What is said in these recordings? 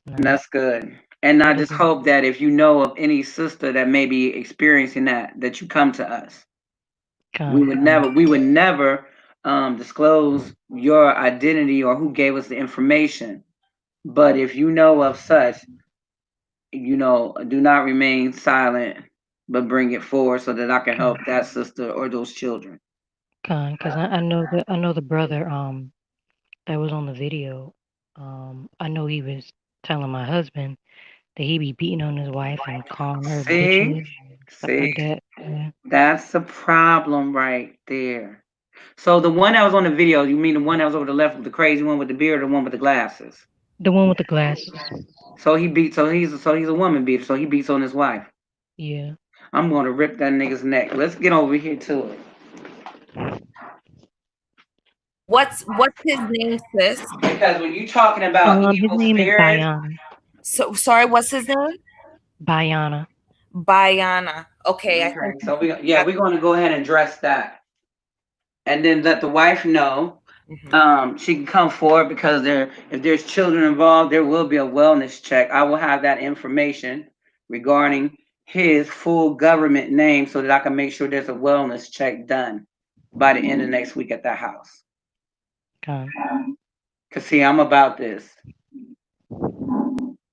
That's good. And I just hope that if you know of any sister that may be experiencing that you come to us. We would never disclose your identity or who gave us the information. But if you know of such, do not remain silent, but bring it forward so that I can help that sister or those children. Because I know the brother that was on the video. I know he was telling my husband that he be beating on his wife and calling her See, bitches and stuff see, like that. Yeah. that's the problem right there. So the one that was on the video, you mean the one that was over the left with the crazy one with the beard, or the one with the glasses? The one with the glasses. So he's a woman beater. So he beats on his wife. Yeah. I'm gonna rip that nigga's neck. Let's get over here to it. What's his name, sis? Because when you talking about His evil name is spirits, Bayana. So sorry, what's his name? Bayana. Bayana. Okay, I okay. think So we're gonna go ahead and address that, and then let the wife know. She can come forward because if there's children involved, there will be a wellness check. I will have that information regarding his full government name so that I can make sure there's a wellness check done by the end of next week at that house. Okay. Cause see, I'm about this,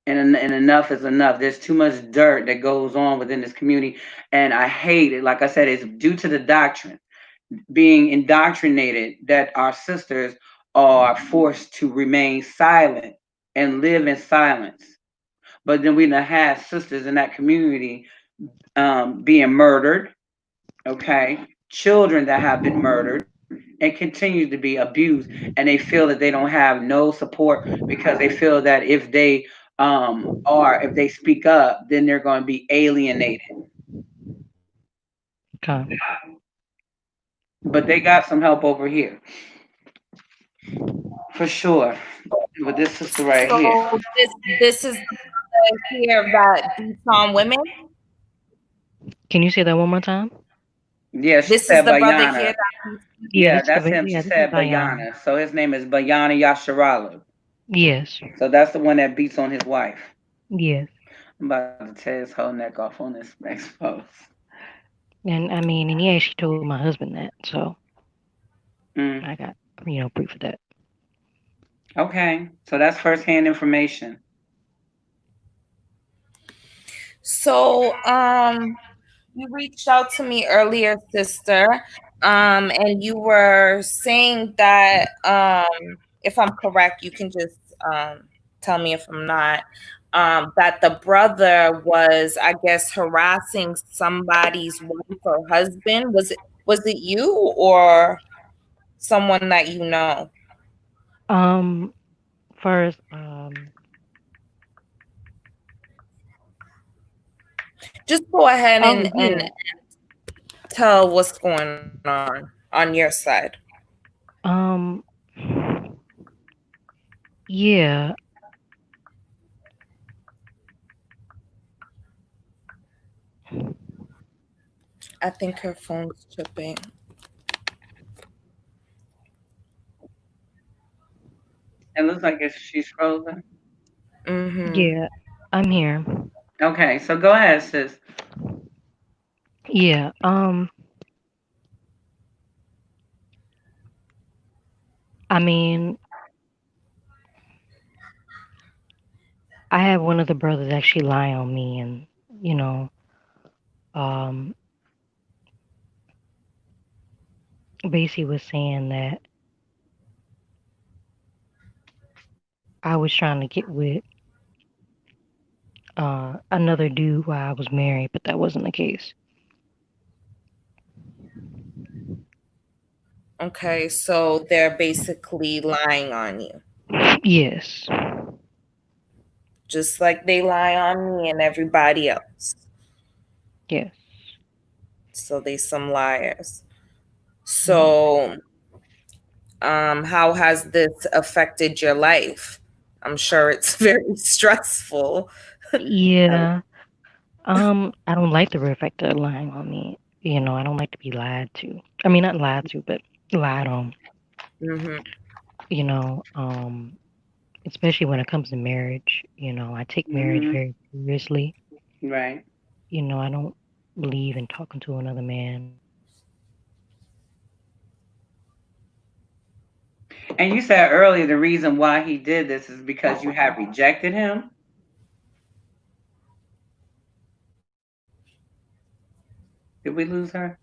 and enough is enough. There's too much dirt that goes on within this community, and I hate it. Like I said, it's due to the doctrine being indoctrinated that our sisters are forced to remain silent and live in silence. But then we done had sisters in that community being murdered, okay? Children that have been murdered and continue to be abused, and they feel that they don't have no support because they feel that if they speak up, then they're going to be alienated. Okay. But they got some help over here for sure. With this sister right here. so. This is the here that beats on women. Can you say that one more time? Yeah, she This is said the brother here Bayana. that Yeah, Yeah, this is that's him. She this is said Bayana. Bayana. So his name is Bayana Yasharalu. Yes. So that's the one that beats on his wife. Yes. I'm about to tear his whole neck off on this next post. And I mean, and he actually told my husband that, so Mm. I got proof of that. Okay, so that's firsthand information. So, you reached out to me earlier, sister, and you were saying that, if I'm correct, you can just tell me if I'm not. That the brother was, I guess, harassing somebody's wife or husband. Was it you or someone that you know? Um, first, Just go ahead oh and yeah, tell what's going on your side. um, yeah, I think her phone's tripping. It looks like she's frozen. Mm-hmm. yeah, I'm here. Okay, so go ahead, sis. Yeah, I mean, I had one of the brothers actually lie on me, and you know, um, basically was saying that I was trying to get with another dude while I was married, but that wasn't the case. Okay, so they're basically lying on you, Yes, just like they lie on me and everybody else. yes. So they some liars. Mhm. So, how has this affected your life? I'm sure it's very stressful. Yeah. I don't like the effect of lying on me. I don't like to be lied to. I mean, not lied to, but lied on. Hmm. You know, um, especially when it comes to marriage. I take marriage Hmm. very seriously. Right. I don't believe in talking to another man. And you said earlier the reason why he did this is because you had rejected him. Did we lose her?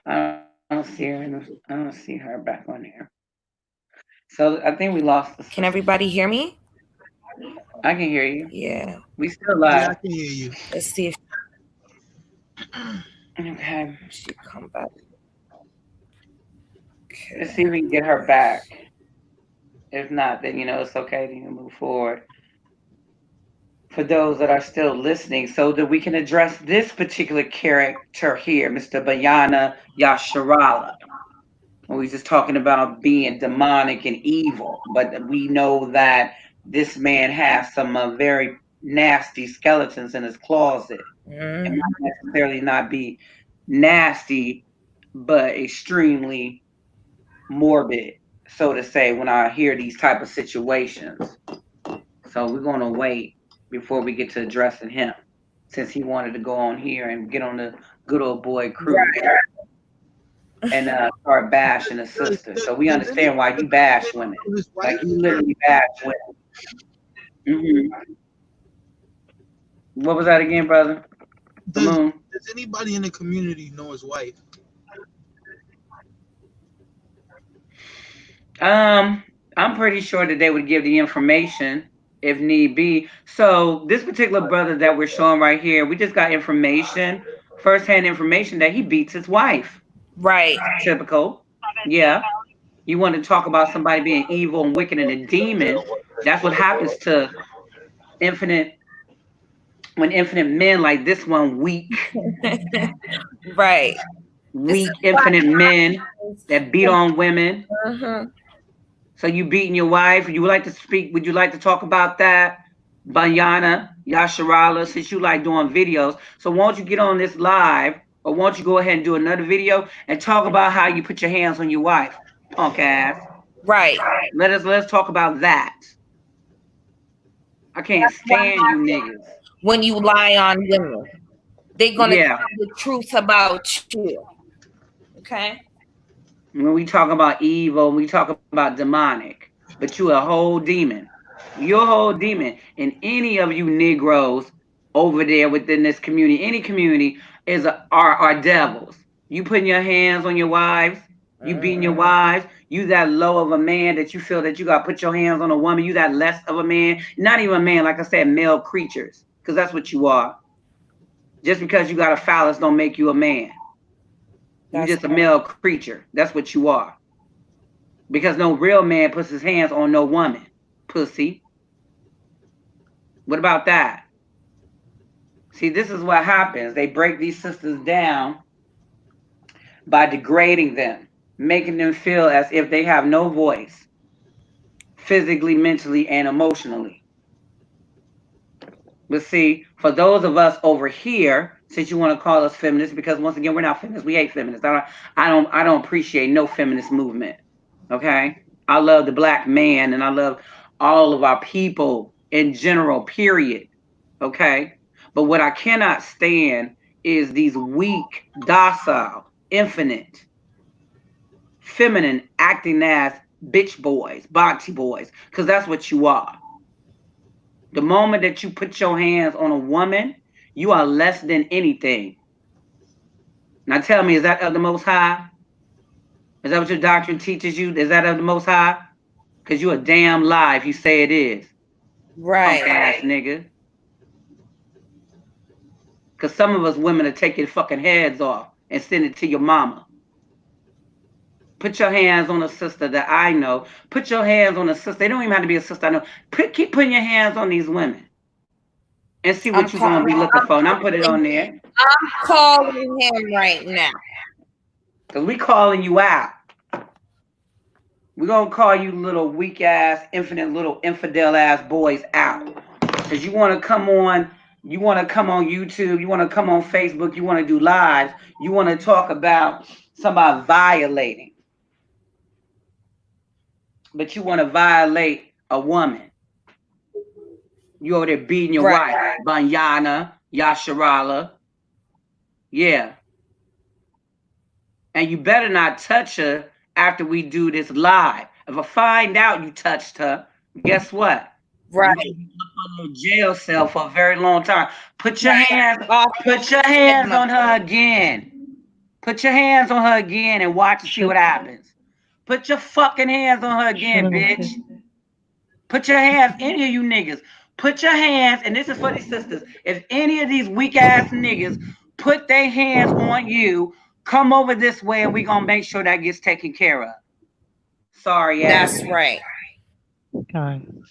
I don't see her. I don't see her back on here. So I think we lost the Can sister. everybody hear me? I can hear you. Yeah. We still Yeah, live. I can hear you. Let's see if Okay. she come back. Let's Okay. see if we can get her back. If not, then it's okay. Then you can move forward. For those that are still listening, so that we can address this particular character here, Mr. Bayana Yasharala. We were just talking about being demonic and evil, but we know that this man has some very nasty skeletons in his closet. It Mm, might necessarily not be nasty, but extremely morbid, so to say, when I hear these type of situations. So we're gonna wait before we get to addressing him, since he wanted to go on here and get on the good old boy cruise right. and start bashing the Does, sister. does, So we does any understand why does you he bash say women. to his Like wife? you literally bash women. What was that again, brother? Does Moon. does anybody in the community know his wife? Um, I'm pretty sure that they would give the information if need be. So this particular brother that we're showing right here, we just got information, firsthand information that he beats his wife. Right. Typical. Yeah. You want to talk about somebody being evil and wicked and a demon? That's what happens to infinite when infinite men like this one Right. This is weak infinite men that beat what on women. happens. So you beating your wife? You would like to speak? Would you like to talk about that, Bayana Yasharala? Since you like doing videos, so won't you get on this live, or won't you go ahead and do another video and talk about how you put your hands on your wife, punk ass? Right. Let's talk about that. I can't What stand you niggas. when you lie on women? They're gonna Yeah, tell the truth about you. Okay. when we talk about evil, we talk about demonic, but you a whole demon. You're a whole demon. And any of you Negroes over there within this community, any community, are devils. You putting your hands on your wives, you beating your wives, you that low of a man that you feel that you got to put your hands on a woman, you that less of a man, not even a man, like I said, male creatures, because that's what you are. Just because you got a phallus don't make you a man. You That's just a male creature. That's what you are. Because no real man puts his hands on no woman. Pussy. What about that? See, this is what happens. They break these sisters down by degrading them, making them feel as if they have no voice, physically, mentally, and emotionally. But see, for those of us over here, since you want to call us feminists, because once again, we're not feminists, we hate feminists. I don't appreciate no feminist movement. Okay? I love the black man and I love all of our people in general, period. Okay? But what I cannot stand is these weak, docile, infinite, feminine acting as bitch boys, boxy boys, because that's what you are. The moment that you put your hands on a woman, you are less than anything. Now tell me, is that of the Most High? Is that what your doctrine teaches you? Is that of the Most High? Because you a damn lie if you say it is. Punk right. ass nigga. Because some of us women are taking fucking heads off and send it to your mama. Put your hands on a sister that I know. Put your hands on a sister. They don't even have to be a sister I know. Keep putting your hands on these women and see I'm what you're going to be looking for. And I'm put it on there. calling him right now. Because we calling you out. We're going to call you little weak ass, infinite little infidel ass boys out. Because you want to come on You want to come on YouTube, you want to come on Facebook, you want to do lives, you want to talk about somebody violating, but you want to violate a woman. You over there beating your Right. wife, Banyana, Yasharala. Yeah. And you better not touch her after we do this live. If I find out you touched her, guess what? Right. You can be up on a jail cell for a very long time. Put your Right. hands, Off put your hands stigma. on her again. Put your hands on her again and watch and see Shut, what happens. Put your fucking hands on her shut again, up, bitch. sis. Put your hands, any of you niggas, put your hands, and this is for these sisters. If any of these weak ass niggas put their hands on you, come over this way and we gonna make sure that gets taken care of. Sorry ass. That's right. Fine.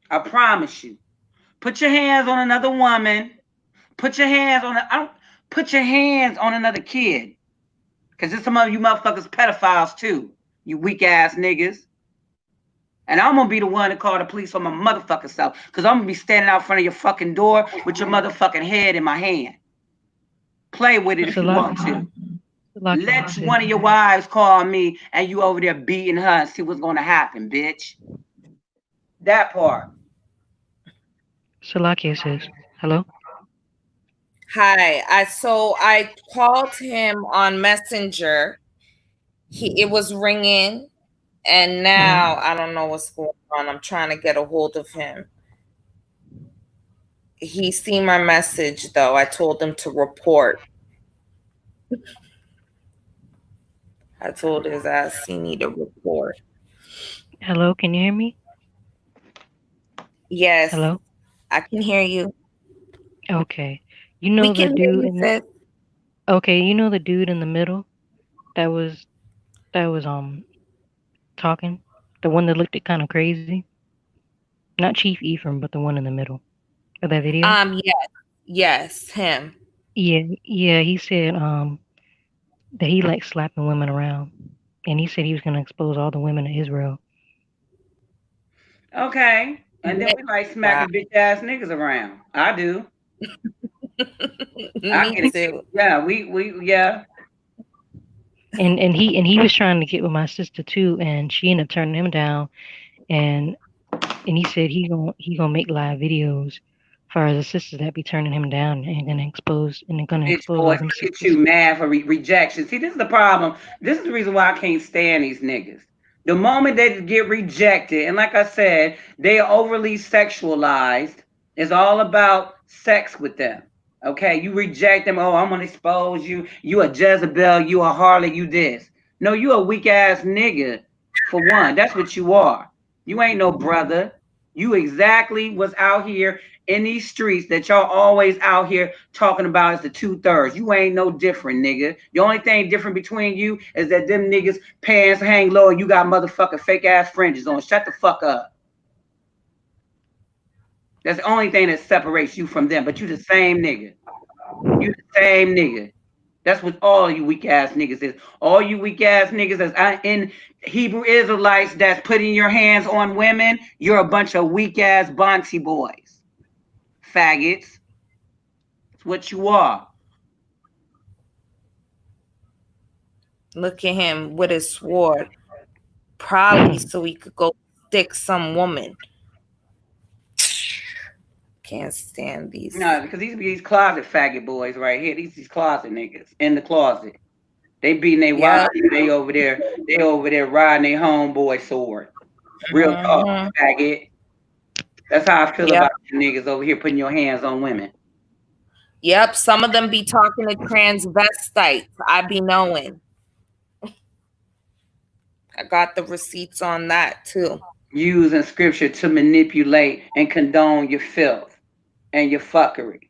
I promise you. Put your hands on another woman. Put your hands on put your hands on another kid. Cause there's some of you motherfuckers pedophiles too. You weak ass niggas. And I'm gonna be the one to call the police on my motherfucking self. Cause I'm gonna be standing out front of your fucking door with your motherfucking head in my hand. Play with it if you want to. Salakia, Let sis. one of your wives call me and you over there beating her and see what's gonna happen, bitch. That part. Salakia, sis. Hello? Hi. I called him on Messenger. It was ringing, and now I don't know what's going on. I'm trying to get a hold of him. He seen my message though. I told him to report. I told his ass he need to report. Hello, can you hear me? Yes, Hello? I can hear you. Okay. You We know the can hear dude you, in the sis. okay, you know the dude in the middle that was that was talking? The one that looked kind of crazy? Not Chief Ephraim, but the one in the middle of that video? Yes, yes, him. Yeah, yeah, he said that he likes slapping women around. And he said he was gonna expose all the women of Israel. Okay. And then Yeah. we like Wow. smacking bitch ass niggas around. I do. I Me get it. too. Yeah, we yeah. And he was trying to get with my sister too, and she ended up turning him down. And and he said he gonna make live videos for the sisters that be turning him down and gonna Bitch expose all boys, them look at you sisters. mad for rejection. See, this is the problem. This is the reason why I can't stand these niggas. The moment they get rejected, and like I said, they are overly sexualized. It's all about sex with them. Okay, you reject them. Oh, I'm gonna expose you. You a Jezebel. You a harlot. You this. No, you a weak ass nigga. For one, that's what you are. You ain't no brother. You exactly was out here in these streets that y'all always out here talking about is the 2/3. You ain't no different, nigga. The only thing different between you is that them niggas pants hang low and you got motherfucking fake ass fringes on. Shut the fuck up. That's the only thing that separates you from them. But you the same nigga. You the same nigga. That's what all you weak ass niggas is. All you weak ass niggas is in Hebrew Israelites that's putting your hands on women. You're a bunch of weak ass Bonte boys. Faggots. It's what you are. Look at him with his sword. Probably so he could go stick some woman. Can't stand these. No, because these closet faggot boys right here. These closet niggas in the closet. They beating their wives. Yep. They over there. They over there riding their homeboy sword. Real talk, Mm-hmm. faggot. That's how I feel Yep. about you niggas over here putting your hands on women. Yep. Some of them be talking to transvestites. I be knowing. I got the receipts on that too. Using scripture to manipulate and condone your filth and your fuckery.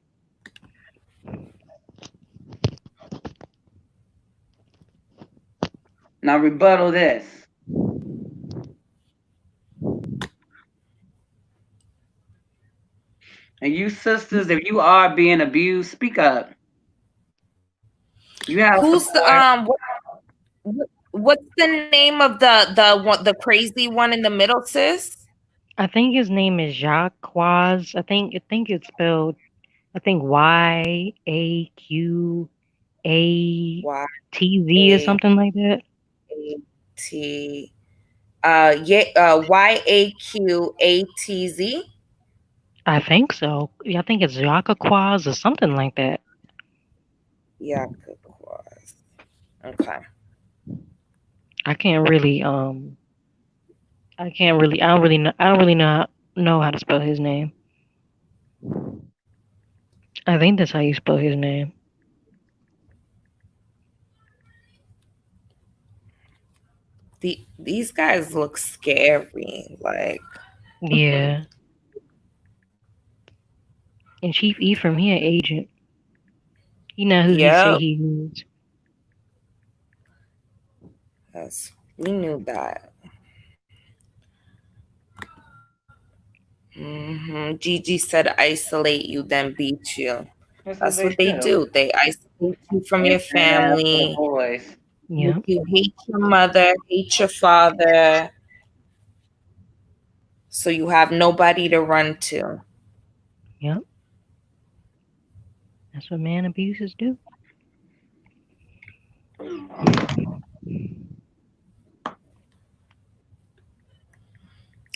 Now rebuttal this. And you sisters, if you are being abused, speak up. You have Who's the support. what's the name of the crazy one in the middle, sis? I think his name is Jacques. I think it's spelled I think YAQATZ or Y something like that. A T yeah, YAQATZ. I think so. Yeah, I think it's Yakaquaz or something like that. Yakakwas. Okay. I can't really I don't really know how to spell his name. I think that's how you spell his name. These guys look scary. Like, Yeah. And Chief Ephraim, he an agent. He not who he say yep, he is. we knew that. Gigi said isolate you, then beat you. That's what That's they what they do. do. They isolate you from your Infinite ass little family, boys. make Yeah. you hate your mother, hate your father, so you have nobody to run to. Yep. That's what man abusers do.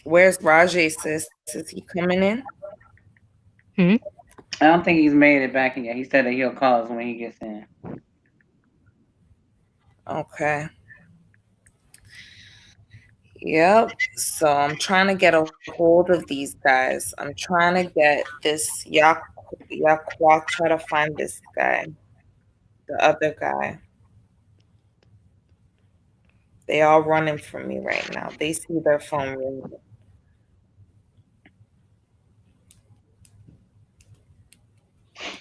Where's Rajay, sis? Is he coming in? Hmm? I don't think he's made it back in yet. He said that he'll call us when he gets in. Okay. Yep. So I'm trying to get a hold of these guys. I'm trying to get this Yakwa, try to find this guy, the other guy. They all running from me right now. They see their phone ringing.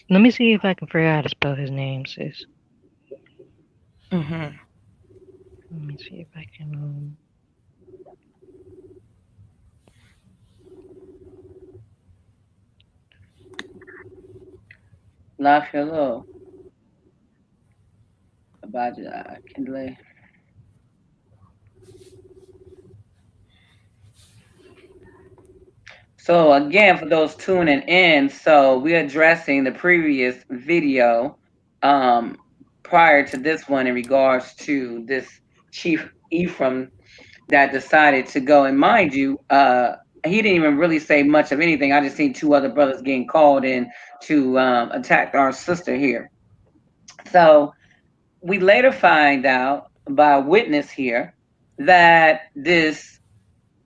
Let me see if I can figure out how to spell his name, sis. Hmm. Let me see if I can. La Philo. About Kindle. So again, for those tuning in, so we're addressing the previous video um, prior to this one in regards to this Chief Ephraim that decided to go. And mind you, he didn't even really say much of anything. I just seen two other brothers getting called in to attack our sister here. So we later find out by a witness here that this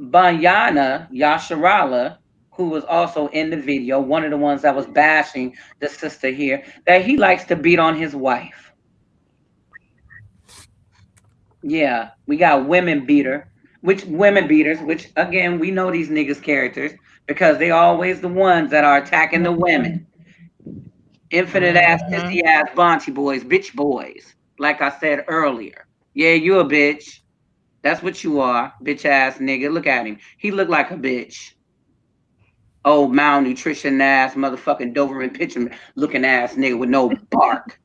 Banyana Yasharala, who was also in the video, one of the ones that was bashing the sister here, that he likes to beat on his wife. Yeah, we got women beaters, which again we know these niggas characters because they always the ones that are attacking the women. Infinite ass, Hmm. sissy ass, Bonty boys, bitch boys. Like I said earlier. Yeah, you a bitch. That's what you are, bitch ass nigga. Look at him. He look like a bitch. Old malnutrition ass, motherfucking Doberman pigeon looking ass nigga with no bark.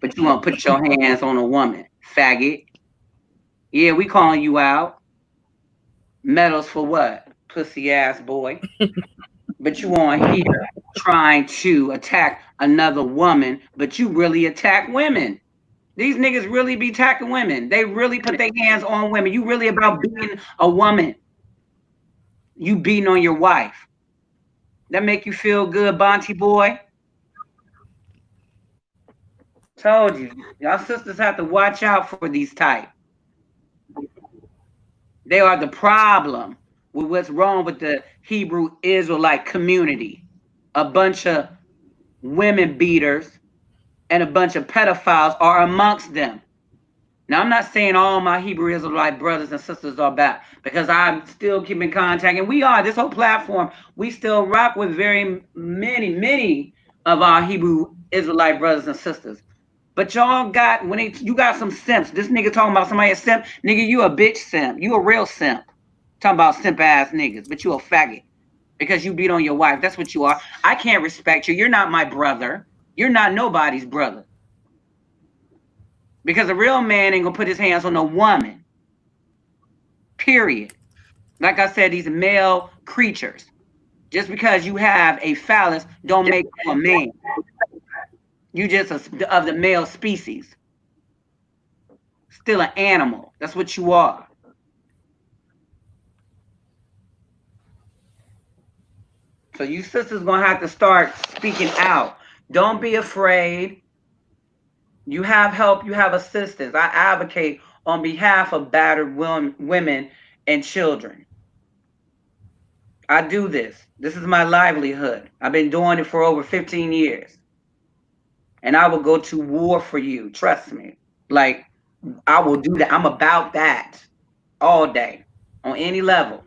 But you want to put your hands on a woman, faggot. Yeah, we calling you out. Medals for what? Pussy ass boy. But you on here trying to attack another woman, but you really attack women. These niggas really be attacking women. They really put their hands on women. You really about being a woman. You beating on your wife. That make you feel good, Bonty boy? Told you. Y'all sisters have to watch out for these type. They are the problem with what's wrong with the Hebrew Israelite community. A bunch of women beaters and a bunch of pedophiles are amongst them. Now, I'm not saying all my Hebrew Israelite brothers and sisters are bad because I'm still keeping contact, and we are, this whole platform, we still rock with very many of our Hebrew Israelite brothers and sisters. But y'all got, you got some simps. This nigga talking about somebody a simp. Nigga, you a bitch simp. You a real simp. Talking about simp ass niggas, but you a faggot because you beat on your wife. That's what you are. I can't respect you. You're not my brother. You're not nobody's brother. Because a real man ain't gonna put his hands on a woman. Period. Like I said, these male creatures. Just because you have a phallus don't make you a man. You just of the male species. Still an animal. That's what you are. So you sisters gonna have to start speaking out. Don't be afraid. You have help. You have assistance. I advocate on behalf of battered women and children. I do this. This is my livelihood. I've been doing it for over 15 years. And I will go to war for you. Trust me. Like, I will do that. I'm about that all day on any level.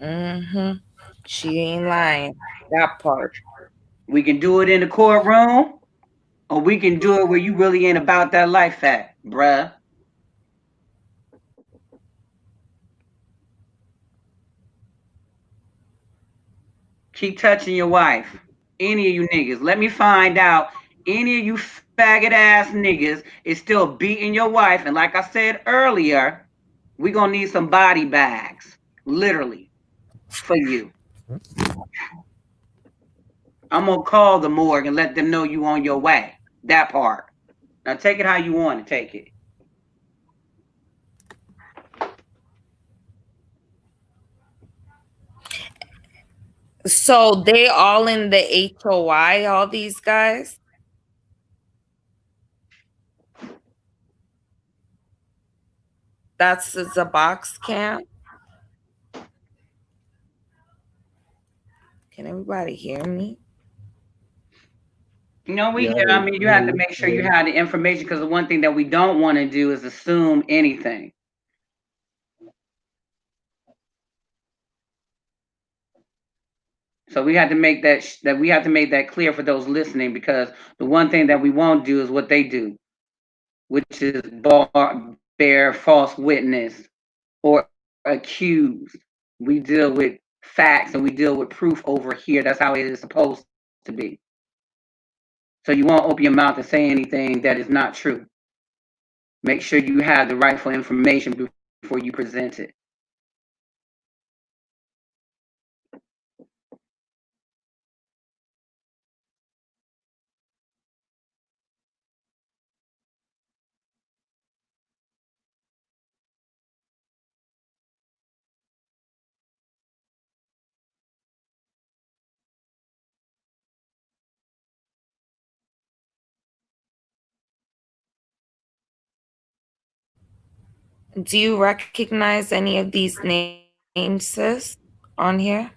Mm-hmm. She ain't lying. That part. We can do it in the courtroom, or we can do it where you really ain't about that life at, bruh. Keep touching your wife. Any of you niggas. Let me find out any of you faggot ass niggas is still beating your wife. And like I said earlier, we gonna need some body bags. Literally. For you. I'm gonna call the morgue and let them know you on your way. That part. Now take it how you want to take it. So they all in the HOI, all these guys? That's the box camp. Can everybody hear me? You know, we Yeah, hear. I mean, you have to make sure you have the information because the one thing that we don't want to do is assume anything. So we have to make that clear for those listening because the one thing that we won't do is what they do, which is bear false witness or accuse. We deal with facts and we deal with proof over here. That's how it is supposed to be. So you won't open your mouth and say anything that is not true. Make sure you have the rightful information before you present it. Do you recognize any of these names, sis, on here?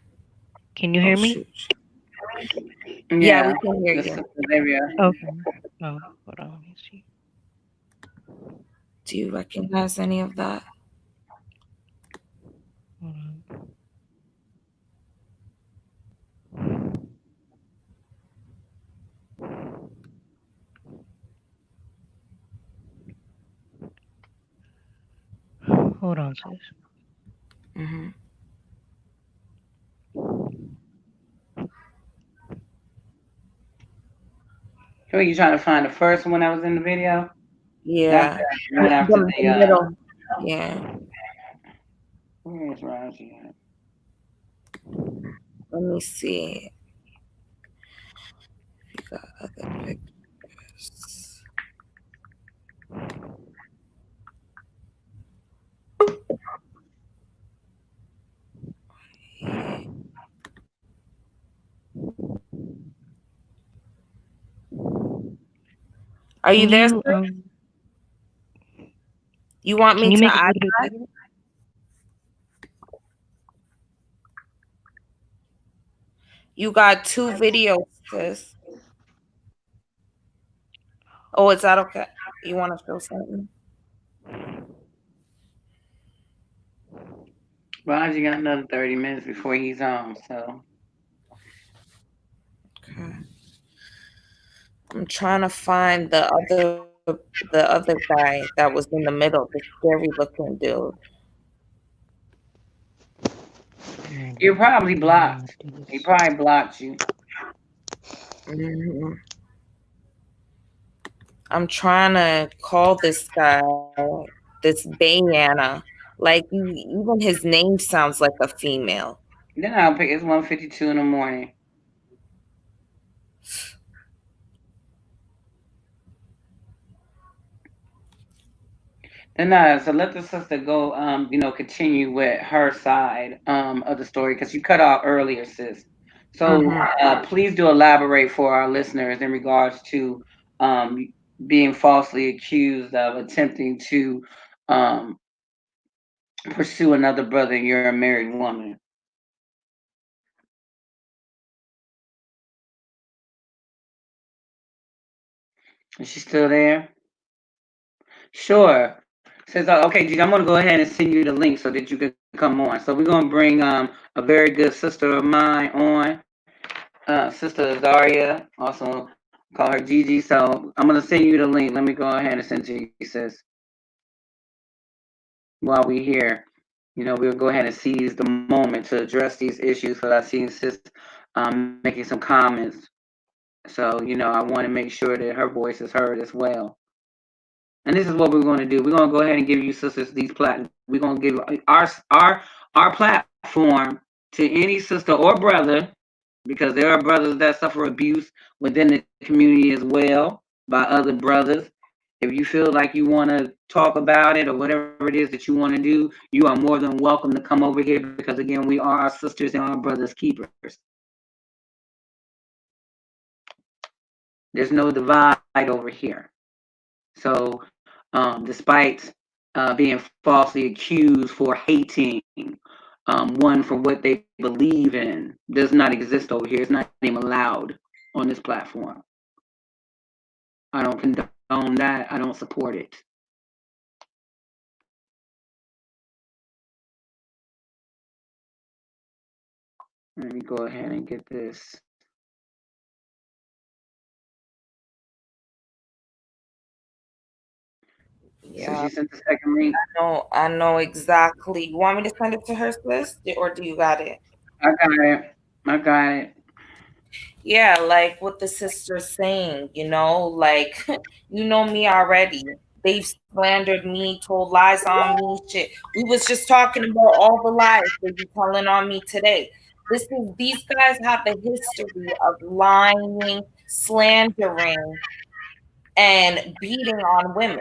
Can Oh you hear shoot. me? Yeah, we Yeah, can hear you. there we are. Okay. Oh, hold on. Let me see. Do you recognize any of that? Hold on. Hold on, sis. Mm-hmm. Who are you trying to find? The first one that was in the video? Not Yeah. the one after The the middle. Yeah. where is Raji at? Let me see. You got other pictures. Are you Can there, you sis? You want can me you to make it a add little bit that? bigger? You got two videos, sis. Oh, is that okay? You want to show something? Raji got another 30 minutes before he's on, so Okay. I'm trying to find the other guy that was in the middle, the scary looking dude. you're probably blocked. Do He this. probably blocked you. Hmm. I'm trying to call this guy, this Bayana. Like even his name sounds like a female. Then I'll pick. It's 1:52 in the morning. Then so let the sister go. Continue with her side of the story because you cut off earlier, sis. So Mm-hmm. please do elaborate for our listeners in regards to um being falsely accused of attempting to um pursue another brother and you're a married woman. Is she still there? Sure. Says, okay, Gigi, I'm going to go ahead and send you the link so that you can come on. So we're going to bring a very good sister of mine on, Sister Azaria, also call her Gigi. So I'm going to send you the link. Let me go ahead and send it to you, sis. While we're here, we'll go ahead and seize the moment to address these issues because I seen sis making some comments. So, I want to make sure that her voice is heard as well. And this is what we're going to do. We're going to go ahead and give you sisters these we're going to give our platform to any sister or brother because there are brothers that suffer abuse within the community as well by other brothers. If you feel like you want to talk about it or whatever it is that you want to do, you are more than welcome to come over here because again, we are our sisters and our brothers' keepers. There's no divide over here. So, despite being falsely accused for hating one for what they believe in, does not exist over here. It's not even allowed on this platform. I don't condone that. I don't support it. Let me go ahead and get this. So she Yeah, sent the second link. no, I know exactly. You want me to send it to her, sis, or do you got it? I got it. I got it. Yeah, like what the sister's saying, like you know me already. They've slandered me, told lies on me, shit. We was just talking about all the lies they be telling on me today. These guys have a history of lying, slandering, and beating on women.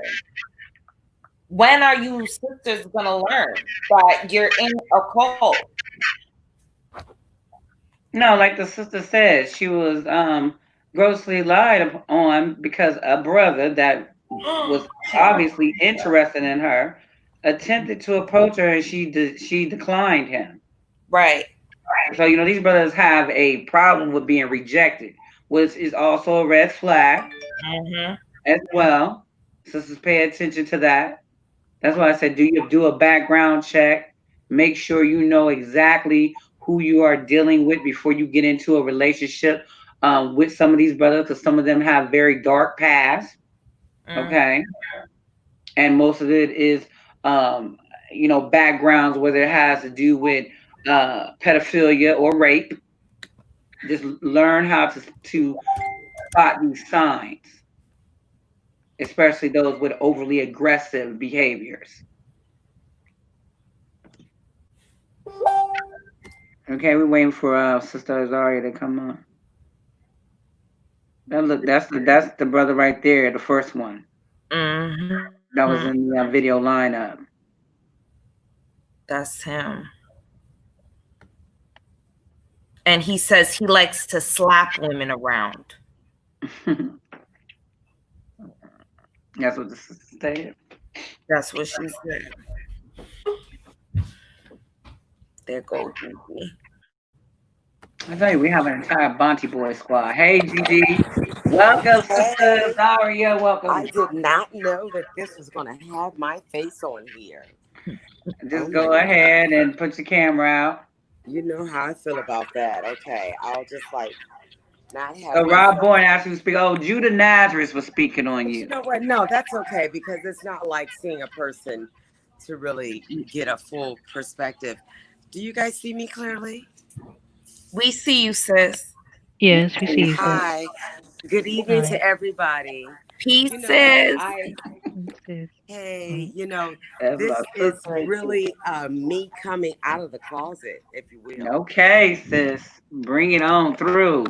When are you sisters gonna learn that you're in a cult? No, like the sister said, she was grossly lied on because a brother that was obviously interested in her attempted to approach her and she declined him. Right. So these brothers have a problem with being rejected, which is also a red flag Mm-hmm. as well. Sisters, pay attention to that. That's why I said do a background check. Make sure you know exactly who you are dealing with before you get into a relationship with some of these brothers, because some of them have very dark past. Mm. Okay, and most of it is backgrounds whether it has to do with pedophilia or rape. Just learn how to spot these signs, especially those with overly aggressive behaviors. Okay, we're waiting for Sister Azaria to come on. That's the brother right there, the first one Mm-hmm. that was in the video lineup. That's him. And he says he likes to slap women around. That's what the sister stated. That's what she said. There goes Gigi. I tell you, we have an entire Bonte Boy squad. Hey, Gigi, welcome, Sister Hey, Azaria, I welcome. did not know that this was going to have my face on here. Oh Just my go God. ahead and put your camera out. You know how I feel about that. Okay. I'll just like not have So Rob myself. Bourne asked you to speak. Oh, Judah Nazareth was speaking on But you you. know what? No, that's okay because it's not like seeing a person to really get a full perspective. Do you guys see me clearly? We see you, sis. Yes, we see you, sis. Hi. Good evening Hi. to everybody. You know, Pieces. I Sis. Hey, That's this my is sister. really me coming out of the closet, if you will. Okay, sis. Bring it on through.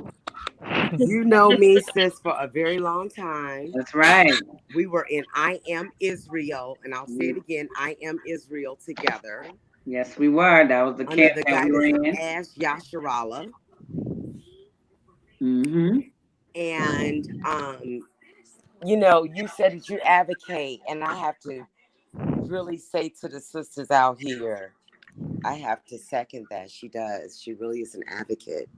You know me, sis, for a very long time. That's right. We were in I Am Israel, and I'll say it again, I Am Israel together Yes, we were. That was the under camp the that we were guidance of in. Ash Yasharala. Mm-hmm. And, you said that you advocate, and I have to really say to the sisters out here, I have to second that. She does. She really is an advocate.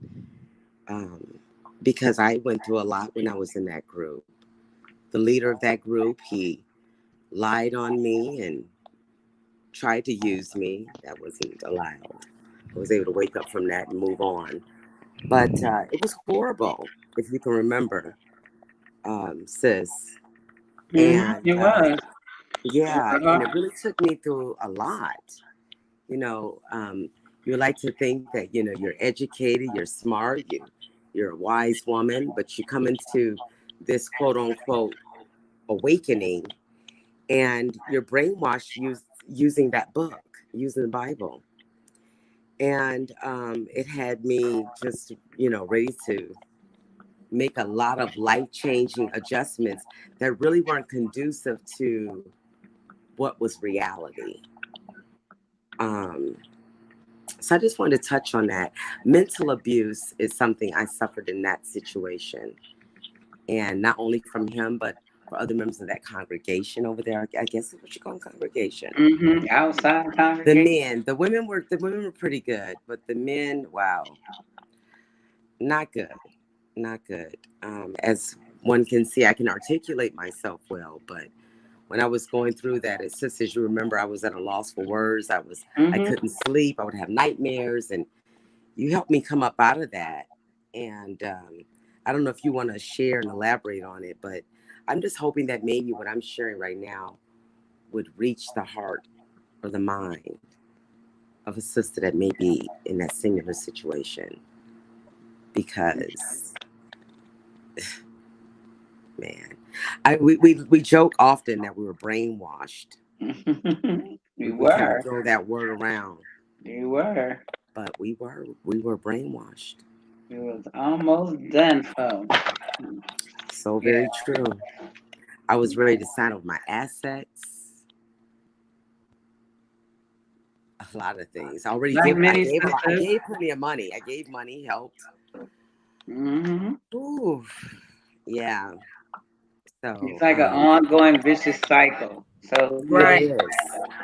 Because I went through a lot when I was in that group. The leader of that group, he lied on me and tried to use me. That wasn't allowed. I was able to wake up from that and move on. But it was horrible, if you can remember, sis. And It was. yeah, and Uh-huh. it really took me through a lot. You know, you like to think that, you're educated, you're smart, you're a wise woman, but you come into this quote unquote awakening and you're brainwashed using that book, using the Bible. And it had me just, ready to make a lot of life-changing adjustments that really weren't conducive to what was reality. Um, so I just wanted to touch on that. Mental abuse is something I suffered in that situation. And not only from him, but for other members of that congregation over there. I guess it's what you call a congregation. Mm-hmm. Outside The congregation. men, the women were pretty good, but the men, wow, not good, not good. As one can see, I can articulate myself well, but when I was going through that, as sisters, you remember, I was at a loss for words. I Mm-hmm. couldn't sleep. I would have nightmares, and you helped me come up out of that. And I don't know if you want to share and elaborate on it, but I'm just hoping that maybe what I'm sharing right now would reach the heart or the mind of a sister that may be in that similar situation. Because, man, we joke often that we were brainwashed. We We kind of were. throw that word around, We were. but we were brainwashed. It was almost done for. So Yeah. very true. I was ready to sign over my assets, a lot of things. Like I many gave a lot. I sisters. gave plenty of money. I gave money, helped. Mm-hmm. Ooh, yeah. It's So like an ongoing vicious cycle. So, it Right. is. It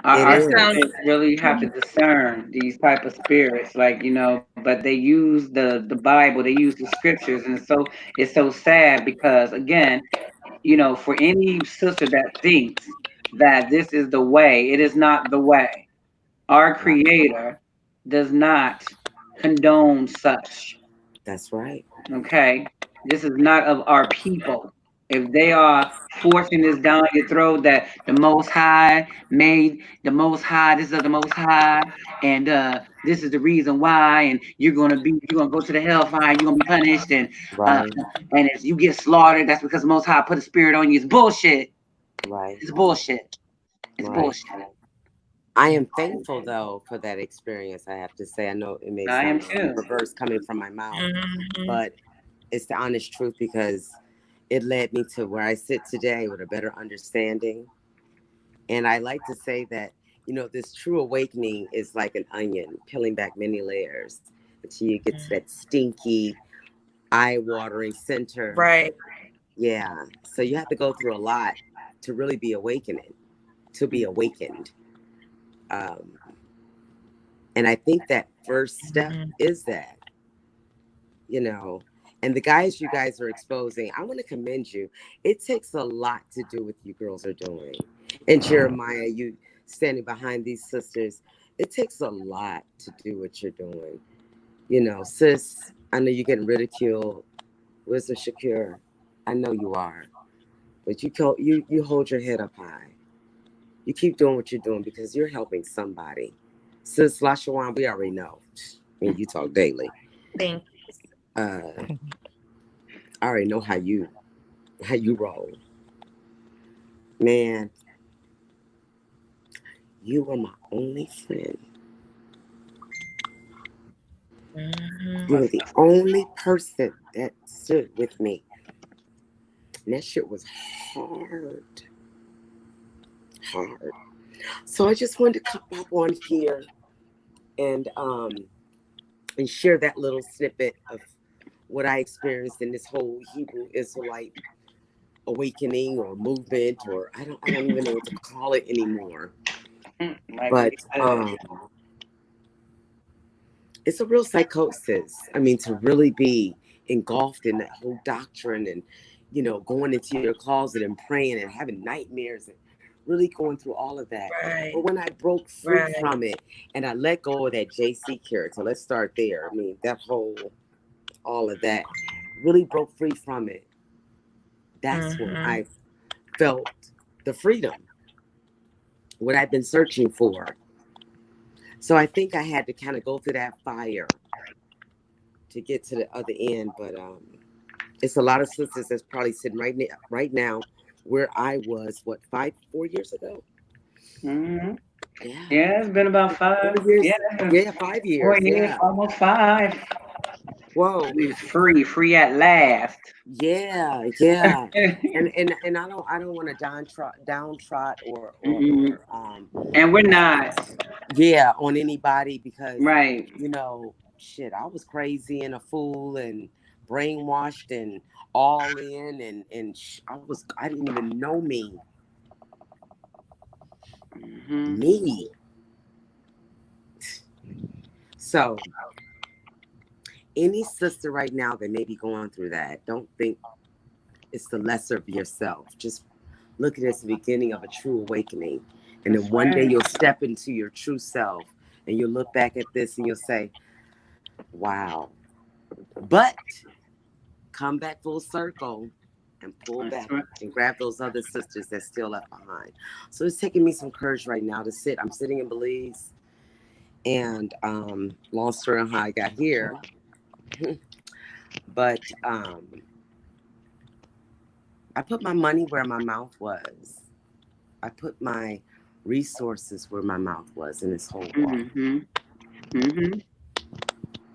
our That is. sounds sisters really have to discern these type of spirits, like but they use the Bible, they use the scriptures, and it's so sad because again, for any sister that thinks that this is the way, it is not the way. Our Right. Creator does not condone such. That's right. Okay, this is not of our people. If they are forcing this down your throat, that the Most High made the Most High, this is of the Most High, and this is the reason why, and you're gonna go to the hellfire, you're gonna be punished, uh, Right. and if you get slaughtered, that's because the Most High put a spirit on you. It's bullshit. Right. It's bullshit. It's Right. bullshit. I am thankful though for that experience. I have to say, I know it may I am sound too. perverse coming from my mouth, mhm. but it's the honest truth because it led me to where I sit today with a better understanding. And I like to say that, this true awakening is like an onion, peeling back many layers until you get to that stinky, eye-watering center. Right. Yeah. So you have to go through a lot to really to be awakened. Um, and I think that first step Mhm. is that, you know, and the guys you guys are exposing, I want to commend you. It takes a lot to do what you girls are doing. And Jeremiah, you standing behind these sisters, it takes a lot to do what you're doing. Sis, I know you're getting ridiculed. Wisdom Shakur, I know you are. But you hold your head up high. You keep doing what you're doing because you're helping somebody. Sis Lashawan, we already know. I mean, you talk daily. Thank I already know how you roll. Man, you were my only friend. You were the only person that stood with me. And that shit was hard. Hard. So I just wanted to come up on here and share that little snippet of what I experienced in this whole Hebrew Israelite awakening or movement, or I don't even know what to call it anymore. But it's a real psychosis. I mean, to really be engulfed in that whole doctrine and, you know, going into your closet and praying and having nightmares and really going through all of that. Right. But when I broke free from it and I let go of that JC character, let's start there. I mean, that whole, all of that, really broke free from it. That's when I felt the freedom, what I've been searching for. So I think I had to kind of go through that fire to get to the other end. But it's a lot of sisters that's probably sitting right now where I was, 4 years ago? Mm-hmm. Yeah. Yeah, it's been about 5 years. Yeah, 5 years. 4 years, Yeah. almost 5. Whoa. We was free at last. Yeah. and I don't want to downtrot or and we're not. Yeah, on anybody, because Right. you know, shit, I was crazy and a fool and brainwashed and all in and I didn't even know me. Me. So any sister right now that may be going through that, don't think it's the lesser of yourself. Just look at it as the beginning of a true awakening. And then one day you'll step into your true self and you'll look back at this and you'll say, wow. But come back full circle and pull back and grab those other sisters that's still left behind. So it's taking me some courage right now to sit. I'm sitting in Belize. And long story on how I got here. But I put my money where my mouth was. I put my resources where my mouth was in this whole world.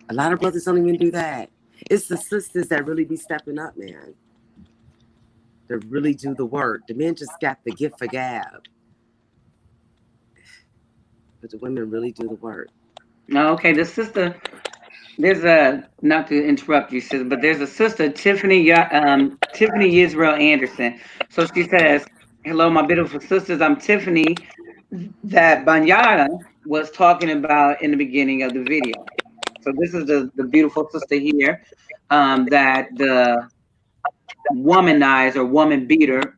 A lot of brothers don't even do that. It's the sisters that really be stepping up, man. That really do the work. The men just got the gift for gab. But the women really do the work. Okay, the sister, there's not to interrupt you, sister, but there's a sister, Tiffany Israel Anderson. So she says, hello, my beautiful sisters. I'm Tiffany, that Banyada was talking about in the beginning of the video. So this is the beautiful sister here, that the womanizer, woman beater,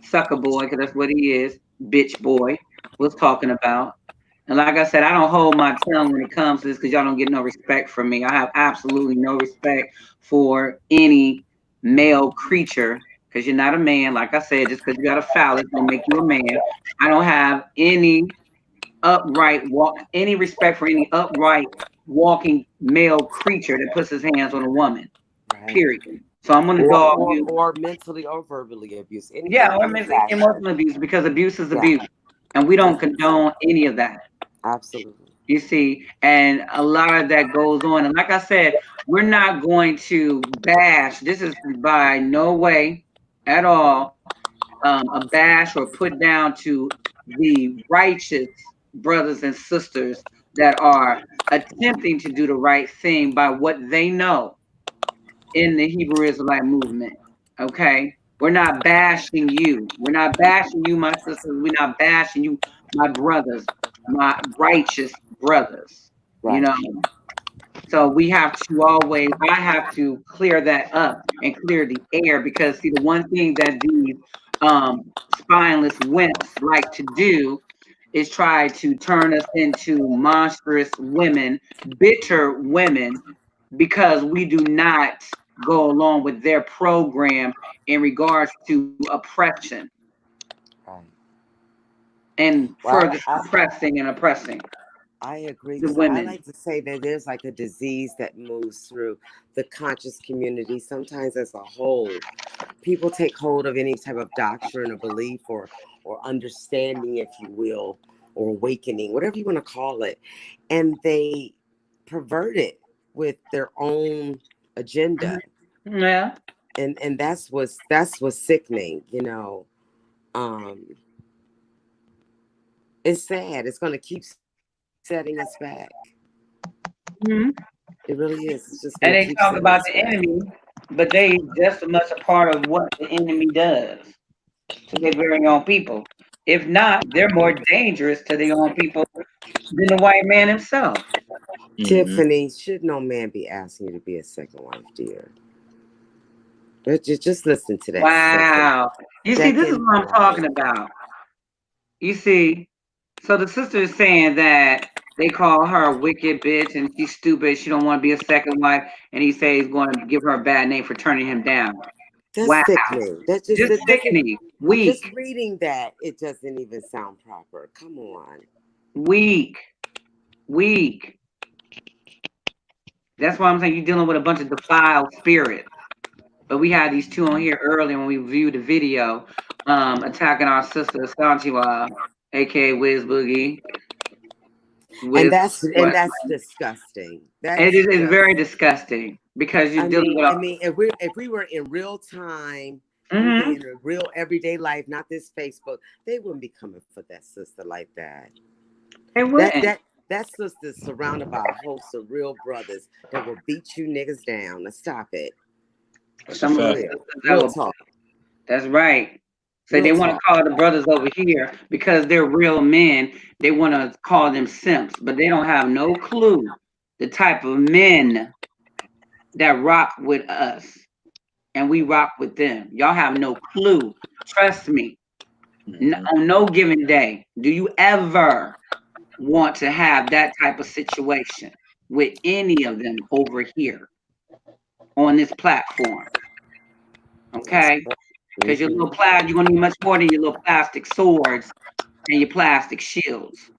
sucker boy, because that's what he is, bitch boy, was talking about. And like I said, I don't hold my tongue when it comes to this because y'all don't get no respect from me. I have absolutely no respect for any male creature because you're not a man. Like I said, just because you got a phallus don't make you a man. I don't have any any respect for any upright walking male creature that puts his hands on a woman. Right. Period. So I'm gonna dog you. Or mentally or verbally abuse. Yeah, or emotional abuse, because abuse is abuse. And we don't condone any of that. Absolutely. You see, and a lot of that goes on. And like I said, we're not going to bash. This is by no way at all a bash or put down to the righteous brothers and sisters that are attempting to do the right thing by what they know in the Hebrew Israelite movement. Okay? We're not bashing you. We're not bashing you, my sisters. We're not bashing you, my brothers, my righteous brothers. Right. You know? So we have to I have to clear that up and clear the air, because see, the one thing that these spineless wimps like to do is try to turn us into monstrous women, bitter women, because we do not go along with their program in regards to oppression and further suppressing and oppressing. I agree. The women. I like to say that there's like a disease that moves through the conscious community, sometimes as a whole. people take hold of any type of doctrine or belief or understanding, if you will, or awakening, whatever you want to call it, and they pervert it with their own agenda. Yeah. And that's what's sickening, you know. It's sad. It's going to keep setting us back. Mm-hmm. It really is. It's just And going to they keep talk setting about us the back. enemy, but they just as much a part of what the enemy does to their very own people. If not, they're more dangerous to their own people than the white man himself. Tiffany, should no man be asking you to be a second wife, dear? But just listen to that. Wow. You see, this is Second what I'm talking wife. about. You see, so the sister is saying that they call her a wicked bitch and she's stupid. She don't want to be a second wife, and he says he's going to give her a bad name for turning him down. That's Wow, sickening. That's just just sickening. just Weak, reading that, it doesn't even sound proper. Come on. weak, weak. That's why I'm saying you're dealing with a bunch of defiled spirits. But we had these two on here earlier when we viewed the video, attacking our sister Sanchiwa, aka Wiz Boogie. And With that's what? disgusting. It That's is it's just. very disgusting because you're dealing with I mean, if we were in real time, mm-hmm. in a real everyday life, not this Facebook, they wouldn't be coming for that sister like that. They wouldn't. That sister's surrounded by a host of real brothers that will beat you niggas down. Now stop it. Some of the real talk. That's right. So Real they want to talk. call the brothers over here because they're real men. They want to call them simps, but they don't have no clue the type of men that rock with us and we rock with them. Y'all have no clue. Trust me. On no given day, do you ever want to have that type of situation with any of them over here on this platform? Okay? Because your little you're going to need much more than your little plastic swords and your plastic shields.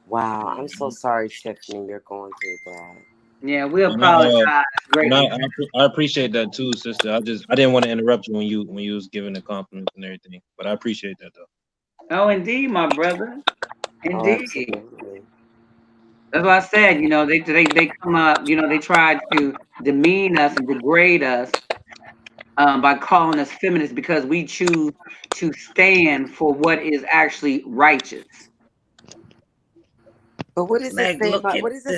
Wow, I'm so sorry, Tiffany, you're going through that. Yeah, we apologize greatly. I appreciate that too, sister. I didn't want to interrupt you when you was giving the compliments and everything, but I appreciate that though. Oh, indeed, my brother. Indeed. Absolutely. That's what I said. You know, they come up. You know, they try to demean us and degrade us by calling us feminists because we choose to stand for what is actually righteous. But what does it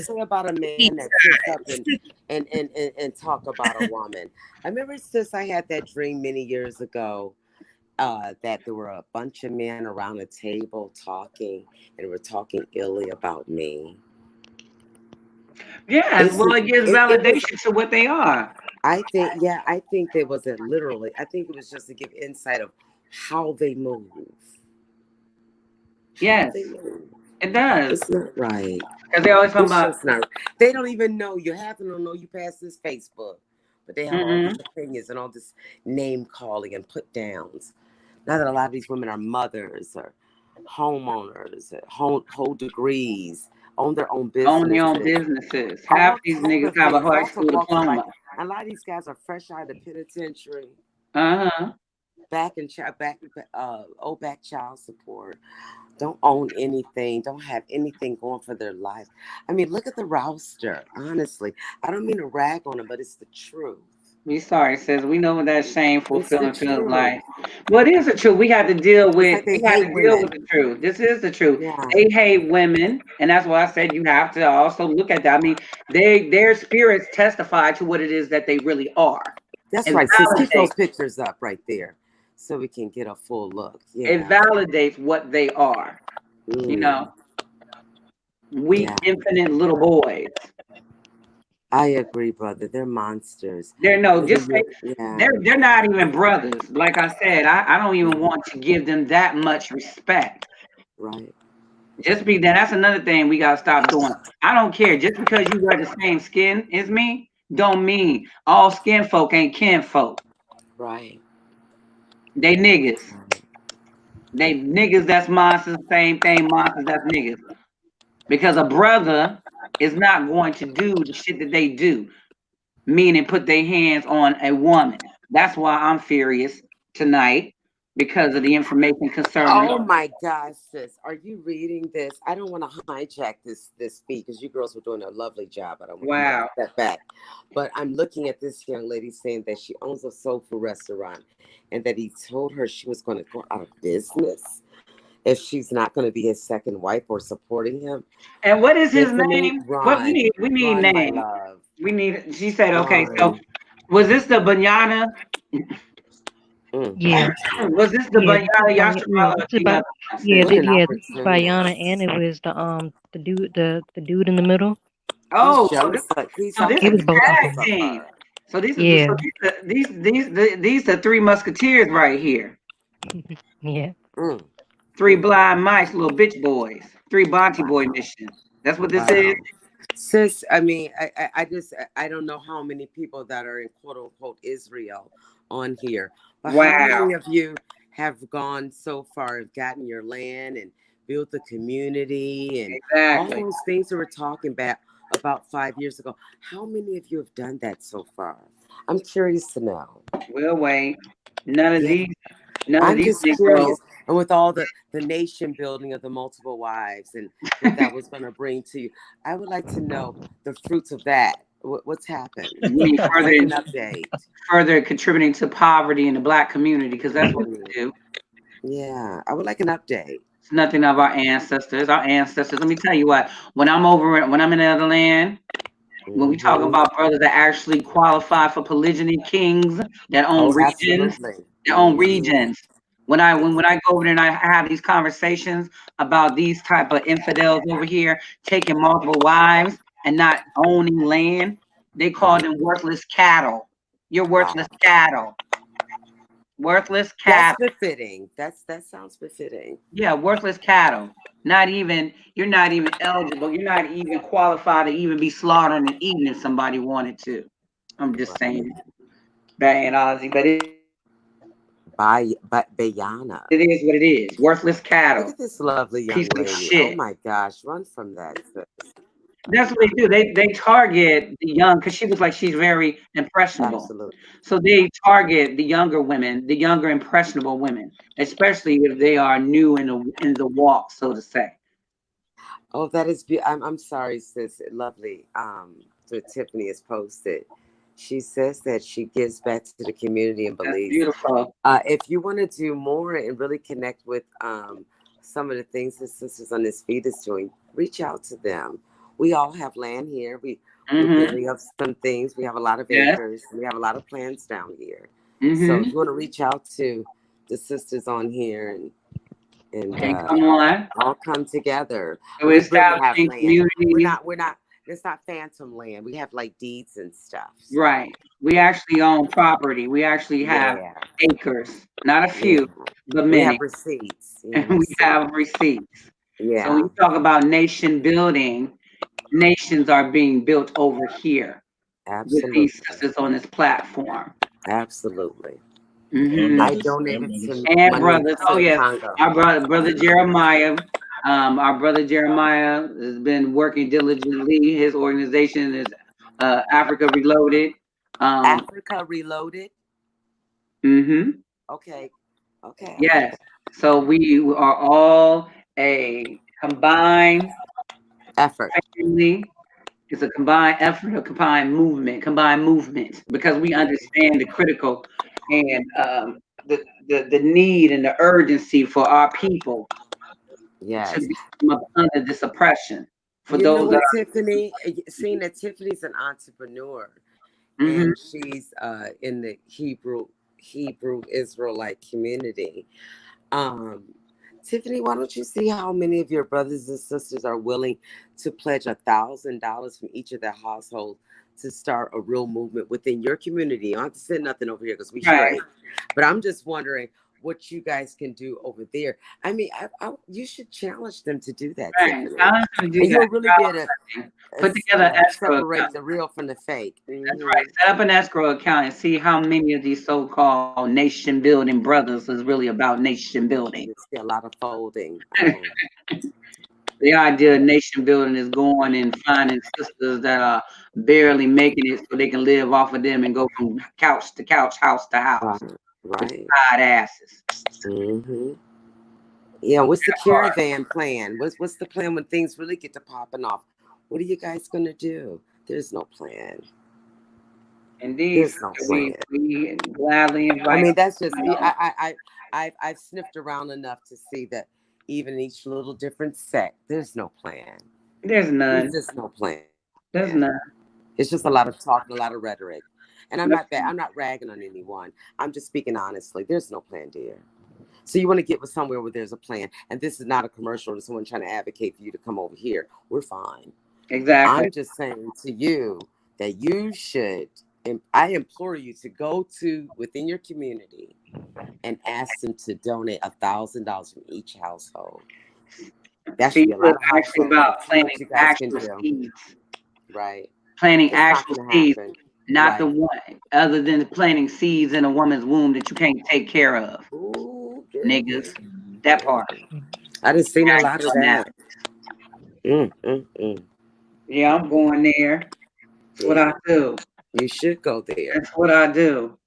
say about a man that sits up and talk about a woman? I remember, sis, I had that dream many years ago that there were a bunch of men around a table talking, and were talking illy about me. Yes, well, it gives validation to what they are. I think there was literally. I think it was just to give insight of how they move. Yes, it does. It's not right. Because they always talk about. They don't even know you. Half of them don't know you past this Facebook, but they have all these opinions and all this name calling and put downs. Now that a lot of these women are mothers or homeowners, hold degrees, own their own businesses. Half these niggas have a high school diploma. A lot of these guys are fresh out of the penitentiary. Back child support. Don't own anything. Don't have anything going for their life. I mean, look at the roster. Honestly, I don't mean to rag on them, but it's the truth. We sorry, sis. We know what that shameful feeling feels like. Well, it is the truth. We have to deal with. We have to deal with the truth. This is the truth. Yeah. They hate women, and that's why I said you have to also look at that. I mean, their spirits testify to what it is that they really are. That's right. Sis, keep those pictures up right there, so we can get a full look. Yeah. It validates what they are. You know, weak, infinite little boys. I agree, brother. They're monsters. They're not even brothers. Like I said, I don't even want to give them that much respect. Right. Just that's another thing we gotta stop doing. I don't care. Just because you wear the same skin as me, don't mean all skin folk ain't kin folk. Right. They niggas. They niggas that's monsters, same thing, monsters that's niggas. Because a brother is not going to do the shit that they do. meaning put their hands on a woman. That's why I'm furious tonight because of the information concerning. Oh my gosh, sis. Are you reading this? I don't want to hijack this feed because you girls were doing a lovely job. I don't want to Wow. step back. But I'm looking at this young lady saying that she owns a soul food restaurant and that he told her she was going to go out of business if she's not going to be his second wife or supporting him. And what is his Tiffany, name? What run, we need run, my name. love, We need. She said, okay. So run. was this the Banyana? Yeah, Was this the yeah. This is Banyana yeah. Yasharala or This is the about other one, yeah. sis? What an This is Bayana, opportunist. and it was the dude in the middle. He's Oh, so this, jealous. He so sounds this He like is was he's both of tag jealous them. of team. her. So these are Yeah, these are three musketeers right here. yeah. Mm, Three mm, blind mice, little bitch boys. Three Bonte boy wow. mission. That's what this is. Wow. Sis, I mean, I don't know how many people that are in quote unquote Israel on here, but how Wow. many of you have gone so far, have gotten your land and built the community and all Exactly. those things that we're talking about 5 years ago? How many of you have done that so far? I'm curious to know. We'll wait. None of Yeah. these. None of I'm these just Negroes. curious. And with all the nation building of the multiple wives and what that was going to bring to you, I would like to know the fruits of that. What's happened? You mean I'd like an update. further contributing to poverty in the black community because that's what we Mm, do. yeah, I would like an update. It's nothing of our ancestors. Our ancestors. Let me tell you what. When I'm in the other land, when we talk Hmm. about brothers that actually qualify for polygyny kings that own Oh, regions, absolutely. that own Hmm. regions. When I go over there and I have these conversations about these type of infidels over here taking multiple wives and not owning land, they call them worthless cattle. You're Wow. worthless cattle. Worthless That's cattle. befitting. That sounds befitting. Yeah, worthless cattle. You're not even eligible. You're not even qualified to even be slaughtered and eaten if somebody wanted to. I'm just Right. saying, bad Ozzy, but it is what it is. Worthless cattle. Bayana. Worthless Look cattle. at this lovely Piece young of lady. Oh shit. my gosh, run from that. Sis. That's what they do. They target the young because she looks like she's very impressionable. Absolutely. So they target the younger women, the younger impressionable women, especially if they are new in the walk, so to say. Oh, that is I'm sorry, sis. Lovely. That Tiffany has posted. She says that she gives back to the community in That's Belize. beautiful. If you want to do more and really connect with some of the things the sisters on this feed is doing, reach out to them. We all have land here. We're Mm-hmm. building up some things. We have a lot of Yes. acres. We have a lot of plants down here. So if Mm-hmm. you want to reach out to the sisters on here and And come on. all come together. So we're We really have establishing land. communities. We're not it's not phantom land. We have like deeds and stuff. So Right. We actually own property. We actually have yeah, acres, not a yeah. few, but We have many. receipts. We have And we receipts. have receipts. So when Yeah, you talk about nation building, nations are being built over here with these absolutely. sisters on this platform. Absolutely. And Hmm I brothers, and donated brothers. some And money brothers, to oh the yes, Congo. brother Jeremiah, our brother Jeremiah has been working diligently. His organization is Africa Reloaded. Um, Africa Reloaded. hmm Okay. Okay, I like Yes. that. So we are all a combined Effort. family. It's a combined effort, a combined movement, because we understand the critical and the need and the urgency for our people to Yes. be come up under this oppression. For You know those that what, Tiffany? Seeing that Tiffany's an entrepreneur are, and she's in the Hebrew Israelite community. Um, Tiffany, why don't you see how many of your brothers and sisters are willing to pledge $1,000 from each of their households to start a real movement within your community? You don't have to send nothing over here because we right, straight. But I'm just wondering what you guys can do over there. I mean, you should challenge them to do that, right. Tiffany, Challenge them to do and that. you'll really be able to Put together escrow separate account. the real from the fake. That's right. Set up an escrow account and see how many of these so-called nation building brothers is really about nation building. You see a lot of folding. The idea of nation building is going and finding sisters that are barely making it so they can live off of them and go from couch to couch, house to house Right. with Right. tired asses. Mm-hmm. Yeah. What's the That part. caravan plan? What's the plan when things really get to popping off? What are you guys gonna do? There's no plan. Indeed, There's no sister, plan. we gladly I invite mean, that's just you know, I've sniffed around enough to see that even each little different sect, there's no plan. there's There's none. just no plan. There's none. It's just a lot of talk and a lot of rhetoric. And I'm That's not bad. I'm not ragging on anyone. I'm just speaking honestly. There's no plan, dear. So you want to get with somewhere where there's a plan. And this is not a commercial or someone trying to advocate for you to come over here. We're fine. exactly. I'm just saying to you that you should, and I implore you to go to within your community and ask them to donate $1,000 from each household. That should See, be a it was lot of actually households and about see what planting you guys can actual do. seeds. Right. Planting It's not actual going to seeds, happen. not the Right. one other than planting seeds in a woman's womb that you can't take care of. Ooh, girl. Niggas. That part. I done seen a lot of Actual now. that. Mm, mm, mm. Yeah, I'm going there. That's what Yeah, I do. you should go there. That's what I do.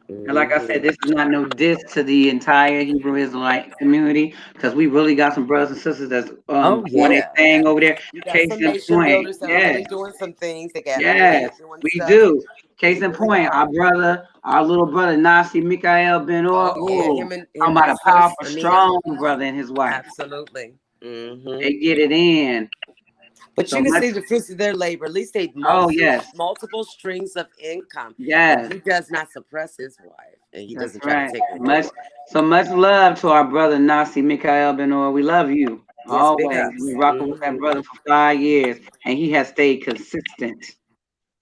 And like I said, Mhm. this is not no diss to the entire Hebrew Israelite community because we really got some brothers and sisters that's Oh, doing their yeah. thing over there. You got Case some in nation point, builders that are yes, really doing some things. They got on here yes, doing we stuff. do. Case They in really point, are. our little brother Nasi Mikael Ben Or, Oh, yeah. oh, Him talking and about a his sis. powerful, I mean, strong brother and his wife. absolutely. Hmm. They get it in. But So you can much. see the fruits of their labor. At least they Oh yes, multiple streams of income. And yes. he does not suppress his wife. And he That's doesn't try to right. take her Much nowhere. so much love to our brother Nasi Mikael Benor. We love you Yes, big always. ups. We rocking with that Hmm. brother for 5 years, and he has stayed consistent.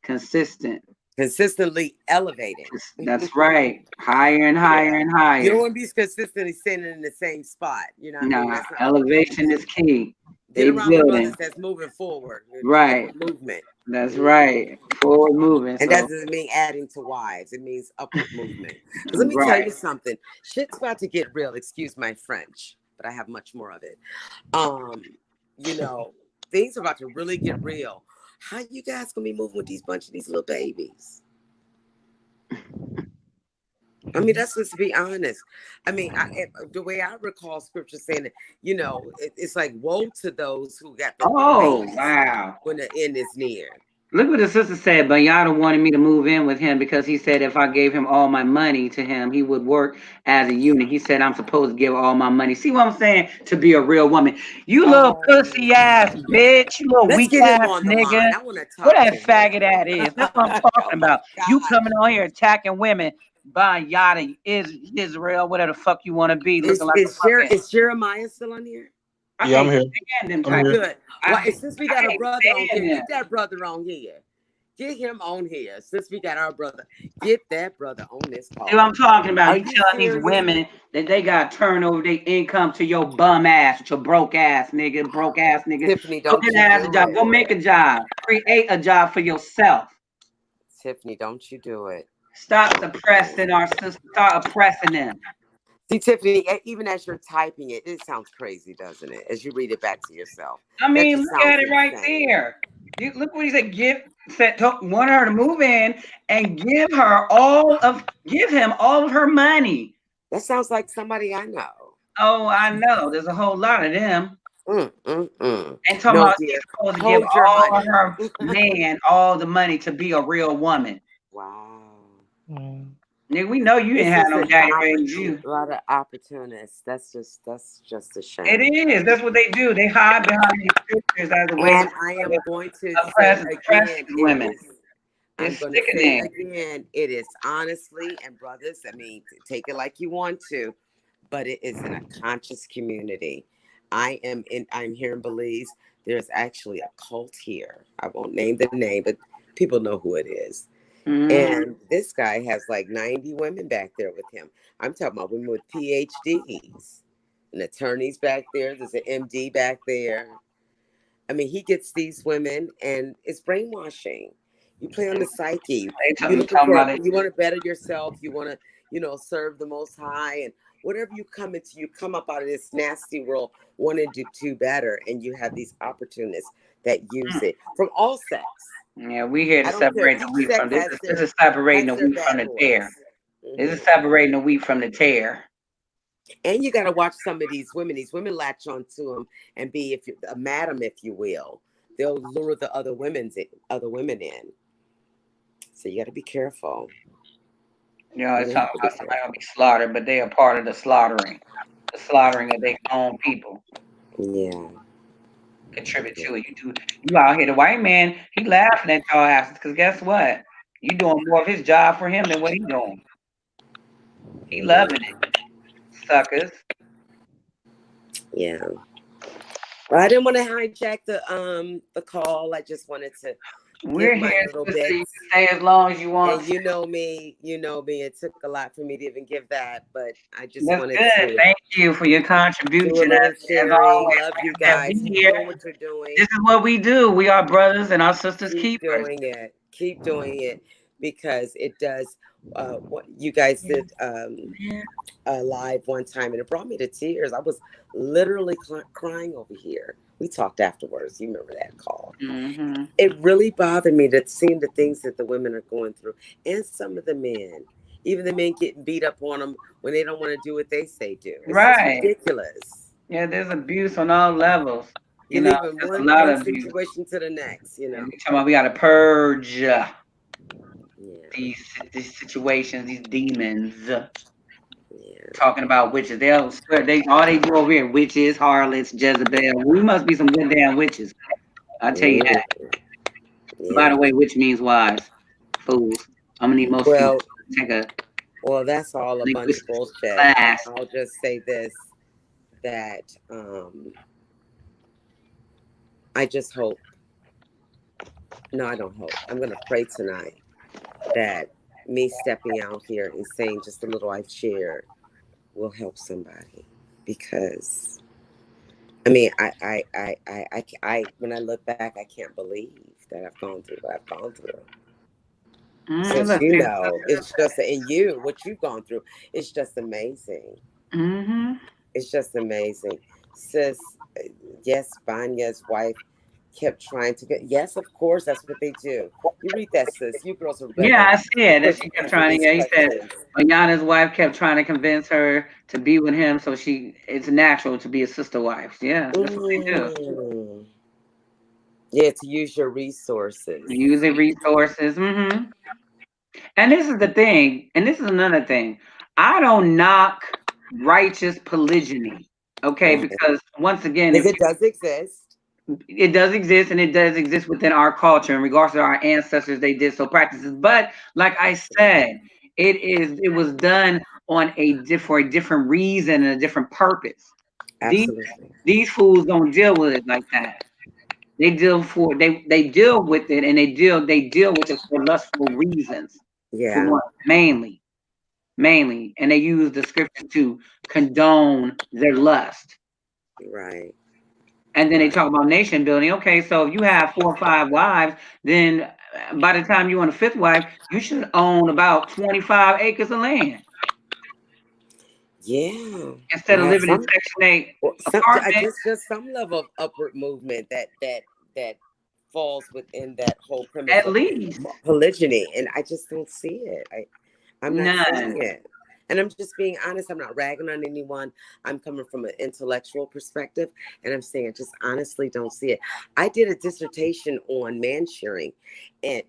Consistent. Consistently elevating. That's right. Higher and higher Yeah. and You don't higher. want to be consistently standing in the same spot. You know what I mean? Nah, That's not what we elevation do. is key. Get They around the brothers building. that's moving forward, Right. upward movement. That's Mhm. right. Forward moving. And that So doesn't mean adding to wives. It means upward movement. Because let me tell right. you something. Shit's about to get real. Excuse my French, but I have much more of it. Um, you know, things are about to really get real. How you guys gonna be moving with these bunch of these little babies? I mean, that's just to be honest. I mean, the way I recall scripture saying it, it's like woe to those who got the Oh babies wow. when the end is near. Look what the sister said. Bayada wanted me to move in with him because he said if I gave him all my money to him, he would work as a unit. He said I'm supposed to give all my money. See what I'm saying? To be a real woman. You little pussy Oh, ass bitch. You little let's weak get him ass on the line. nigga. I want to What talk that to faggot him. that is. That's what I'm talking Oh my about. You God. coming on here attacking women. Bayada is Israel, whatever the fuck you want to be, looking like a fucking. Is Jeremiah still on here? I Yeah, I'm can't here. stand them I'm Oh, type. here. good. I Well, can't, since we I got a can't brother on here, stand them. get that brother on here. Get him on here. Since we got our brother, get that brother on this See what I'm call. talking about? Are You you telling these serious? women that they got to turn over their income to your bum ass, with your broke ass nigga, Tiffany, Go don't get you an ass a do job. it. Go make a job. Create a job for yourself. Tiffany, don't you do it. Stop suppressing our sisters. Start oppressing them. See, Tiffany, even as you're typing it, it sounds crazy, doesn't it? As you read it back to yourself, I that mean, just look at sounds it right insane. there. You, look what he said. Want her to move in and give him all of her money. That sounds like somebody I know. Oh, I know. There's a whole lot of them. And talking No, about she's dear. supposed to give Hold your all of money. her man all the money to be a real woman. Wow. Mm. Nigga, we know you didn't It's have just no daddy raised you. a lot of opportunists. That's just a It shame. is. That's what they do. They hide behind these scriptures as a way And to I am going to say oppress again, women. I'm It's going to say sickening. again, it is honestly, and brothers, I mean, take it like you want to, but it is in a conscious community. I'm here in Belize. There's actually a cult here. I won't name the name, but people know who it is. Mm-hmm. And this guy has like 90 women back there with him. I'm talking about women with PhDs and attorneys back there. There's an MD back there. I mean, he gets these women and it's brainwashing. You play on the psyche. They You're you looking talking for, about it. you want to better yourself. You want to, serve the Most High and whatever you come into, you come up out of this nasty world wanting to do better, and you have these opportunists that use it from all sex. Yeah, we here to I don't care. separate the Each wheat sex from this. has This their is separating the wheat from bad the boys. tare. This is separating the wheat from the tare. And you got to watch some of these women. These women latch onto them and be, if you're a madam, if you will, they'll lure the other women in. So you got to be careful. You know, it's talking about somebody gonna be slaughtered, but they are part of the slaughtering of their own people. Yeah. Contribute to it. You out here. The white man, he laughing at y'all asses because guess what? You doing more of his job for him than what he doing. He loving it, suckers. Yeah. Well, I didn't want to hijack the call. I just wanted to We're give my here little to bit. stay as long as you want. And you know me. It took a lot for me to even give that, but I just That's wanted good. to Thank you for your do a contribution. little As sharing. always, Love you that guys. we Keep here. doing what you're doing. This is what we do. We are brothers and our sisters Keep keepers. doing it. Keep doing it because it does. What you guys did live one time, and it brought me to tears. I was literally crying over here. We talked afterwards. You remember that call? Mm-hmm. It really bothered me to see the things that the women are going through, and some of the men, even the men getting beat up on them when they don't want to do what they say do. It's Right. ridiculous. Yeah, there's abuse on all levels. You're There's leaving a lot one of abuse. situation to the next. And we talking about we got to purge these situations, these demons. Yeah. Talking about witches. They'll swear all they do over here, witches, harlots, Jezebel. We must be some good damn witches. I'll tell you that. Yeah. By the way, witch means wise. Fools. I'm gonna need most people to take a that's all a bunch of bullshit. class. I'll just say this, that I just hope. No, I don't hope. I'm gonna pray tonight that me stepping out here and saying just a little I've shared will help somebody, because I mean, I when I look back, I can't believe that I've gone through what I've gone through. Since it's just, and what you've gone through, it's just amazing. Mm-hmm. It's just amazing. Sis, yes, Vanya's wife kept trying to get, yes, of course, that's what they do. You read that, sis. You girls are better. Yeah, I said that she kept trying to, he said, Ayana's wife kept trying to convince her to be with him, so it's natural to be a sister wife. Yeah, that's what they do. Yeah, to use your resources. Using resources. Mm-hmm. And this is the thing, and this is another thing. I don't knock righteous polygyny, okay? Because once again, it does exist. It does exist, and it does exist within our culture in regards to our ancestors. They did so practices, but like I said, it was done for a different reason and a different purpose. Absolutely. These fools don't deal with it like that. They deal with it, and they deal with it for lustful reasons. Yeah. For mainly, and they use the scripture to condone their lust. Right. And then they talk about nation building. Okay, so if you have 4 or 5 wives, then by the time you're on the 5th wife, you should own about 25 acres of land. Yeah. Instead of living in Section 8 apartment. Just some level of upward movement that falls within that whole premise At of least polygyny, and I just don't see it. I'm not seeing it. And I'm just being honest. I'm not ragging on anyone. I'm coming from an intellectual perspective, and I'm saying I just honestly don't see it. I did a dissertation on man sharing, and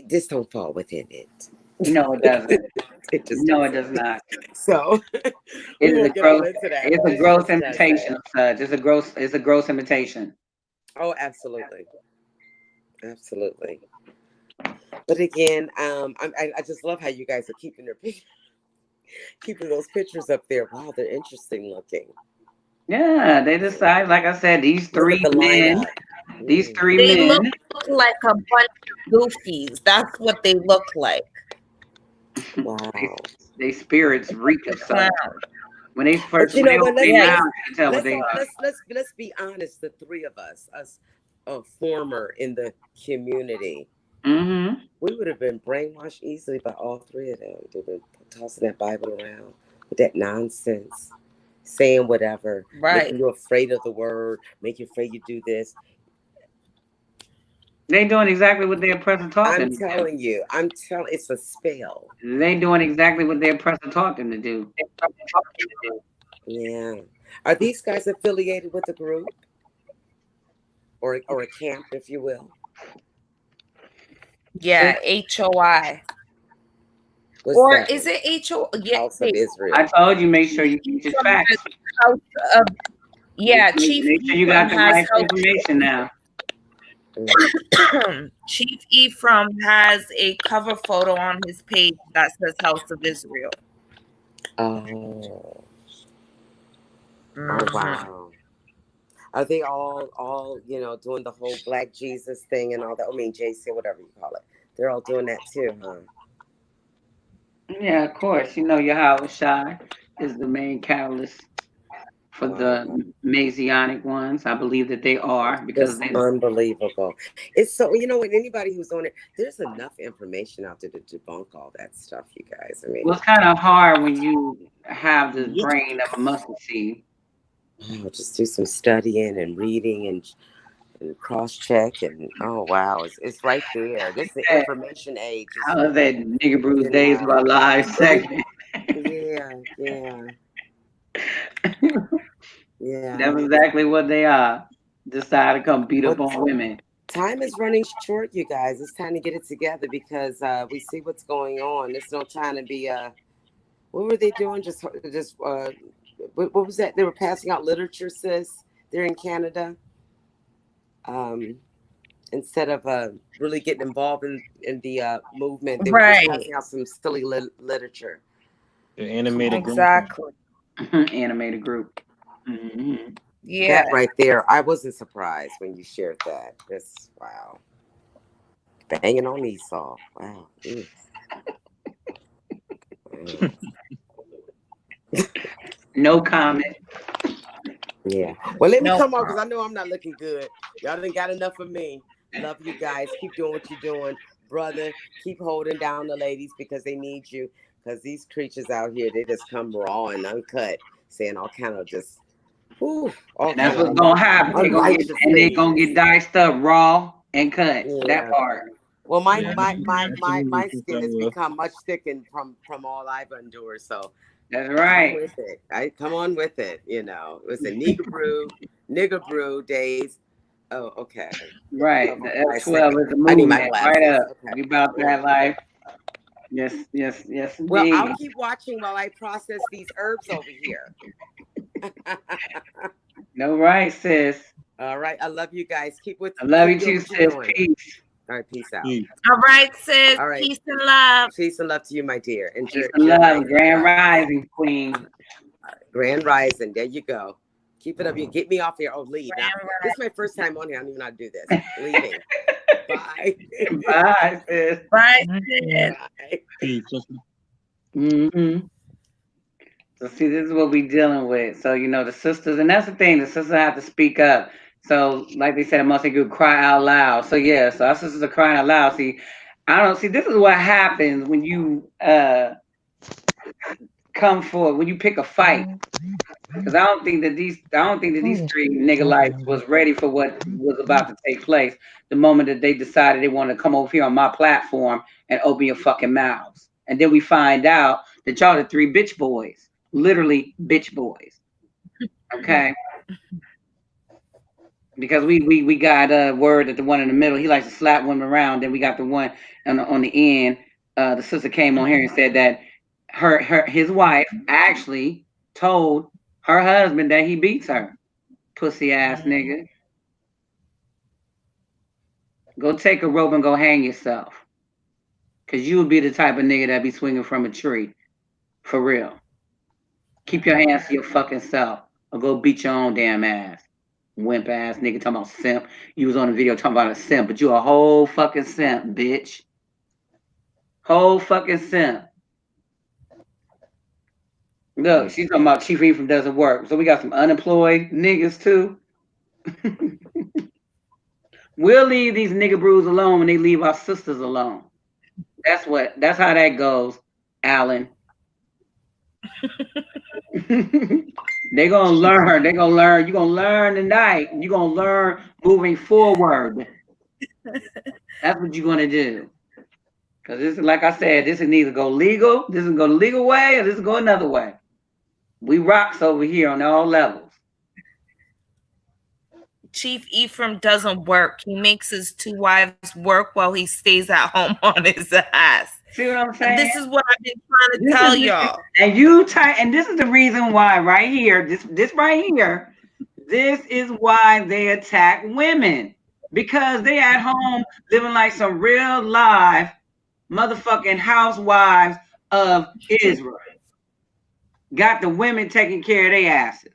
this don't fall within it. No, it doesn't. It does not. So it's a gross imitation of such. It's a gross imitation. Oh, absolutely. Absolutely. But again, I just love how you guys are keeping those pictures up there. Wow, they're interesting looking. Yeah, they decide, like I said, these 3 men. These 3 men. They look like a bunch of goofies. That's what they look like. Wow. They spirits reek of something. When they first, but let's be honest. The 3 of us a former in the community, Mm-hmm. We would have been brainwashed easily by all three of them. They've been tossing that Bible around with that nonsense, saying whatever, Right. making you afraid of the word, make you afraid you do this. They doing exactly what their oppressor taught I'm them to do. telling you, it's a spell. They doing exactly what their oppressor taught them to do. Yeah. Are these guys affiliated with a group or a camp, if you will? Yeah, HOI. What's Or that? is it HO? Yeah, House of wait. I Israel. told you, make sure you Chief get your Ephraim has facts. House of, yeah, Make Chief sure you Ephraim got the has right information now. Chief Ephraim has a cover photo on his page that says House of Israel. Oh. Oh Mhm. wow. Are they all doing the whole Black Jesus thing and all that? I mean, JC, whatever you call it. They're all doing that too, huh? Yeah, of course. You know your Howard Shy is the main catalyst for Wow. the Messianic ones. I believe that they are because It's they. unbelievable. It's so when anybody who's on it, there's enough information out there to debunk all that stuff, you guys. I Well, mean, it's kind of hard when you have the Yeah. brain of a mustard seed. just do some studying and reading and cross check and oh wow, it's right there. This is the Hey, information age. I was at Nigga Brews You Days of know, Our Lives segment. yeah, yeah, yeah. That's exactly what they are. Decide to come beat up What on women. time is running short, you guys? It's time to get it together because we see what's going on. There's no time to be what were they doing? Just what was that? They were passing out literature, sis. They're in Canada. Um, Instead of really getting involved in the movement, they were just Right. passing out some silly literature. The Come animated on, graphic. Exactly. Animated group. Hmm. Yeah. that right there. I wasn't surprised when you shared that. This wow, banging on Esau. Wow. Mm. Mm. No comment. Yeah. Well, let me No. come on because I know I'm not looking good. Y'all done got enough of me. Love you guys. Keep doing what you're doing, brother. Keep holding down the ladies because they need you. Because these creatures out here, they just come raw and uncut, saying all kind of just, all And that's kind of what's gonna happen. unrighteous They're things. gonna get diced up raw and cut. That Yeah. part. Well, my Yeah, my my my absolutely, my sister, skin I has will. become much thickened from all I've endured. So That's come right. with it. I come on with it. It was a nigger brew days. Oh, okay. Right. Hold The on one F12 second. is the I need my movement. Right glasses. up. Okay. We about Yeah. that life. Yes, yes, yes, Well, I'll indeed. keep watching while I process these herbs over here. No right, sis. All right. I love you guys. I love Keep you doing too, what you're sis. doing. Peace. All right. Peace out. Peace. All right, sis. All right. Peace and love. Peace and love to you, my dear. And Peace and love. Jermaine as Grand well. Rising Queen. Grand Rising. There you go. Keep it up. You get me off here. Oh, leave. Now, Grand this is my first time on here. I don't even know how to do this. Leaving. Bye. Bye, sis. Right, Nice, sis. yeah. Bye. Peace, sister. Hmm. So see, this is what we dealing with. So the sisters, and that's the thing. The sisters have to speak up. So, like they said, it must be good cry out loud. So yeah, so our sisters are crying out loud. See, I don't see. This is what happens when you come forward when you pick a fight. Because I don't think that Oh, these this three nigga water lights melon. was ready for what was about to take place. The moment that they decided they want to come over here on my platform and open your fucking mouths, and then we find out that y'all the three bitch boys, literally bitch boys. Okay, because we got a word that the one in the middle he likes to slap women around. Then we got the one on the end. The sister came on here and said that his wife actually told her husband that he beats her. Pussy ass nigga. Go take a rope and go hang yourself. Cause you would be the type of nigga that be swinging from a tree. For real. Keep your hands to your fucking self. Or go beat your own damn ass. Wimp ass nigga talking about simp. You was on the video talking about a simp, but you a whole fucking simp, bitch. Whole fucking simp. Look, she's talking about Chief Ephraim doesn't work. So we got some unemployed niggas too. We'll leave these nigga brews alone when they leave our sisters alone. That's how that goes, Alan. They're gonna learn. They're gonna learn. You're gonna learn tonight. You're gonna learn moving forward. That's what you're gonna do. Because this is, like I said, this is neither go legal, this is go the legal way, or this is go another way. We rocks over here on all levels. Chief Ephraim doesn't work. He makes his two wives work while he stays at home on his ass. See what I'm saying? This is what I've been trying to tell y'all. And this is the reason why right here, this right here, this is why they attack women. Because they at home living like some real live motherfucking housewives of Israel. Got the women taking care of their asses.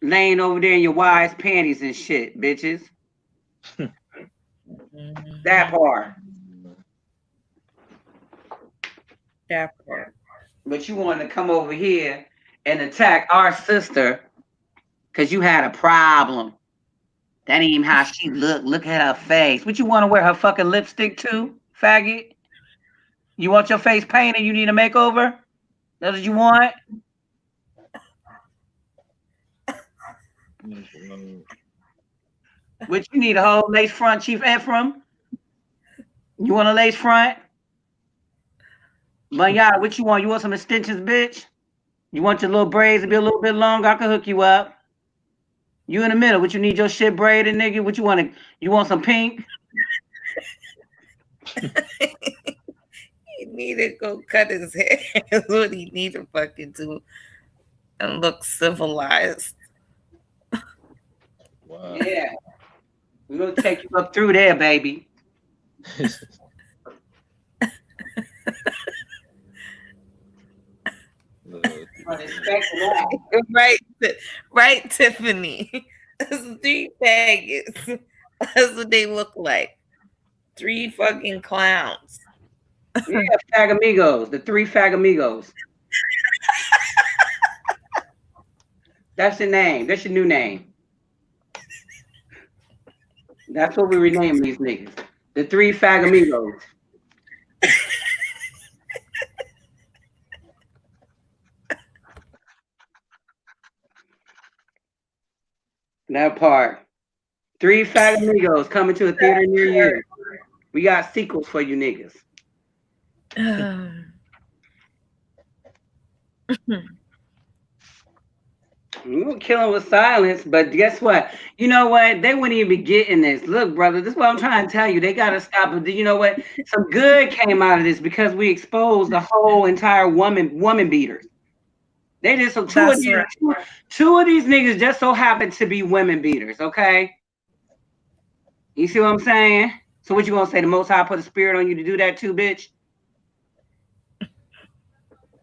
Laying over there in your wives' panties and shit, bitches. That part. That part. But you want to come over here and attack our sister because you had a problem. That ain't even how she look. Look at her face. What you want to wear her fucking lipstick to, faggot? You want your face painted? You need a makeover? That's what you want? What you need, a whole lace front, Chief Ephraim? You want a lace front? But yeah, what you want? You want some extensions, bitch? You want your little braids to be a little bit longer? I can hook you up. You in the middle. What you need your shit braided, nigga? What you want? You want some pink? He need to go cut his hair. That's what he need to fucking do and look civilized. Wow. Yeah. We're going to take you up through there, baby. Right, Tiffany. That's 3 faggots. That's what they look like. 3 fucking clowns. Yeah, fagamigos. The 3 fagamigos. That's your name. That's your new name. That's what we rename these niggas. The 3 fagamigos. That part. 3 fagamigos coming to a theater near you. We got sequels for you niggas. We were killing with silence, but guess what? You know what? They wouldn't even be getting this. Look, brother, this is what I'm trying to tell you. They got to stop it. You know what? Some good came out of this because we exposed the whole entire woman beaters. They just so two of these niggas just so happen to be women beaters, okay? You see what I'm saying? So what you gonna say? The Most High put a spirit on you to do that too, bitch?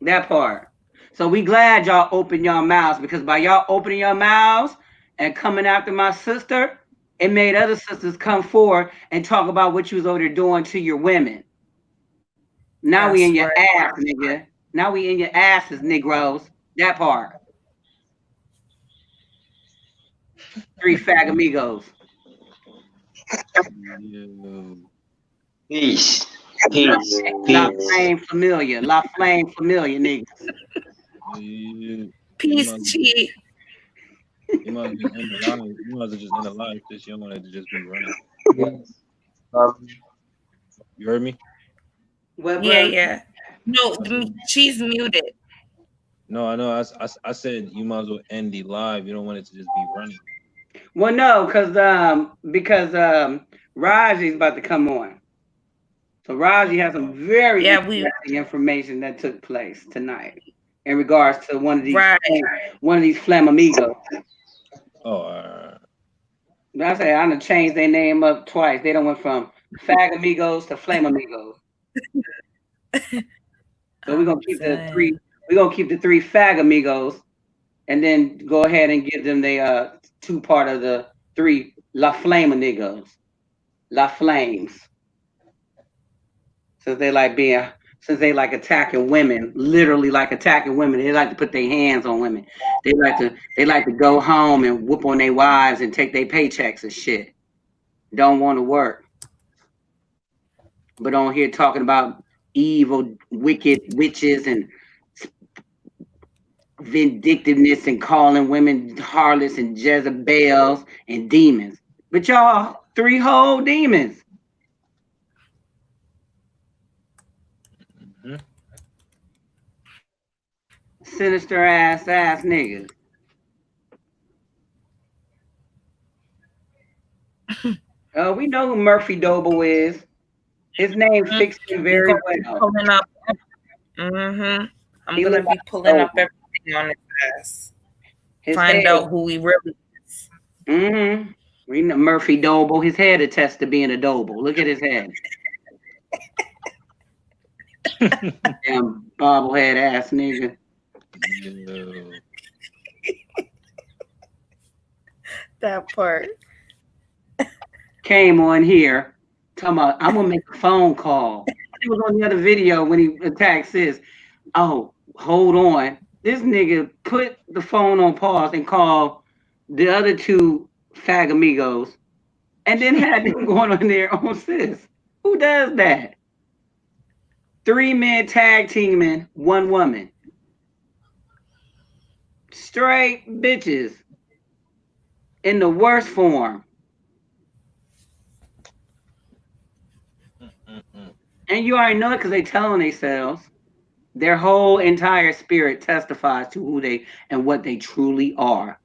That part. So we glad y'all open your mouths, because by y'all opening your mouths and coming after my sister, it made other sisters come forward and talk about what you was over there doing to your women. Now we in your ass, nigga. Now we in your asses, Negroes. That part. 3 fagamigos. Peace. La Flame familiar, niggas. Peace, Chief. You might as well just end the live this. You don't want it to just be running. You heard me? Yeah. No, she's muted. No, I know. I said you might as well end the live. You don't want it to just be running. Well, no, because Raji's about to come on. So Raji has some very interesting information that took place tonight in regards to one of these flamamigos. Oh, I say I done changed their name up twice. They done went from fagamigos to flamamigos. So we're gonna keep the 3. We're gonna keep the 3 fagamigos, and then go ahead and give them the 2 part of the 3 La Flamamigos, La Flames. Since they like attacking women, literally like attacking women. They like to put their hands on women. They like to go home and whoop on their wives and take their paychecks and shit. don't want to work, but on here talking about evil, wicked witches and vindictiveness and calling women harlots and Jezebels and demons. But y'all, three whole demons. Mhm. Sinister ass niggas. We know who Murphy Doble is. His name fits him We're very gonna be well. pulling up. I'm He gonna look like be pulling up Doble. everything on his ass. His Find head. out who he really is. Mm-hmm. We know Murphy Doble. His head attests to being a Doble. Look at his head. Damn bobblehead ass nigga. Yo. That part. Came on here talking about I'm gonna make a phone call. He was on the other video when he attacked sis. Oh, hold on. This nigga put the phone on pause and called the other two fagamigos and then had them going on there on sis. Who does that? 3 men tag teaming, one woman. Straight bitches in the worst form. Mm-mm. And you already know it because they telling themselves. Their whole entire spirit testifies to who they and what they truly are.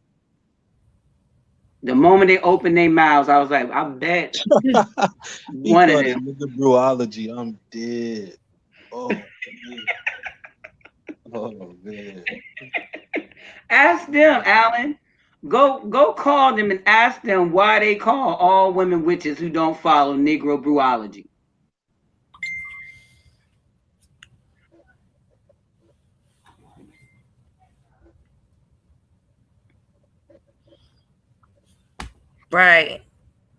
The moment they opened their mouths, I was like, I bet He one of called it them. nigga brewology. I'm dead. Oh man. Oh man. Ask them, Alan. Go call them and ask them why they call all women witches who don't follow Negro brewology. Right.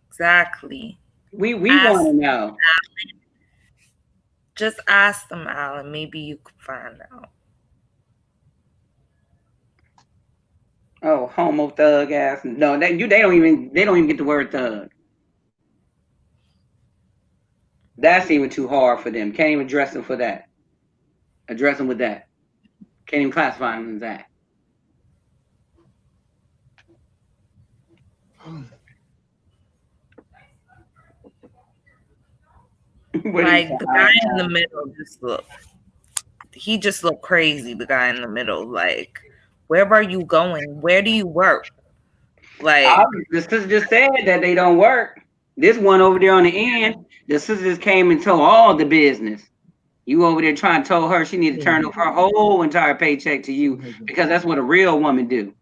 Exactly. We want Ask. to know. Just ask them, Alan. Maybe you could find out. Oh, homo thug ass. No, they don't even get the word thug. That's even too hard for them. Can't even address them for that. Address them with that. Can't even classify them as that. What he Like said. the guy in the middle he just looked crazy, the guy in the middle. Like, where are you going? Where do you work? Like, The sister just said that they don't work. This one over there on the end, the sister just came and told all the business. You over there trying to tell her she need to turn over her whole entire paycheck to you because that's what a real woman do.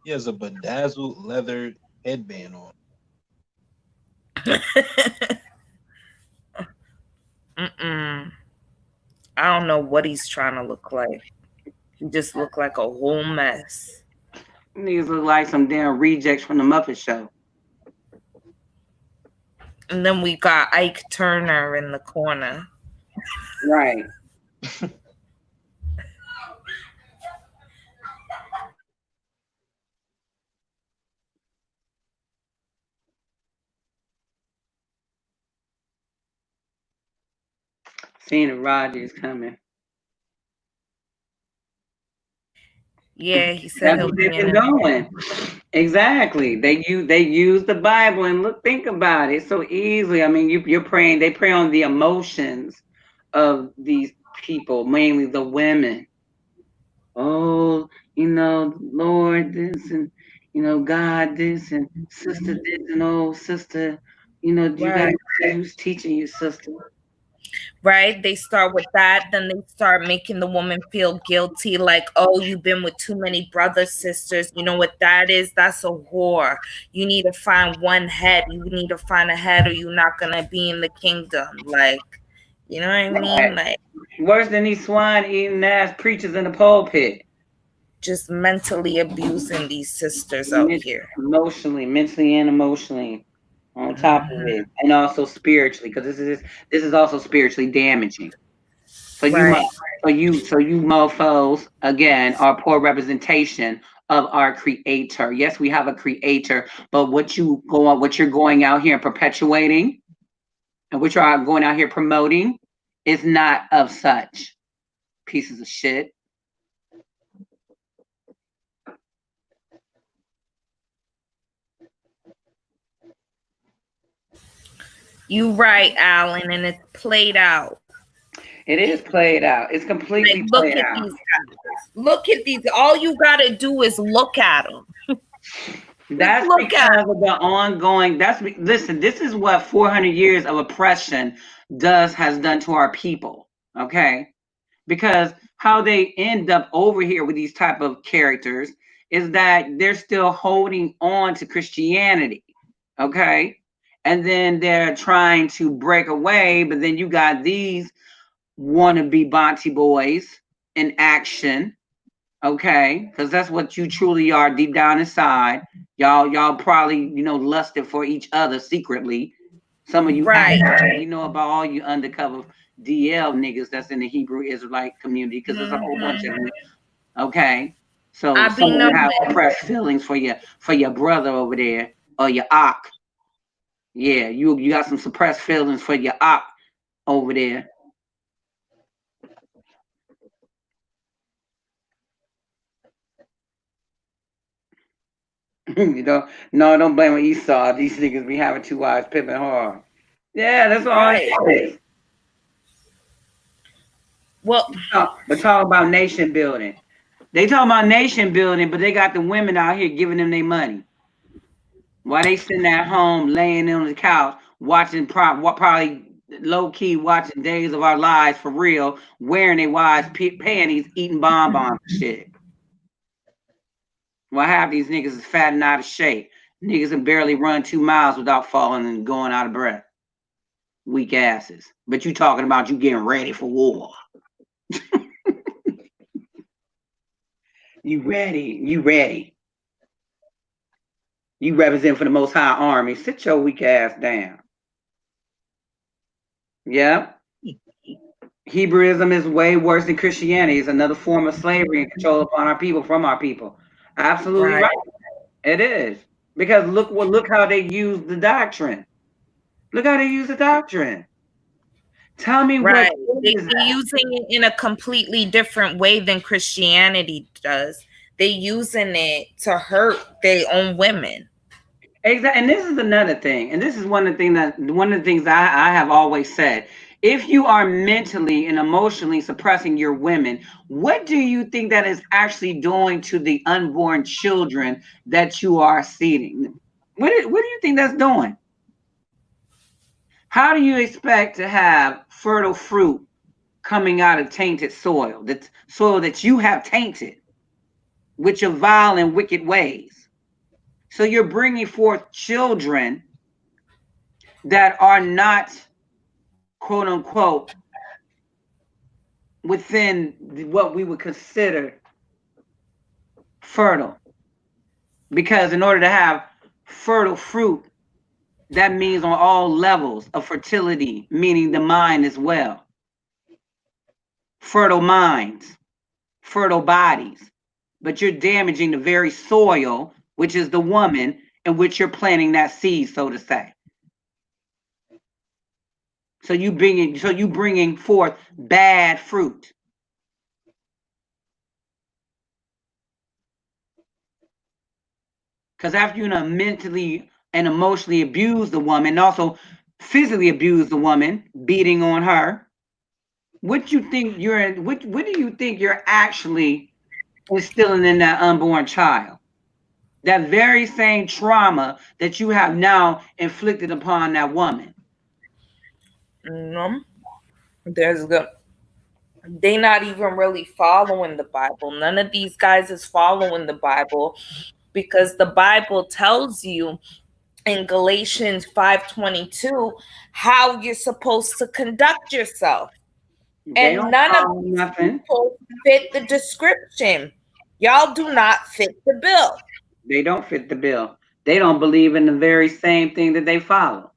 He has a bedazzled leather headband on. mm-mm. I don't know what he's trying to look like. He just looked like a whole mess. Niggas look like some damn rejects from the Muppet Show. And then we got Ike Turner in the corner. Right. Seeing the Rogers coming. Yeah, he said That's he'll what be they've in been it. doing. Exactly. They use the Bible and look, think about it so easily. I mean, you're praying. They pray on the emotions of these people, mainly the women. Oh, Lord, this and God, this and sister, this and oh, sister, you got Right. who's teaching you, sister. Right? They start with that, then they start making the woman feel guilty, like, oh, you've been with too many brothers, sisters. You know what that is? That's a whore. You need to find one head. You need to find a head, or you're not gonna be in the kingdom. Like, you know what I mean? Right. Like, Worse than these swine eating ass preachers in the pulpit. just mentally abusing these sisters out here. Emotionally, mentally, and emotionally. On top of Mhm. it, and also spiritually, because this is also spiritually damaging. So you Right. must, so you mofos again are poor representation of our creator. Yes, we have a creator, but what you're going out here and perpetuating and what you're going out here promoting is not of such pieces of shit. You right, Alan, and it's played out. It is played out. It's Like, completely look played at out. these guys. Look at these. All you gotta do is look at them. That's Look at because of the ongoing. Listen. This is what 400 years of oppression has done to our people. Okay, because how they end up over here with these type of characters is that they're still holding on to Christianity. Okay, and then they're trying to break away, but then you got these wannabe Bonte boys in action. Okay, because that's what you truly are deep down inside. Y'all probably lusted for each other secretly. Some of you right. we know about all you undercover DL niggas that's in the Hebrew Israelite community because there's a whole bunch of them. Okay, so I some be of you have knowing. suppressed feelings for your brother over there or your Ak. Yeah, you got some suppressed feelings for your Ak over there. No, don't blame Esau. These niggas be having two eyes pimping hard. Yeah, that's all Right. it is. Well, But talk about nation building. They talk about nation building, but they got the women out here giving them their money. While they sitting at home, laying on the couch, watching probably low key watching Days of Our Lives for real, wearing their wives' panties, eating bonbons and shit. While half these niggas is fat and out of shape. Niggas can barely run 2 miles without falling and going out of breath. Weak asses. But you talking about you getting ready for war. You ready. You ready. You represent for the Most High Army. Sit your weak ass down. Yeah. Hebrewism is way worse than Christianity. It's another form of slavery and control upon our people from our people. Absolutely right. right. It is. Because look how they use the doctrine. Look how they use the doctrine. Tell me Right. what They're is that? using it in a completely different way than Christianity does. They're using it to hurt their own women. Exactly. And this is another thing. And this is one of the things I have always said. If you are mentally and emotionally suppressing your women, what do you think that is actually doing to the unborn children that you are seeding? What do you think that's doing? How do you expect to have fertile fruit coming out of tainted soil, that soil that you have tainted with your vile and wicked ways? So you're bringing forth children that are not, quote unquote, within what we would consider fertile. Because in order to have fertile fruit, that means on all levels of fertility, meaning the mind as well. Fertile minds, fertile bodies. But you're damaging the very soil, which is the woman in which you're planting that seed, so to say. So you bringing forth bad fruit. Because after you mentally and emotionally abuse the woman, and also physically abuse the woman, beating on her, what do you think you're actually instilling in that unborn child? That very same trauma that you have now inflicted upon that woman. There's good. They not even really following the Bible. None of these guys is following the Bible, because the Bible tells you in Galatians 5:22 how you're supposed to conduct yourself. They And don't none of follow these nothing. people fit the description. Y'all do not fit the bill. They don't fit the bill. They don't believe in the very same thing that they follow.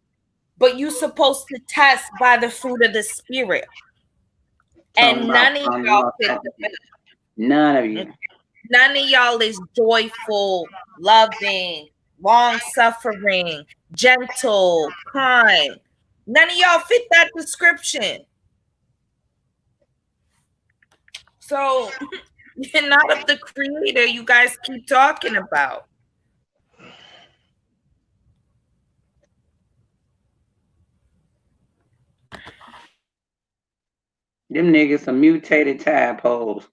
But you're supposed to test by the fruit of the Spirit. Talking And about none of following the y'all law, fit the bill. none of you. None of y'all is joyful, loving, long suffering, gentle, kind. None of y'all fit that description. So you're not of the creator you guys keep talking about. Them niggas some mutated tadpoles.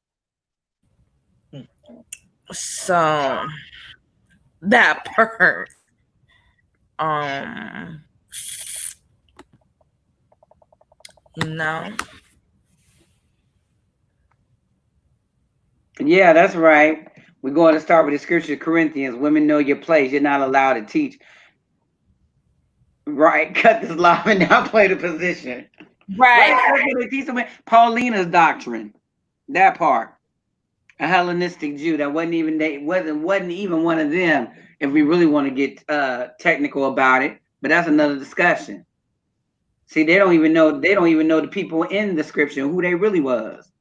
So that part. Um no. Yeah, that's right. We're going to start with the scripture, Corinthians. Women, know your place. You're not allowed to teach. Right, cut this line and now play the position. Right. Paulina's doctrine, that part. A Hellenistic Jew that wasn't even one of them. If we really want to get technical about it, but that's another discussion. See, they don't even know the people in the scripture who they really was.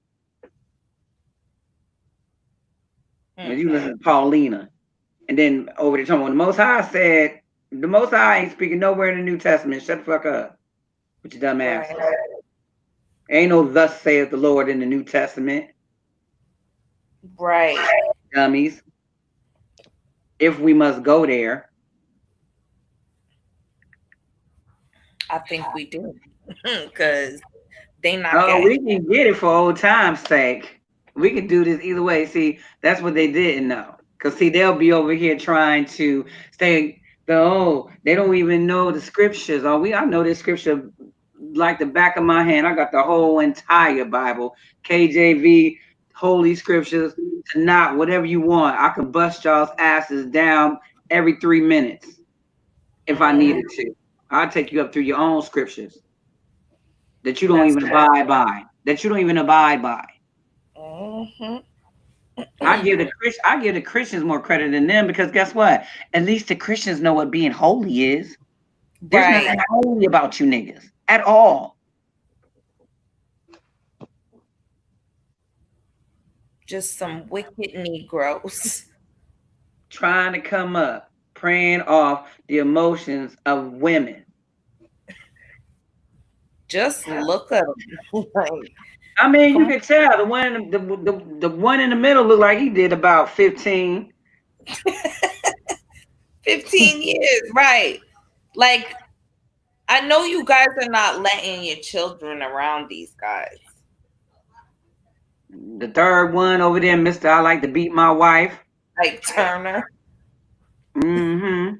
When you listen to Paulina, and then over the time when the Most High said, the Most High ain't speaking nowhere in the New Testament. Shut the fuck up, with your dumb ass. Right. Ain't no "Thus saith the Lord" in the New Testament. Right. Dummies. If we must go there. I think we do. Because they not Oh, we can get it for old time's sake. We can do this either way. See, that's what they didn't know. Because, see, they'll be over here trying to stay, they don't even know the scriptures. I know this scripture like the back of my hand. I got the whole entire Bible, KJV, Holy Scriptures, not whatever you want. I can bust y'all's asses down every 3 minutes if I needed to. I'll take you up through your own scriptures that you don't even abide by. Mm-hmm. I give the Christians more credit than them because guess what? At least the Christians know what being holy is. There's nothing holy about you niggas at all. Just some wicked Negroes trying to come up, preying off the emotions of women. Just look at them. I mean, you can tell the one in the middle looked like he did about 15. 15 years, right? Like, I know you guys are not letting your children around these guys. The third one over there, Mr. I like to beat my wife. Like Turner. Mm-hmm.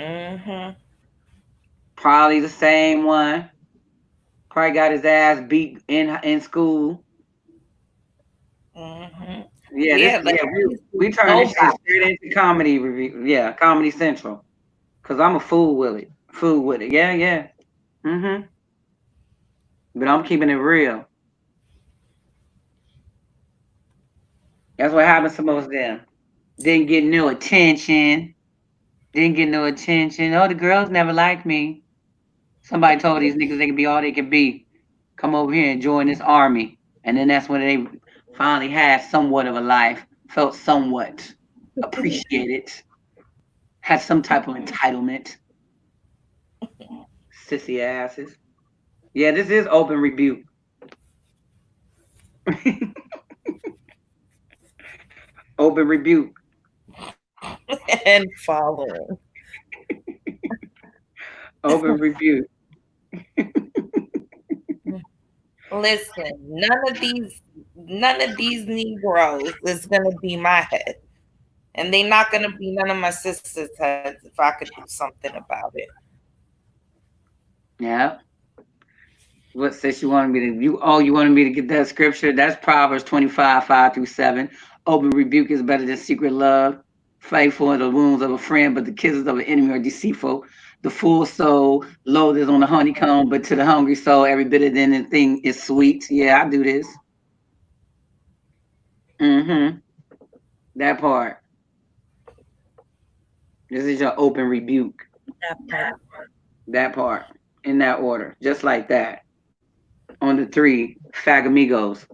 Mm-hmm. Probably the same one. Probably got his ass beat in school. Mm-hmm. Yeah, we turned this shit straight into comedy review. Yeah, Comedy Central. Cause I'm a fool with it. Yeah. Mm-hmm. But I'm keeping it real. That's what happens to most of them. Didn't get no attention. Oh, the girls never liked me. Somebody told these niggas they can be all they can be. Come over here and join this army. And then that's when they finally had somewhat of a life. Felt somewhat appreciated. Had some type of entitlement. Sissy asses. Yeah, this is open rebuke. Open rebuke. And following. Open rebuke. Listen, none of these Negroes is gonna be my head. And they're not gonna be none of my sisters' heads if I could do something about it. Yeah. What says you wanted me to you wanted me to get that scripture? That's Proverbs 25, 5-7. Open rebuke is better than secret love. Faithful are the wounds of a friend, but the kisses of an enemy are deceitful. The full soul loatheth on the honeycomb, but to the hungry soul, every bit of the thing is sweet. Yeah, I do this. Mm-hmm. That part. This is your open rebuke. That part. In that order. Just like that. On the 3 Fagamigos.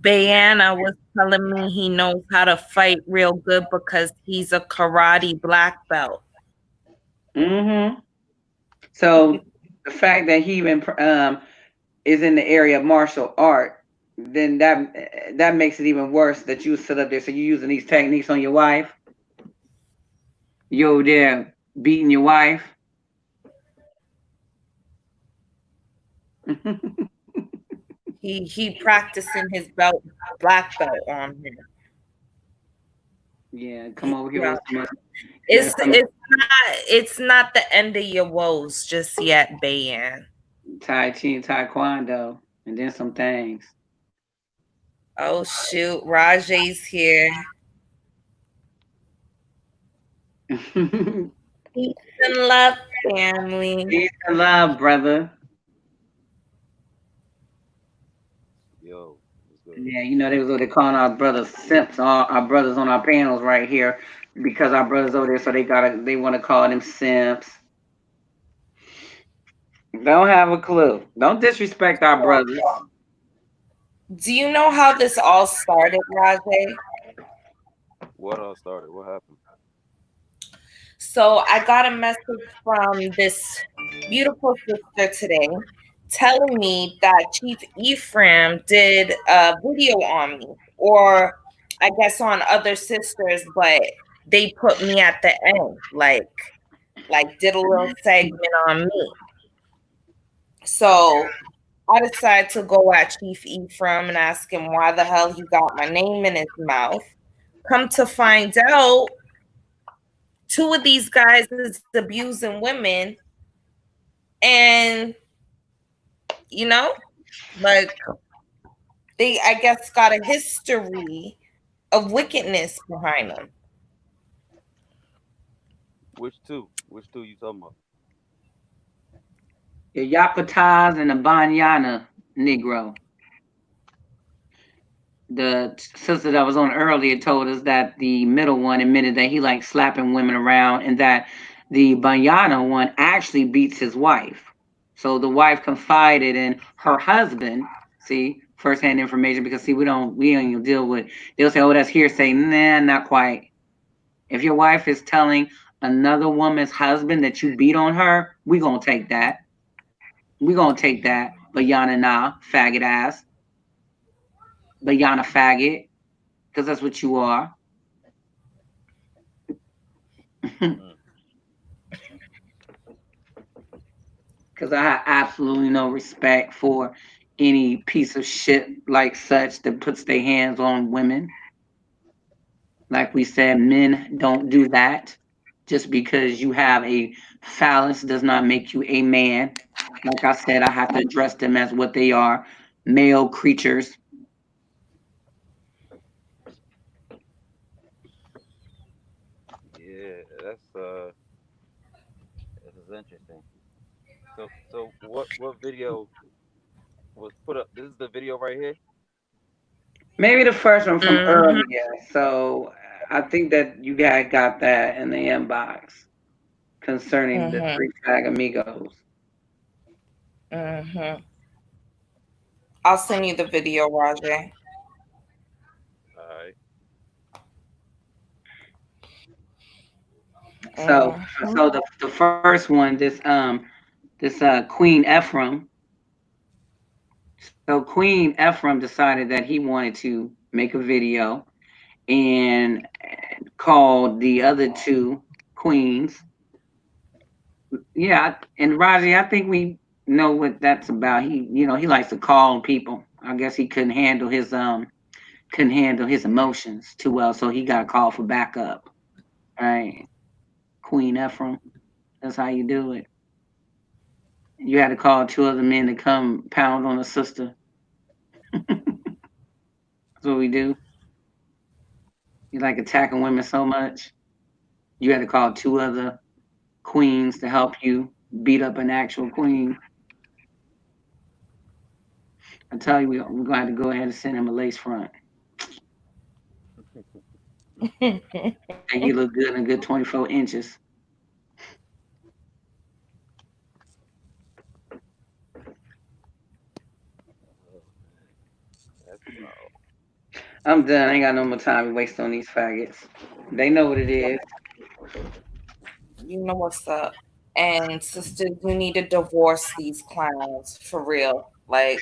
Bayana was telling me he knows how to fight real good because he's a karate black belt. Mm-hmm. So the fact that he even is in the area of martial art, then that makes it even worse that you sit up there. So you're using these techniques on your wife. You over there beating your wife. He practicing his belt black belt on him. Yeah, come over here Yeah. with some. It's not the end of your woes just yet, Bayan. Tai Chi and Taekwondo, and then some things. Oh shoot, Rajay's here. Peace and love, family. Peace and love, brother. Yo, what's good? Yeah, you know they was over there calling our brothers simps, our brothers on our panels right here, because our brothers over there, so they want to call them simps. Don't have a clue. Don't disrespect our brothers. Do you know how this all started, Rajay? What all started? What happened? So I got a message from this beautiful sister today telling me that Chief Ephraim did a video on me, or I guess on other sisters, but they put me at the end, like did a little segment on me. So I decided to go at Chief Ephraim and ask him why the hell he got my name in his mouth. Come to find out, two of these guys is abusing women, and like they, I guess, got a history of wickedness behind them. Which two? Which two you talking about? The Yapatas and the Banyana Negro. The sister that was on earlier told us that the middle one admitted that he likes slapping women around, and that the Banyana one actually beats his wife. So the wife confided in her husband. See, firsthand information, because see, we don't even deal with. They'll say, "Oh, that's hearsay." Nah, not quite. If your wife is telling another woman's husband that you beat on her, we gonna take that. We gonna take that. Bayana nah, faggot ass. Bayana faggot, because that's what you are. Because I have absolutely no respect for any piece of shit like such that puts their hands on women. Like we said, men don't do that. Just because you have a phallus does not make you a man. Like I said, I have to address them as what they are, male creatures. Yeah, this is interesting. So what video was put up? This is the video right here. Maybe the first one from Mm-hmm. earlier. So I think that you guys got that in the inbox concerning the Mm-hmm. three flag amigos. Mm-hmm. I'll send you the video, Rajay. All right. So Mm-hmm. so the first one, this Queen Ephraim. So Queen Ephraim decided that he wanted to make a video and called the other two queens. Yeah, and Raji, I think we know what that's about. He likes to call people. I guess he couldn't handle his emotions too well, so he got called for backup. Right, Queen Ephraim. That's how you do it. You had to call two other men to come pound on a sister. That's what we do. You like attacking women so much. You had to call two other queens to help you beat up an actual queen. I tell you, we're gonna have to go ahead and send him a lace front. And he look good in a good 24 inches. I'm done. I ain't got no more time to waste on these faggots. They know what it is. You know what's up. And sisters, you need to divorce these clowns for real. Like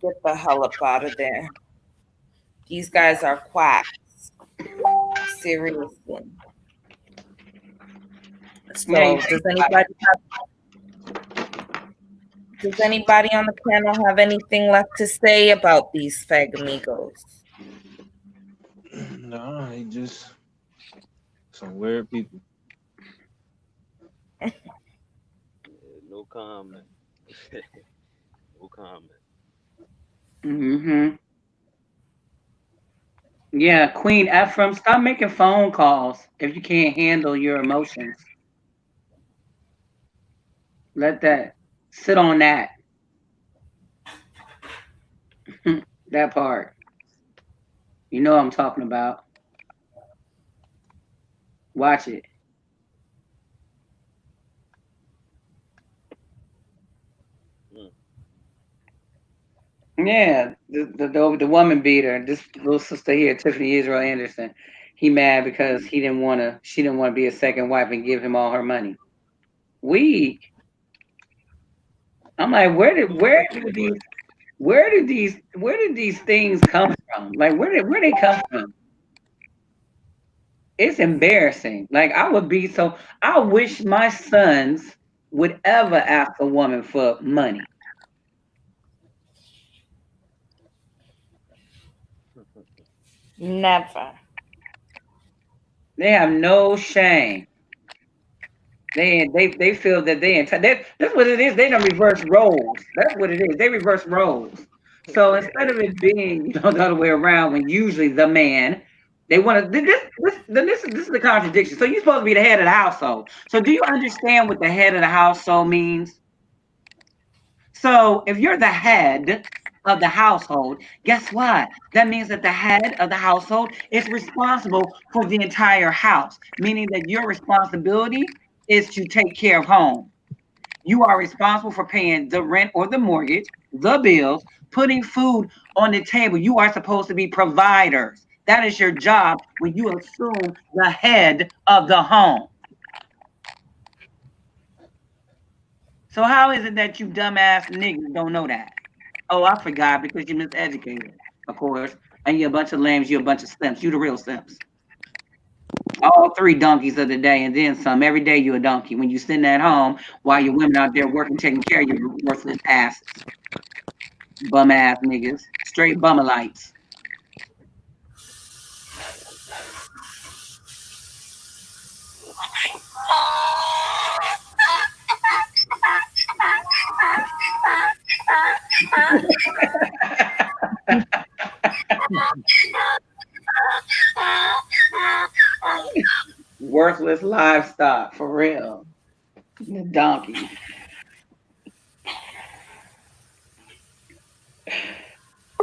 get the hell up out of there. These guys are quacks. Seriously. So does anybody on the panel have anything left to say about these fagamigos? No, they just some weird people. No comment. No comment. Mm-hmm. Yeah, Queen Ephraim, stop making phone calls if you can't handle your emotions. Let that sit on that. That part. You know what I'm talking about. Watch it. Yeah, the woman beater. This little sister here, Tiffany Israel Anderson. He mad because she didn't want to be a second wife and give him all her money. Weak. I'm like, where did these things come from? Like where they come from? It's embarrassing. Like I wish my sons would ever ask a woman for money. Never. They have no shame. They feel that that's what it is. They don't reverse roles. That's what it is. They reverse roles. So instead of it being the other way around, when usually the man, they want to this is the contradiction. So you're supposed to be the head of the household. So do you understand what the head of the household means? So if you're the head of the household, guess what? That means that the head of the household is responsible for the entire house, meaning that your responsibility is to take care of home. You are responsible for paying the rent or the mortgage, the bills, putting food on the table. You are supposed to be providers. That is your job when you assume the head of the home. So how is it that you dumbass niggas don't know that? Oh, I forgot because you're miseducated, of course. And you're a bunch of lambs, you're a bunch of simps. You the real simps. All three donkeys of the day and then some. Every day you're a donkey. When you sitting at home while your women out there working, taking care of your worthless asses. Bum ass niggas. Straight bumalites. Worthless livestock, for real. The donkey.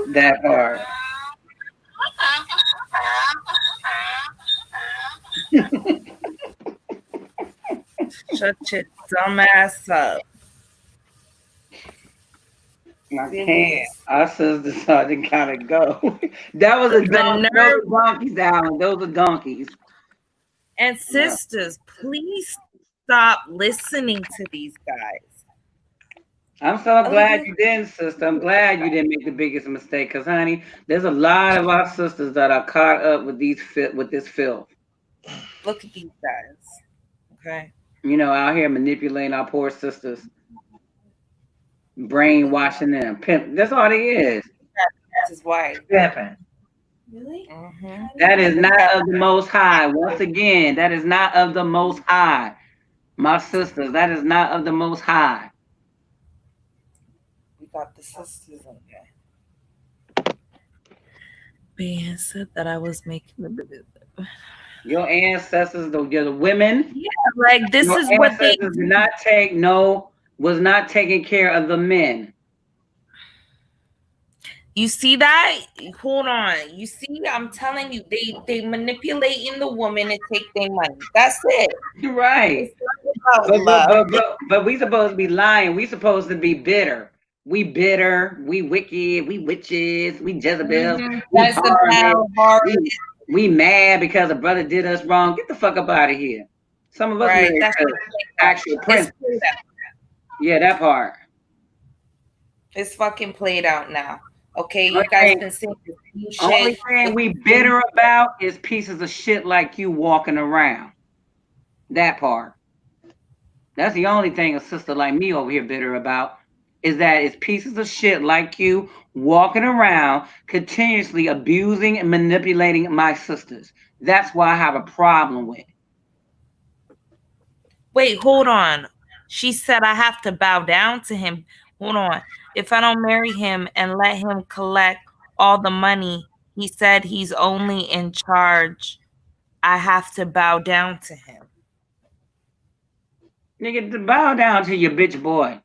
That part. Shut your dumb ass up. I can't. Our sisters decided gotta go. That was a donkey. Those are donkeys, Alan. Those are donkeys. And sisters, please stop listening to these guys. I'm so glad you didn't, sister. I'm glad you didn't make the biggest mistake, because, honey, there's a lot of our sisters that are caught up with this filth. Look at these guys. Okay. Out here manipulating our poor sisters, brainwashing them, pimp. That's all he is. That's his wife. Pimping. Really? Mm-hmm. That is not of the Most High. Once again, that is not of the Most High. My sisters, that is not of the Most High. We got the sisters in there. Being said that I was making the Your ancestors, the women. Yeah, like this is what they did not was not taking care of the men. You see that? Hold on. You see, I'm telling you, they manipulating the woman to take their money. That's it. You're right. But we supposed to be lying. We supposed to be bitter. We bitter, we wicked, we witches, we Jezebels, we harlot, Jezebel, Horus. we mad because a brother did us wrong. Get the fuck up out of here. Some of us Right. married That's to actual it's prince. played out. Yeah, that part. It's fucking played out now. Okay, you guys Okay. been saying the same Only shit. thing we bitter about is pieces of shit like you walking around. That part. That's the only thing a sister like me over here bitter about is that it's pieces of shit like you walking around continuously abusing and manipulating my sisters. That's why I have a problem with it. Wait, hold on. She said I have to bow down to him. Hold on. If I don't marry him and let him collect all the money, he said he's only in charge. I have to bow down to him. Nigga, to bow down to your bitch boy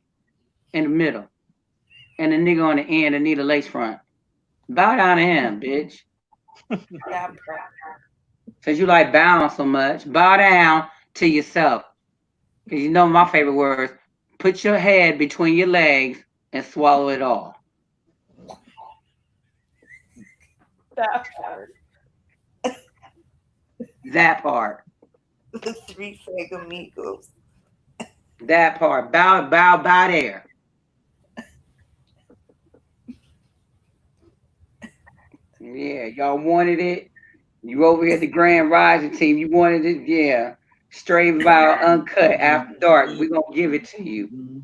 in the middle and the nigga on the end that need a lace front. Bow down to him, bitch. Yeah, bro. Since you like bowing so much, bow down to yourself. Because you know my favorite words. Put your head between your legs and swallow it all. That part. That part. The three amigos. That part. Bow there. Yeah, y'all wanted it. You over here at the Grand Rising team. You wanted it, yeah. Straight about uncut after dark. We're gonna give it to you.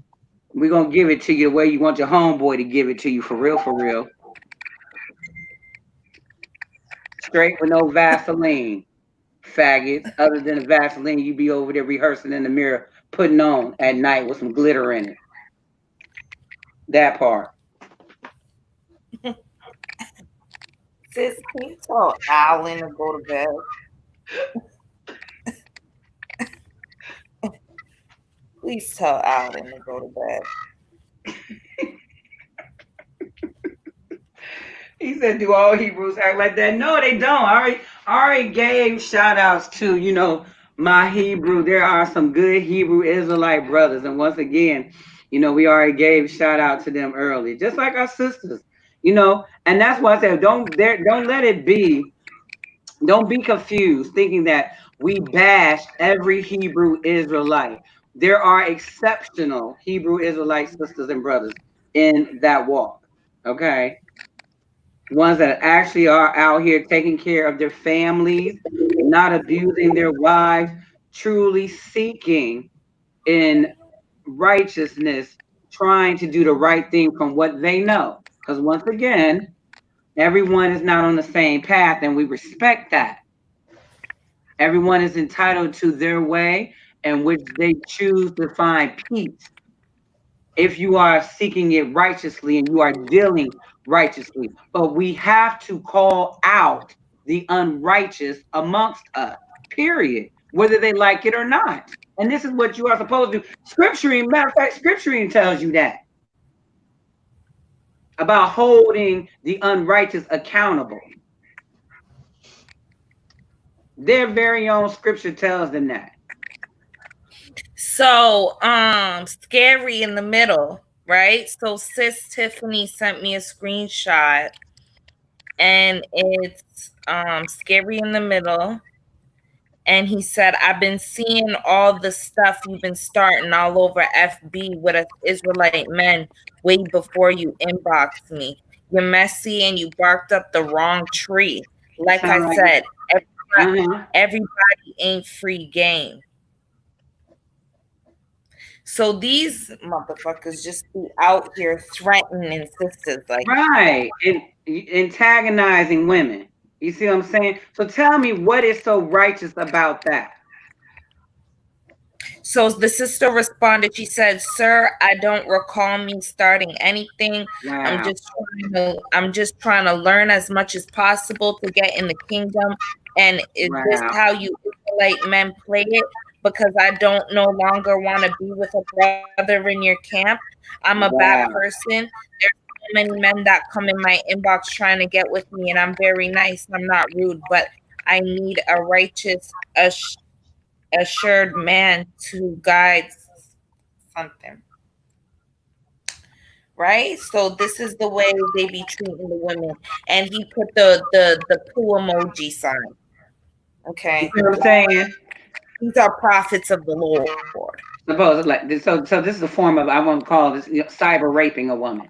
We're gonna give it to you the way you want your homeboy to give it to you, for real, for real. Straight with no Vaseline, faggots. Other than the Vaseline, you be over there rehearsing in the mirror, putting on at night with some glitter in it. That part. Sis, can you tell Alan to go to bed? Please tell Alan to go to bed. He said, "Do all Hebrews act like that?" No, they don't. I already gave shout outs to my Hebrew. There are some good Hebrew Israelite brothers, and once again, we already gave shout out to them early, just like our sisters. And that's why I said, don't let it be. Don't be confused thinking that we bash every Hebrew Israelite. There are exceptional Hebrew Israelite sisters and brothers in that walk. Okay, ones that actually are out here taking care of their families, not abusing their wives, truly seeking in righteousness, trying to do the right thing from what they know. Because once again, everyone is not on the same path, and we respect that. Everyone is entitled to their way in which they choose to find peace. If you are seeking it righteously and you are dealing righteously. But we have to call out the unrighteous amongst us, period, whether they like it or not. And this is what you are supposed to do. Matter of fact, scripture tells you that about holding the unrighteous accountable. Their very own scripture tells them that. So, scary in the middle, right? So sis Tiffany sent me a screenshot and it's scary in the middle. And he said, I've been seeing all the stuff you've been starting all over FB with us Israelite men way before you inboxed me. You're messy and you barked up the wrong tree. Like I said, everybody ain't free game. So these motherfuckers just be out here threatening sisters, like right, and antagonizing women. You see what I'm saying? So tell me, what is so righteous about that? So the sister responded. She said, "Sir, I don't recall me starting anything. Wow. I'm just trying to learn as much as possible to get in the kingdom. And is this how you Israelite men play it? Because I don't no longer want to be with a brother in your camp. I'm a bad person. There's so many men that come in my inbox trying to get with me, and I'm very nice. I'm not rude, but I need a righteous, assured man to guide something." right? So this is the way they be treating the women. And he put the poo emoji sign. You Okay. see what I'm saying? These are prophets of the Lord. Suppose like this, so this is a form of, I won't call this, cyber raping a woman.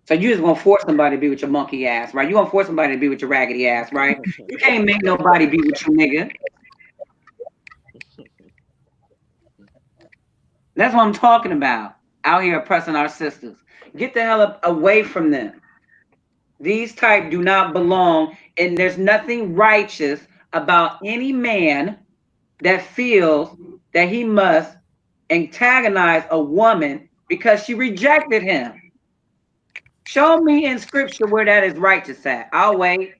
So you just gonna force somebody to be with your monkey ass, right? You gonna force somebody to be with your raggedy ass, right? You can't make nobody be with you, nigga. That's what I'm talking about. Out here oppressing our sisters. Get the hell up away from them. These type do not belong, and there's nothing righteous about any man that feels that he must antagonize a woman because she rejected him. Show me in scripture where that is righteous at. I'll wait.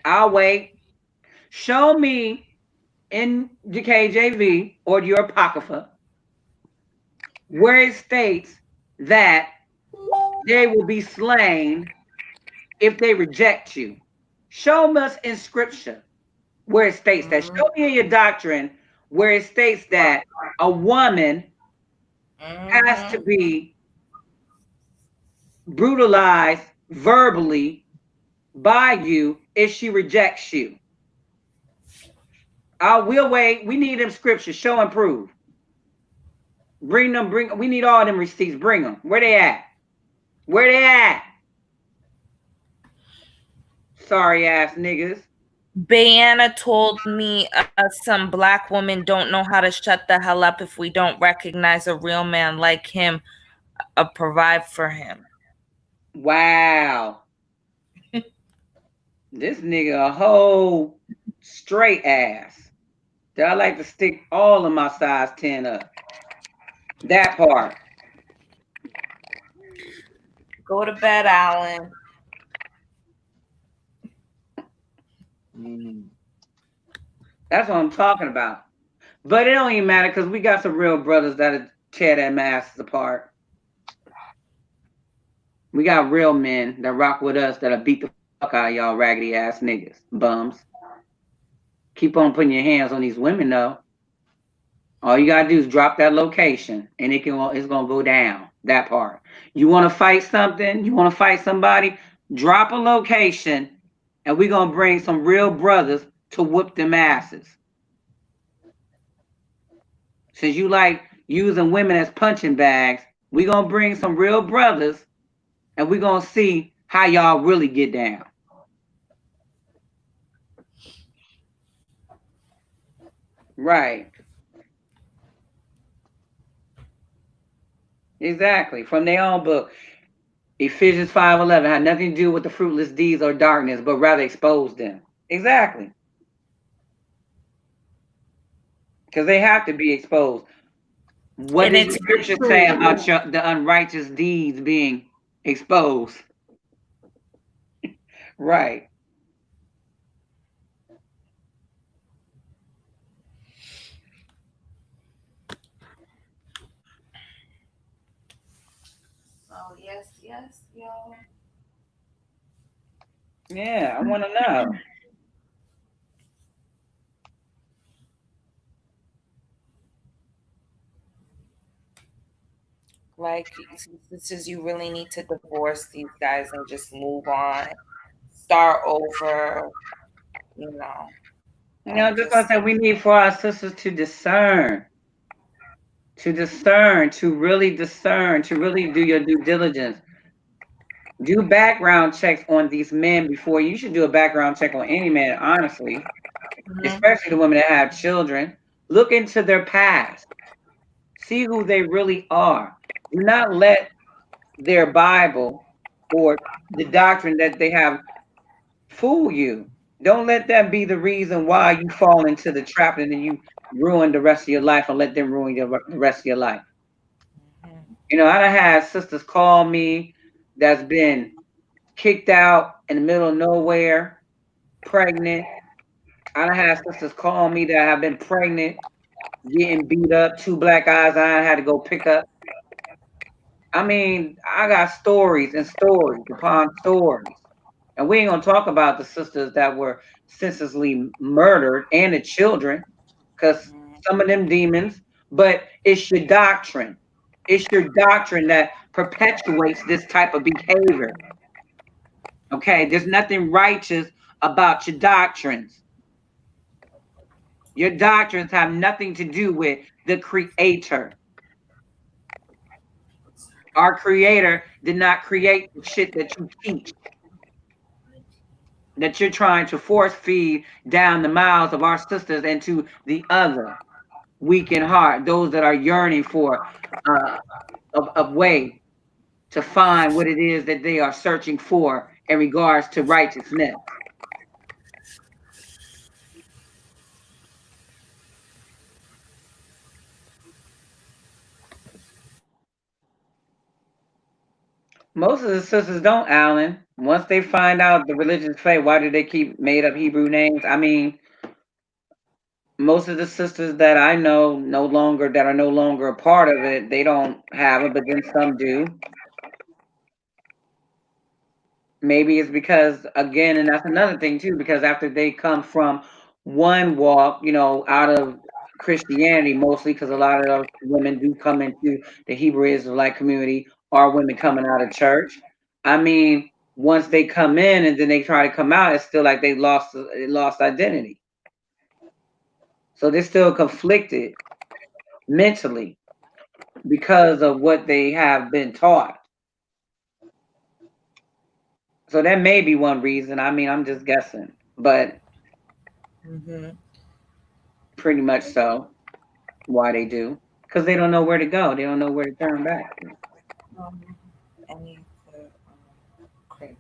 I'll wait. Show me in the KJV or your Apocrypha where it states that they will be slain if they reject you. Show us in scripture where it states that. Show me in your doctrine where it states that a woman has to be brutalized verbally by you if she rejects you. We'll wait. We need them scriptures. Show and prove. Bring them. We need all them receipts. Bring them. Where they at? Where they at? Sorry ass niggas. Bayana told me some black women don't know how to shut the hell up if we don't recognize a real man like him, provide for him. Wow. This nigga a whole straight ass. That I like to stick all of my size 10 up. That part. Go to bed, Alan. That's what I'm talking about. But it don't even matter because we got some real brothers that'll tear their masses apart. We got real men that rock with us that'll beat the fuck out of y'all raggedy ass niggas, bums. Keep on putting your hands on these women though. All you gotta do is drop that location and it's gonna go down. That part. You wanna fight something, you wanna fight somebody, drop a location and we're gonna bring some real brothers to whoop them asses. Since you like using women as punching bags, we're gonna bring some real brothers and we're gonna see how y'all really get down. Right. Exactly. From their own book. Ephesians 5:11 had nothing to do with the fruitless deeds or darkness, but rather expose them. Exactly. Because they have to be exposed. What And does the it's scripture say about the unrighteous deeds being exposed? Right. oh yes, y'all. Yeah, I want to know. Like, sisters, you really need to divorce these guys and just move on, start over. You know, Just like that, we need for our sisters to discern, to really discern, to really do your due diligence. Do background checks on these men before you should do a background check on any man, honestly, especially the women that have children. Look into their past, see who they really are. Do not let their Bible or the doctrine that they have fool you. Don't let that be the reason why you fall into the trap and then you ruin the rest of your life and let them ruin the rest of your life. I done had sisters call me that's been kicked out in the middle of nowhere, pregnant. I done had sisters call me that have been pregnant, getting beat up, two black eyes I had to go pick up. I mean, I got stories and stories upon stories. And we ain't gonna talk about the sisters that were senselessly murdered and the children, because some of them demons, but it's your doctrine. It's your doctrine that perpetuates this type of behavior. Okay, there's nothing righteous about your doctrines. Your doctrines have nothing to do with the creator. Our creator did not create the shit that you teach, that you're trying to force feed down the mouths of our sisters and to the other weak in heart, those that are yearning for uh, a way to find what it is that they are searching for in regards to righteousness. Most of the sisters don't, Alan. Once they find out the religious faith, why do they keep made up Hebrew names? I mean, most of the sisters that I know no longer that are no longer a part of it, they don't have it, but then some do. Maybe it's because again, and that's another thing too, because after they come from one walk, out of Christianity mostly, because a lot of those women do come into the Hebrew Israelite community, or women coming out of church. I mean, once they come in and then they try to come out, it's still like they lost identity. So they're still conflicted mentally because of what they have been taught. So that may be one reason. I mean, I'm just guessing, but Mm-hmm. pretty much so why they do. Because they don't know where to go. They don't know where to turn back. Um, any other cribs?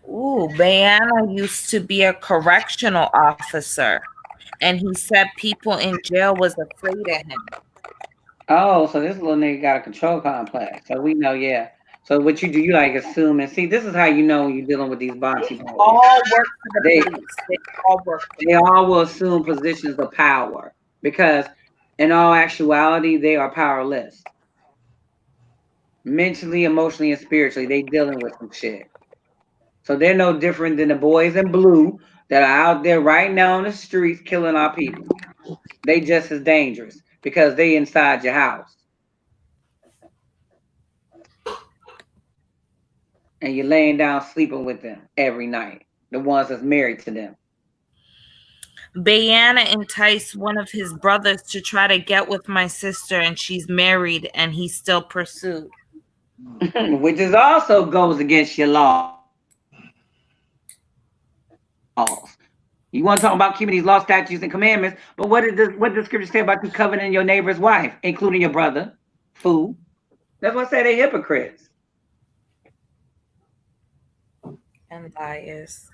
Ooh, Bayana used to be a correctional officer, and he said people in jail was afraid of him. Oh, so this little nigga got a control complex. So we know, yeah. So what you do, you like assume and see. This is how you know when you're dealing with these boxy boys. All work for the They police. They all work for they them. all will assume positions of power because, in all actuality, they are powerless mentally, emotionally, and spiritually. They dealing with some shit. So they're no different than the boys in blue that are out there right now on the streets killing our people. They just as dangerous because they inside your house and you're laying down sleeping with them every night. The ones that's married to them. Bayana enticed one of his brothers to try to get with my sister, and she's married, and he still pursued. Which is also goes against your laws. You want to talk about keeping these law, statutes, and commandments, but what does the scripture say about you coveting your neighbor's wife, including your brother? Fool. That's what I say they hypocrites. And liars.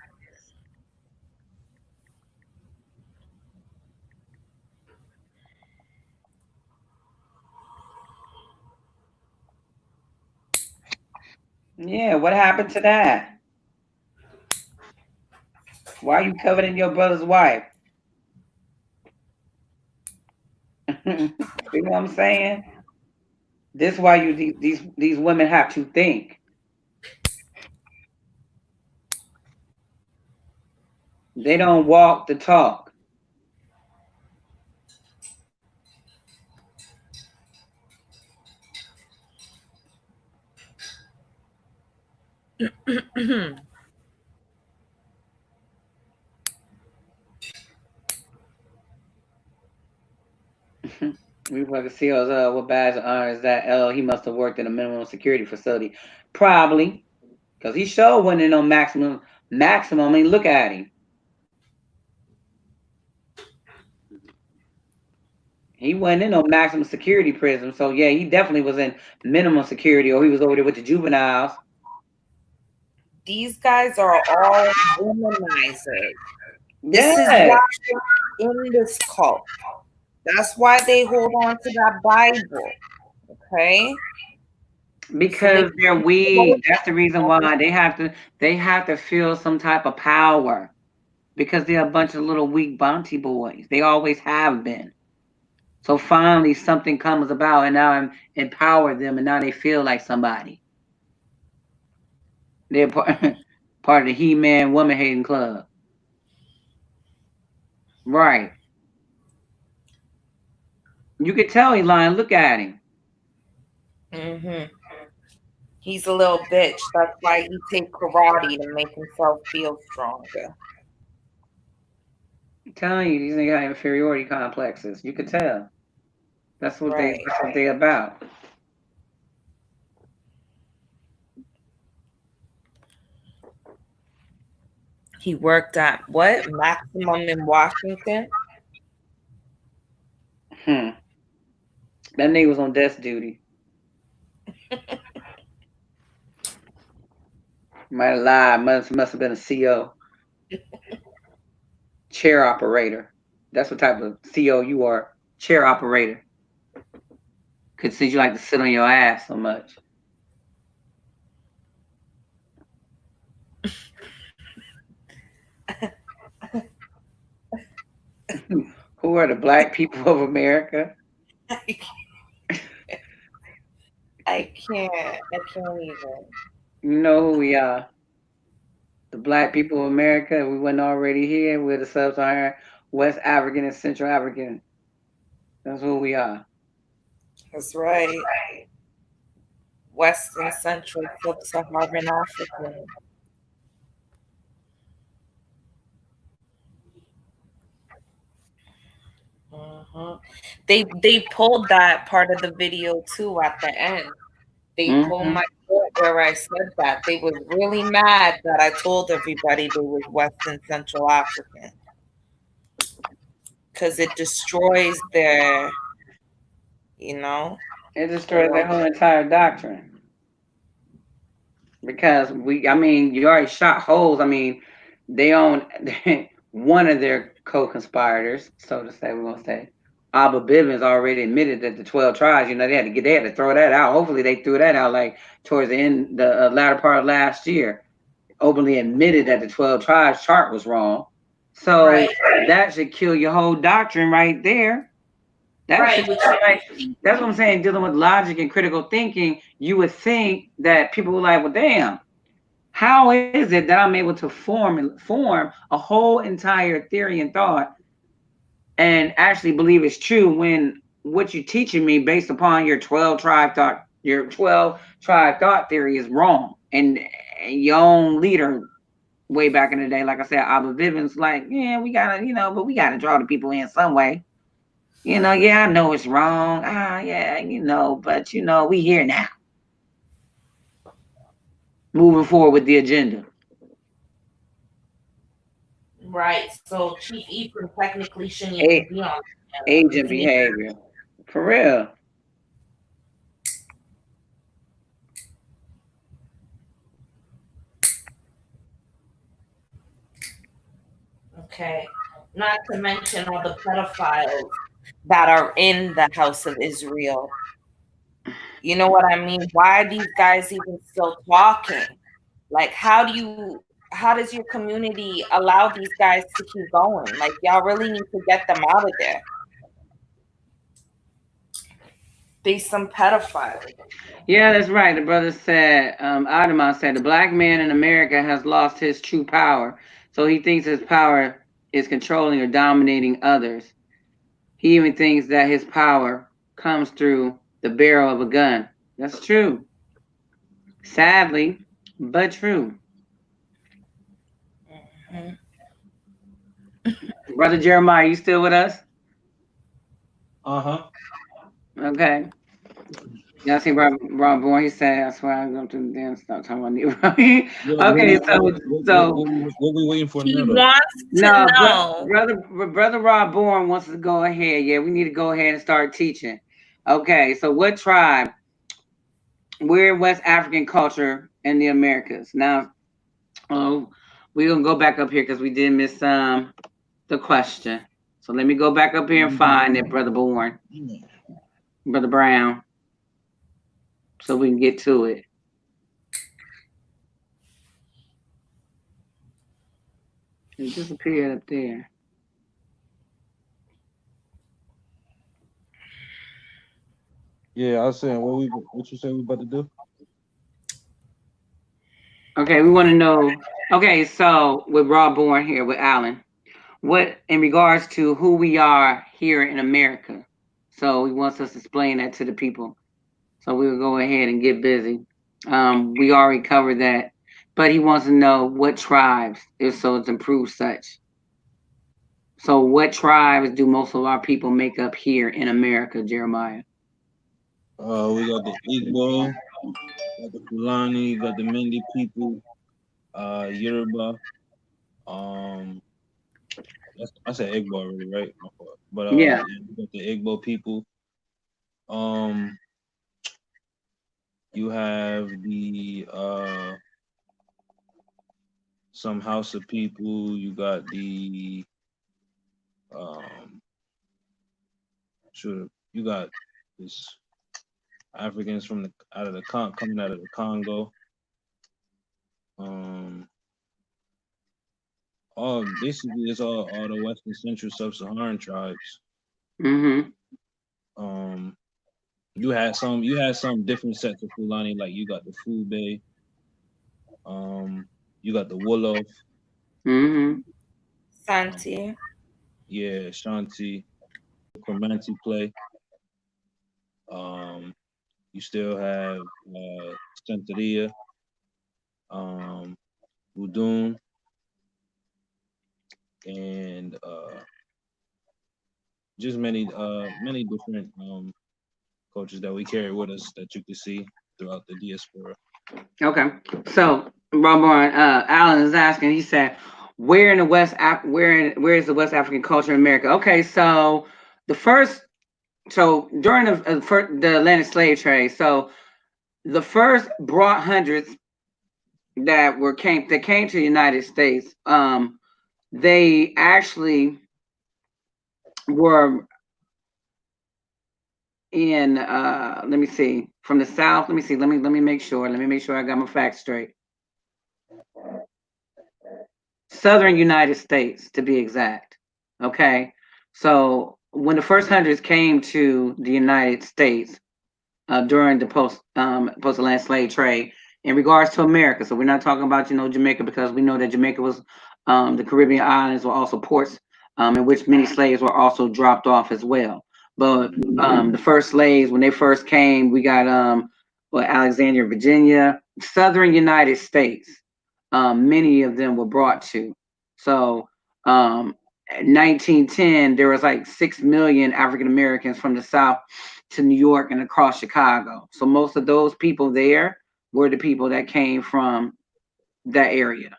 Yeah, what happened to that? Why are you coveting your brother's wife? See what I'm saying? This is why these women have to think. They don't walk the talk. We fucking see us. What badge of honor is that? Oh, he must have worked in a minimum security facility. Probably, because he sure went in on maximum. I mean, look at him. He went in on maximum security prison. So yeah, he definitely was in minimum security, or he was over there with the juveniles. These guys are all womanizers. This is Yeah, why they're in this cult. That's why they hold on to that Bible. Okay? So they because they're weak. That's the reason why they have to feel some type of power. Because they're a bunch of little weak bounty boys. They always have been. So finally something comes about and now I'm empowered them and now they feel like somebody. They're part, part of the He-Man woman hating club. Right. You could tell he lying. Look at him. He's a little bitch. That's why he take karate to make himself feel stronger. I'm telling you, these niggas got inferiority complexes. You could tell. That's what Right. they about. He worked at what? Maximum in Washington? That nigga was on desk duty. Might have lied. Must have been a CO. Chair operator. That's what type of CO you are. Chair operator. Could see you like to sit on your ass so much. Who are the black people of America? I can't even. You know who we are. The black people of America. We wasn't already here. We're the sub-Saharan, West African, and Central African. That's who we are. That's right. Western Central Sub-Saharan African. They pulled that part of the video too at the end. They pulled my quote where I said that. They was really mad that I told everybody they was Western Central African. Because it destroys their, It destroys their whole entire doctrine. Because you already shot holes. They own one of their co-conspirators, so to say, we're gonna say. Abba Bivens already admitted that the 12 tribes, they had to throw that out. Hopefully they threw that out like towards the latter part of last year. Openly admitted that the 12 tribes chart was wrong. So that should kill your whole doctrine right there. That's what I'm saying. Dealing with logic and critical thinking, you would think that people were like, well, damn, how is it that I'm able to form a whole entire theory and thought and actually believe it's true when what you're teaching me based upon your 12 tribe thought theory is wrong. And your own leader way back in the day, like I said, Abba Bivens, like, yeah, we gotta, but we gotta draw the people in some way. Yeah, I know it's wrong. Yeah, but we here now. Moving forward with the agenda. Right. So Chief Ephraim technically shouldn't even be on agent behavior. For real. Okay. Not to mention all the pedophiles that are in the house of Israel. You know what I mean? Why are these guys even still talking? Like, how does your community allow these guys to keep going? Like, y'all really need to get them out of there. They some pedophiles. Yeah, that's right. The brother said, Adamah said, the black man in America has lost his true power. So he thinks his power is controlling or dominating others. He even thinks that his power comes through the barrel of a gun. That's true. Sadly, but true. Brother Jeremiah, you still with us? Okay. Y'all see Rob Bourne, he said, that's why I'm going to then stop talking about you. Okay, so what we waiting for now? He wants to know. Brother Rob Bourne wants to go ahead. Yeah, we need to go ahead and start teaching. Okay, so what tribe? We're West African culture in the Americas. Now, we're going to go back up here because we did miss the question. So let me go back up here and find it, Brother Bourne. Brother Brown. So we can get to it. It disappeared up there. Yeah, I was saying, what you say we about to do? Okay, we want to know. Okay, so with Rob Bourne here with Alan, what in regards to who we are here in America. So he wants us to explain that to the people. So we'll go ahead and get busy. We already covered that, but he wants to know what tribes, if so, it's improved such. So what tribes do most of our people make up here in America, Jeremiah? We got the Igbo, got the Fulani, got the Mende people, Yoruba. Um, I said Igbo already, right? My fault. But Yeah. yeah, we got the Igbo people. Um, you have the some Hausa people. You got the um, sure, you got this Africans from the out of the coming out of the Congo. Um, all basically it's all the Western Central Sub-Saharan tribes. Mm-hmm. Um, you had some different sets of Fulani, like you got the Fube, you got the Wolof, Mm-hmm. um, Santi. yeah, Shanti, Kramanti play. Um, you still have Santeria, um, Udun, and just many different cultures that we carry with us that you can see throughout the diaspora. Okay. So Robert Allen is asking. He said, "Where in the where is the West African culture in America?" Okay. So the first so during the Atlantic slave trade, so the first brought hundreds that came to the United States, they actually were in let me see from the south. Let me see. Let me make sure. Let me make sure I got my facts straight. Southern United States, to be exact. Okay, so when the first hundreds came to the United States, during the post Atlantic slave trade in regards to America. So we're not talking about Jamaica, because we know that Jamaica was the Caribbean islands were also ports in which many slaves were also dropped off as well. But the first slaves, when they first came, we got Alexandria, Virginia, Southern United States. Many of them were brought to. So in 1910, there was like 6 million African Americans from the South to New York and across Chicago. So most of those people there were the people that came from that area.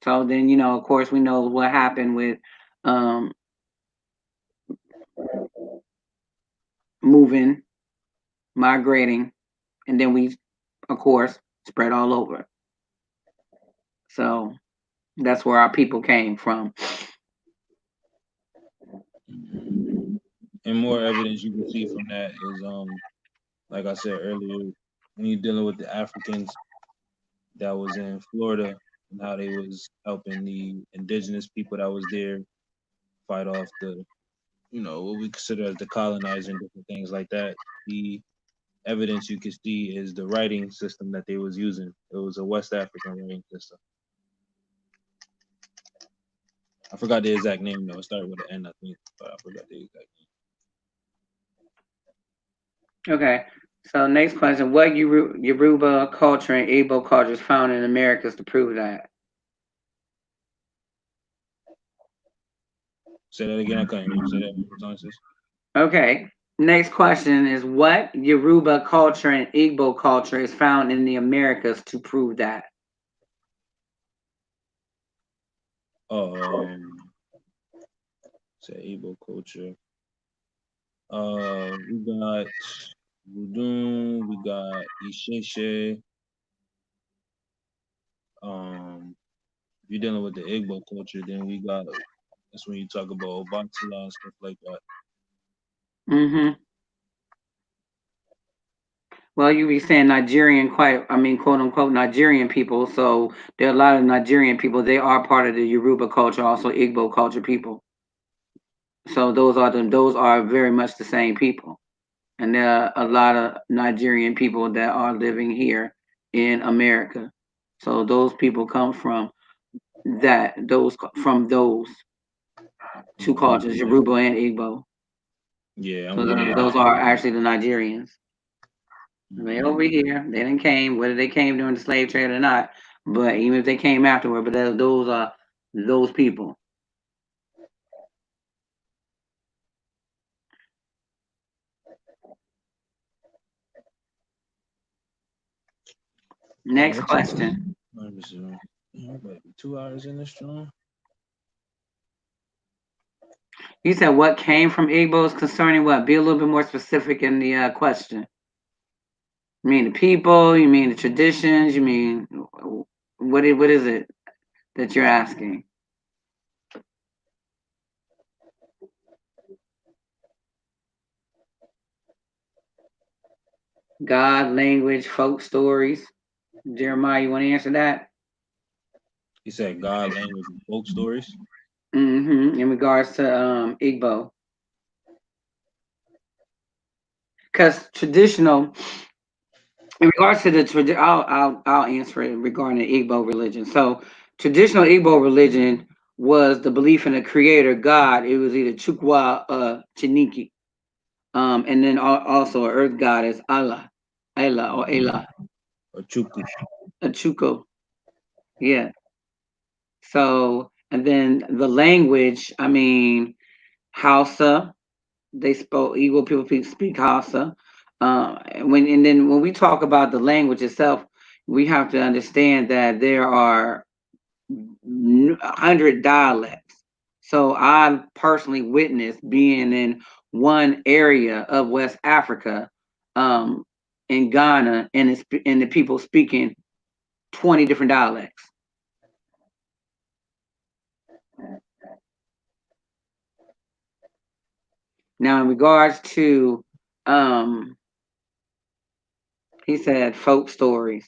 So then, of course, we know what happened with um, moving, migrating, and then we, of course, spread all over. So that's where our people came from. And more evidence you can see from that is like I said earlier, when you're dealing with the Africans that was in Florida and how they was helping the indigenous people that was there fight off the what we consider as the colonizer and different things like that. The evidence you can see is the writing system that they was using. It was a West African writing system. I forgot the exact name though. It started with an N, I think, but I forgot the exact Okay. So next question: what Yoruba culture and Igbo culture is found in Americas to prove that? name. Say that again. I couldn't hear you. Say that one more time, sis. Okay. Next question is what Yoruba culture and Igbo culture is found in the Americas to prove that? Um, say Igbo culture. We got Voodoo, we got Isheshe. If you're dealing with the Igbo culture, then we got that's when you talk about Obatala and stuff like that. Mm-hmm. Well, you be saying Nigerian, quote unquote Nigerian people. So there are a lot of Nigerian people. They are part of the Yoruba culture, also Igbo culture people. So those are very much the same people. And there are a lot of Nigerian people that are living here in America. So those people come from that those from those two cultures, Yoruba and Igbo. Yeah, I'm So good on those that. are actually the Nigerians. They Mhm. over here. They didn't came, whether they came during the slave trade or not. But even if they came afterward, but those are those people. Oh, Next question. let me see. Wait, 2 hours in this joint? You said what came from Igbos concerning what? Be a little bit more specific in the question. You mean the people? You mean the traditions? You mean what is it that you're asking? God, language, folk stories. Jeremiah, you want to answer that? He said God, language, and folk stories. In regards to Igbo, because traditional. In regards to the tradition, I'll answer it regarding the Igbo religion. So traditional Igbo religion was the belief in a creator God. It was either Chukwa Chiniki, and then also an earth goddess Allah, Ela or Ela, Or Chuku. a Chuko. Yeah. So and then the language. I mean Hausa. They spoke Igbo people speak Hausa. And then when we talk about the language itself, we have to understand that there are 100 dialects. So I personally witnessed being in one area of West Africa, um, in Ghana, and the people speaking 20 different dialects. Now, in regards to, um, he said folk stories.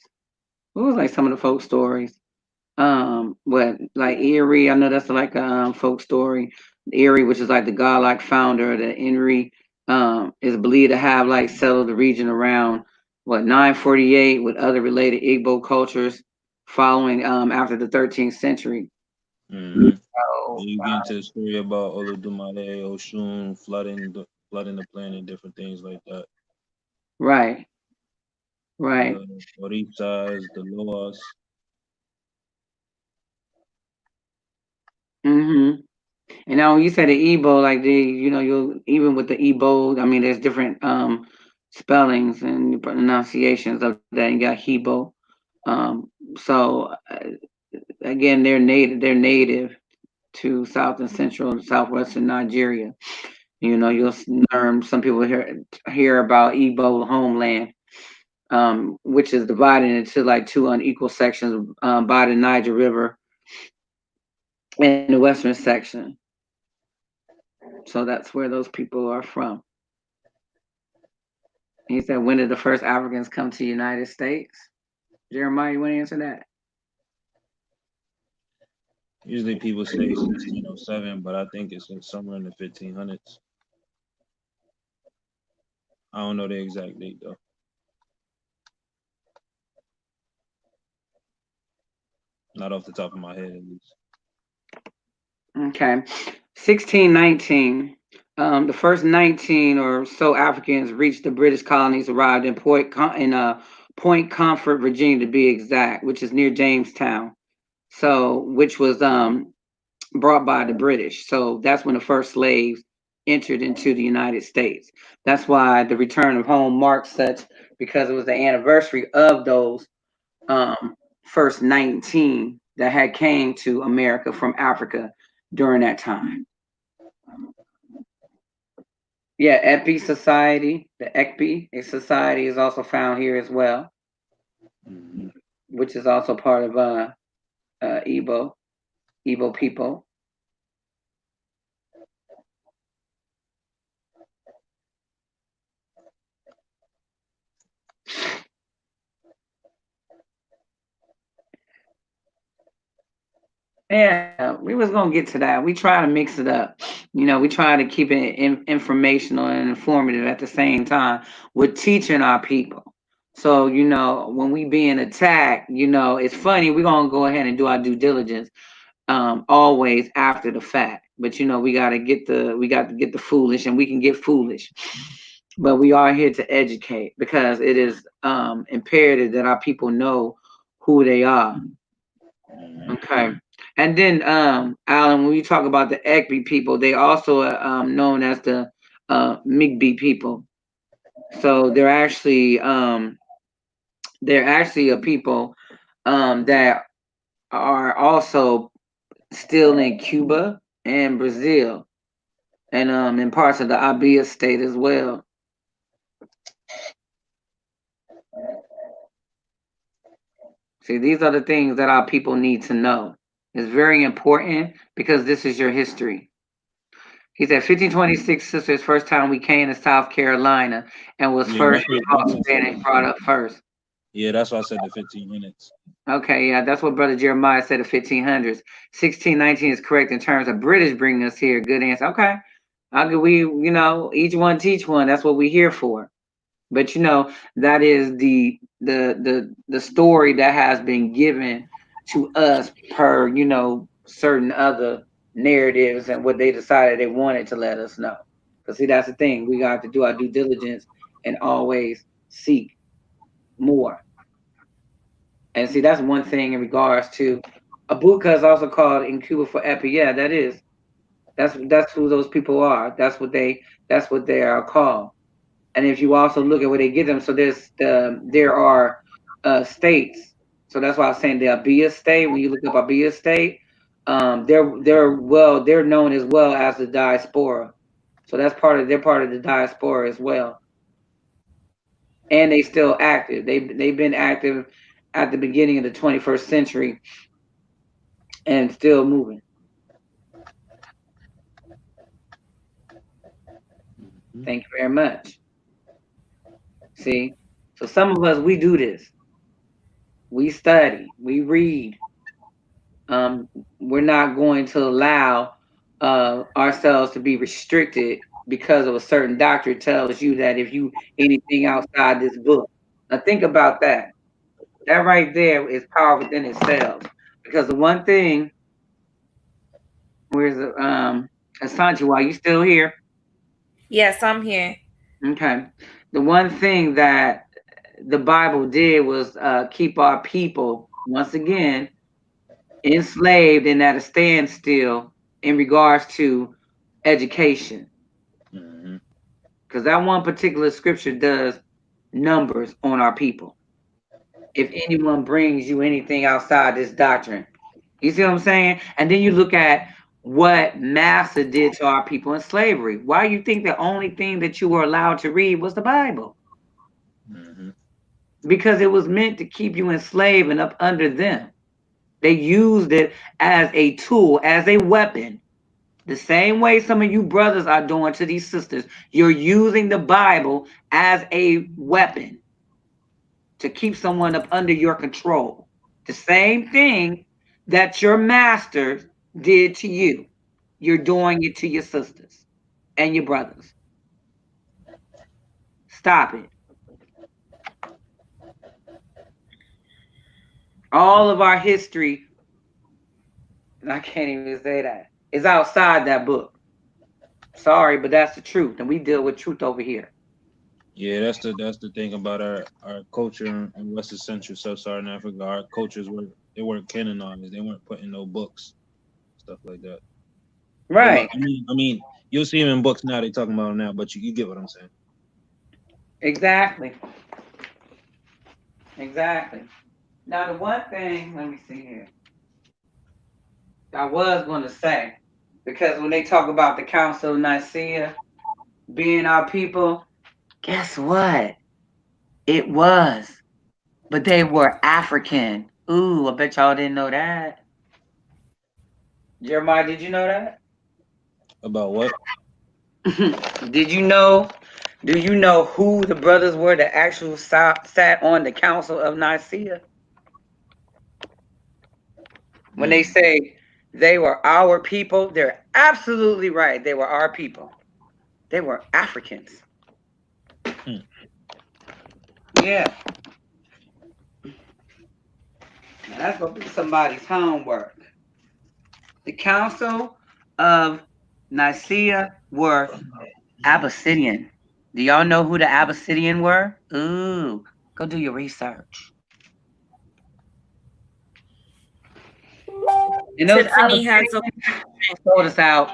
What was like some of the folk stories? What like Erie? I know that's like a folk story. Erie, which is like the godlike founder of the Erie, is believed to have like settled the region around what 948 with other related Igbo cultures following after the 13th century. Mm-hmm. So You get into the story about Olodumare, Oshun, flooding the planet, different things like that. right, right. The Orishas, the Loas. Mm-hmm. And now when you said the Igbo, like you even with the Igbo, I mean, there's different spellings and pronunciations of that. You got Hebo. So again, they're native to South and Central and Southwestern Nigeria. You'll learn some people hear about Igbo homeland, which is divided into like two unequal sections by the Niger River in the western section. So that's where those people are from. He said, when did the first Africans come to the United States? Jeremiah, you want to answer that? Usually people say 1607, but I think it's somewhere in the 1500s. I don't know the exact date though. Not off the top of my head at least. Okay. 1619. The first 19 or so Africans reached the British colonies, arrived in Point Comfort, Virginia, to be exact, which is near Jamestown. So, which was brought by the British. So that's when the first slaves entered into the United States. That's why the return of home marks such, because it was the anniversary of those um, first 19 that had came to America from Africa during that time. Yeah, Epi Society, the Ekpi Society is also found here as well, Mm-hmm. which is also part of Igbo people. Yeah, we was gonna get to that. We try to mix it up. We try to keep it informational and informative at the same time. We're teaching our people. So when we being attacked, it's funny. We're gonna go ahead and do our due diligence. always after the fact. But we got to get the foolish, and we can get foolish. But we are here to educate because it is imperative that our people know who they are. Okay. And then, Alan, when we talk about the Ekbi people, they also are known as the Migbi people. So they're actually a people that are also still in Cuba and Brazil, and in parts of the Abia state as well. See, these are the things that our people need to know. It's very important because this is your history. He said 1526 sisters, first time we came to South Carolina and was Yeah, first that's what I said. Spanish brought up first. Yeah, that's why I said the 15 minutes. Okay, yeah, that's what Brother Jeremiah said of 1500s. 1619 is correct in terms of British bringing us here. Good answer. Okay. How could we, each one teach one? That's what we're here for. But that is the story that has been given to us per certain other narratives and what they decided they wanted to let us know. Because see, that's the thing, we got to do our due diligence and always seek more. And see, that's one thing in regards to Abuka is also called in Cuba for Epi. Yeah, that is. That's who those people are. That's what they are called. And if you also look at where they get them, so there are states. So that's why I was saying the Abia state. When you look up Abia state, they're known as well as the diaspora. So they're part of the diaspora as well, and they still active. They've been active at the beginning of the 21st century and still moving. Thank you very much. See, so some of us, we do this. We study, we read. We're not going to allow ourselves to be restricted because of a certain doctor tells you that if you anything outside this book. Now think about that. That right there is power within itself. Because the one thing, where's the Asante, are you still here? Yes, I'm here. Okay. The one thing that the Bible did was keep our people once again enslaved and at a standstill in regards to education. Because that one particular scripture does numbers on our people. If anyone brings you anything outside this doctrine, you see what I'm saying? And then you look at what Massa did to our people in slavery. Why you think the only thing that you were allowed to read was the Bible? Because it was meant to keep you enslaved and up under them. They used it as a tool, as a weapon. The same way some of you brothers are doing to these sisters. You're using the Bible as a weapon to keep someone up under your control. The same thing that your masters did to you. You're doing it to your sisters and your brothers. Stop it. All of our history, and I can't even say that, is outside that book. Sorry, but that's the truth, and we deal with truth over here. Yeah, that's the thing about our culture in West Central Sub-Saharan Africa. Our cultures weren't canonized. They weren't put in no books, stuff like that. Right. I mean, you'll see them in books now. They talking about them now, but you get what I'm saying. Exactly. Exactly. Now the one thing, let me see here. I was going to say, because when they talk about the Council of Nicaea being our people, guess what? It was. But they were African. Ooh, I bet y'all didn't know that. Jeremiah, did you know that? About what? Did you know? Do you know who the brothers were that actually sat on the Council of Nicaea? When they say they were our people, they're absolutely right. They were our people. They were Africans. Yeah. Now that's going to be somebody's homework. The Council of Nicaea were Abyssinian. Do y'all know who the Abyssinian were? Ooh, go do your research. And those Tiffany has a Abyssinians sold us out,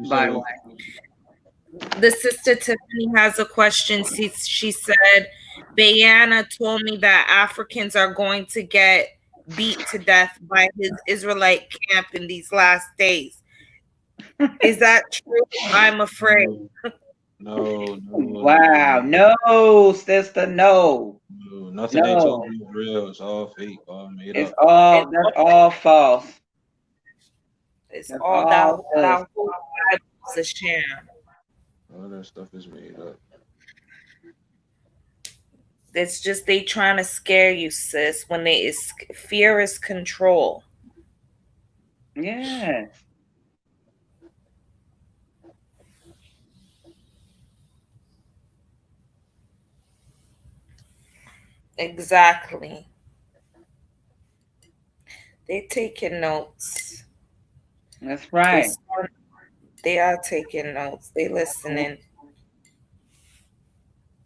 You by said the what? way. the sister Tiffany has a question. She said, Bayana told me that Africans are going to get beat to death by his Israelite camp in these last days. Is that true? I'm afraid. No, no, no, Wow, no, no, sister, no, no. Nothing they told no. you is real. It's all fake, all made It's up. all It's, that's all false. it's That's all all false. that whole Bible is a sham. All that stuff is made up. It's just they trying to scare you, sis. When they is fear is control. Yeah. Exactly. They taking notes. That's They right. smart. They are taking notes. They listening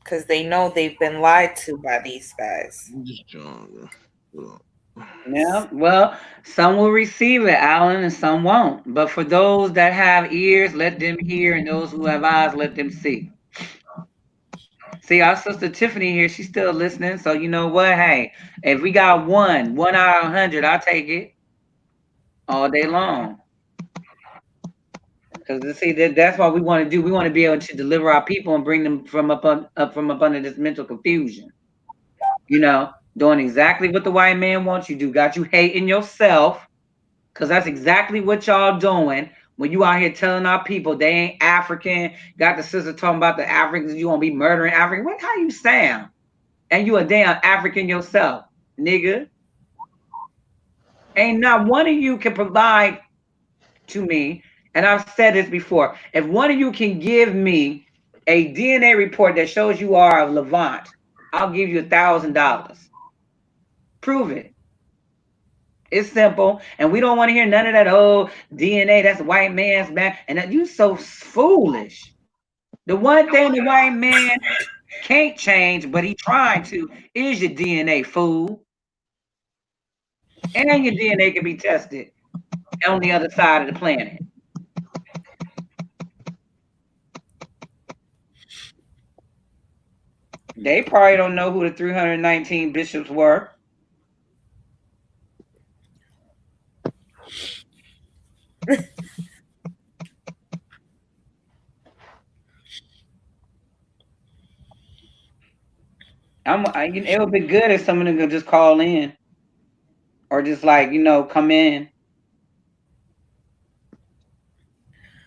because they know they've been lied to by these guys. I'm just John. Hold on. Yeah. Well, some will receive it, Alan, and some won't. But for those that have ears, let them hear, and those who have eyes, let them see. See, our sister Tiffany here, she's still listening. So you know what? Hey, if we got one out of 100, I'll take it all day long. Because see, that's what we want to do. We want to be able to deliver our people and bring them from up under this mental confusion. You know, doing exactly what the white man wants you to do. Got you hating yourself, because that's exactly what y'all doing when you out here telling our people they ain't African. Got the sister talking about the Africans, you gonna be murdering Africans. What how you sound? And you a damn African yourself, nigga. Ain't not one of you can provide to me, and I've said this before. If one of you can give me a DNA report that shows you are of Levant, I'll give you $1,000. Prove it. It's simple, and we don't want to hear none of that. Oh, DNA, that's white man's back, and that you so foolish. The one thing the white man can't change, but he trying to, is your DNA, fool. And your DNA can be tested on the other side of the planet. They probably don't know who the 319 bishops were. It would be good if someone could just call in or just like come in.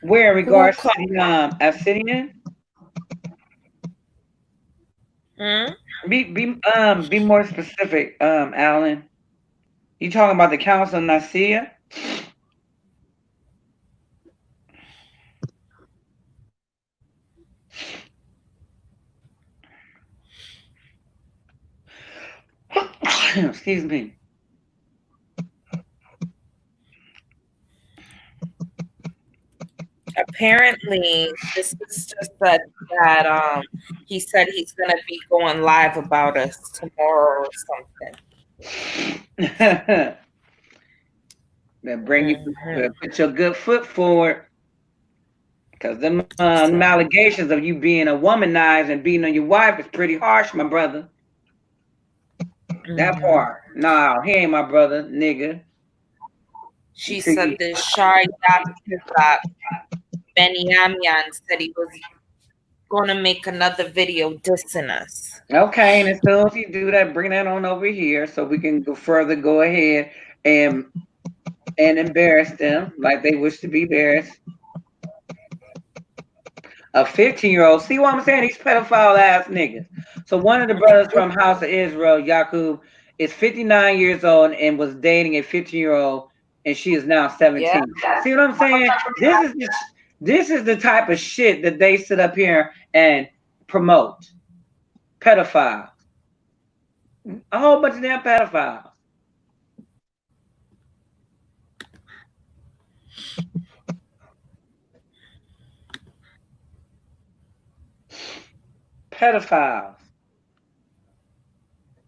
Where in Who will regards to call? the Obsidian? Hmm? Be more specific, Alan. You talking about the Council of Nicaea? Excuse me. Apparently, the sister said that he said he's gonna be going live about us tomorrow or something. That bring you Hmm. put your good foot forward, because them So, allegations of you being a womanizer and beating on your wife is pretty harsh, my brother. That hmm. part. No, he ain't my brother, nigga. She See, said the Shari that Benyamin said he was gonna make another video dissing us. okay, and as soon as you do that, bring that on over here so we can go ahead and embarrass them like they wish to be embarrassed. A 15-year-old. See what I'm saying? These pedophile ass niggas. So one of the brothers from House of Israel, Yakub, is 59 years old and was dating a 15-year-old, and she is now Yeah. 17. See what I'm saying? This is the type of shit that they sit up here and promote. Pedophiles. A whole bunch of damn pedophiles. pedophiles.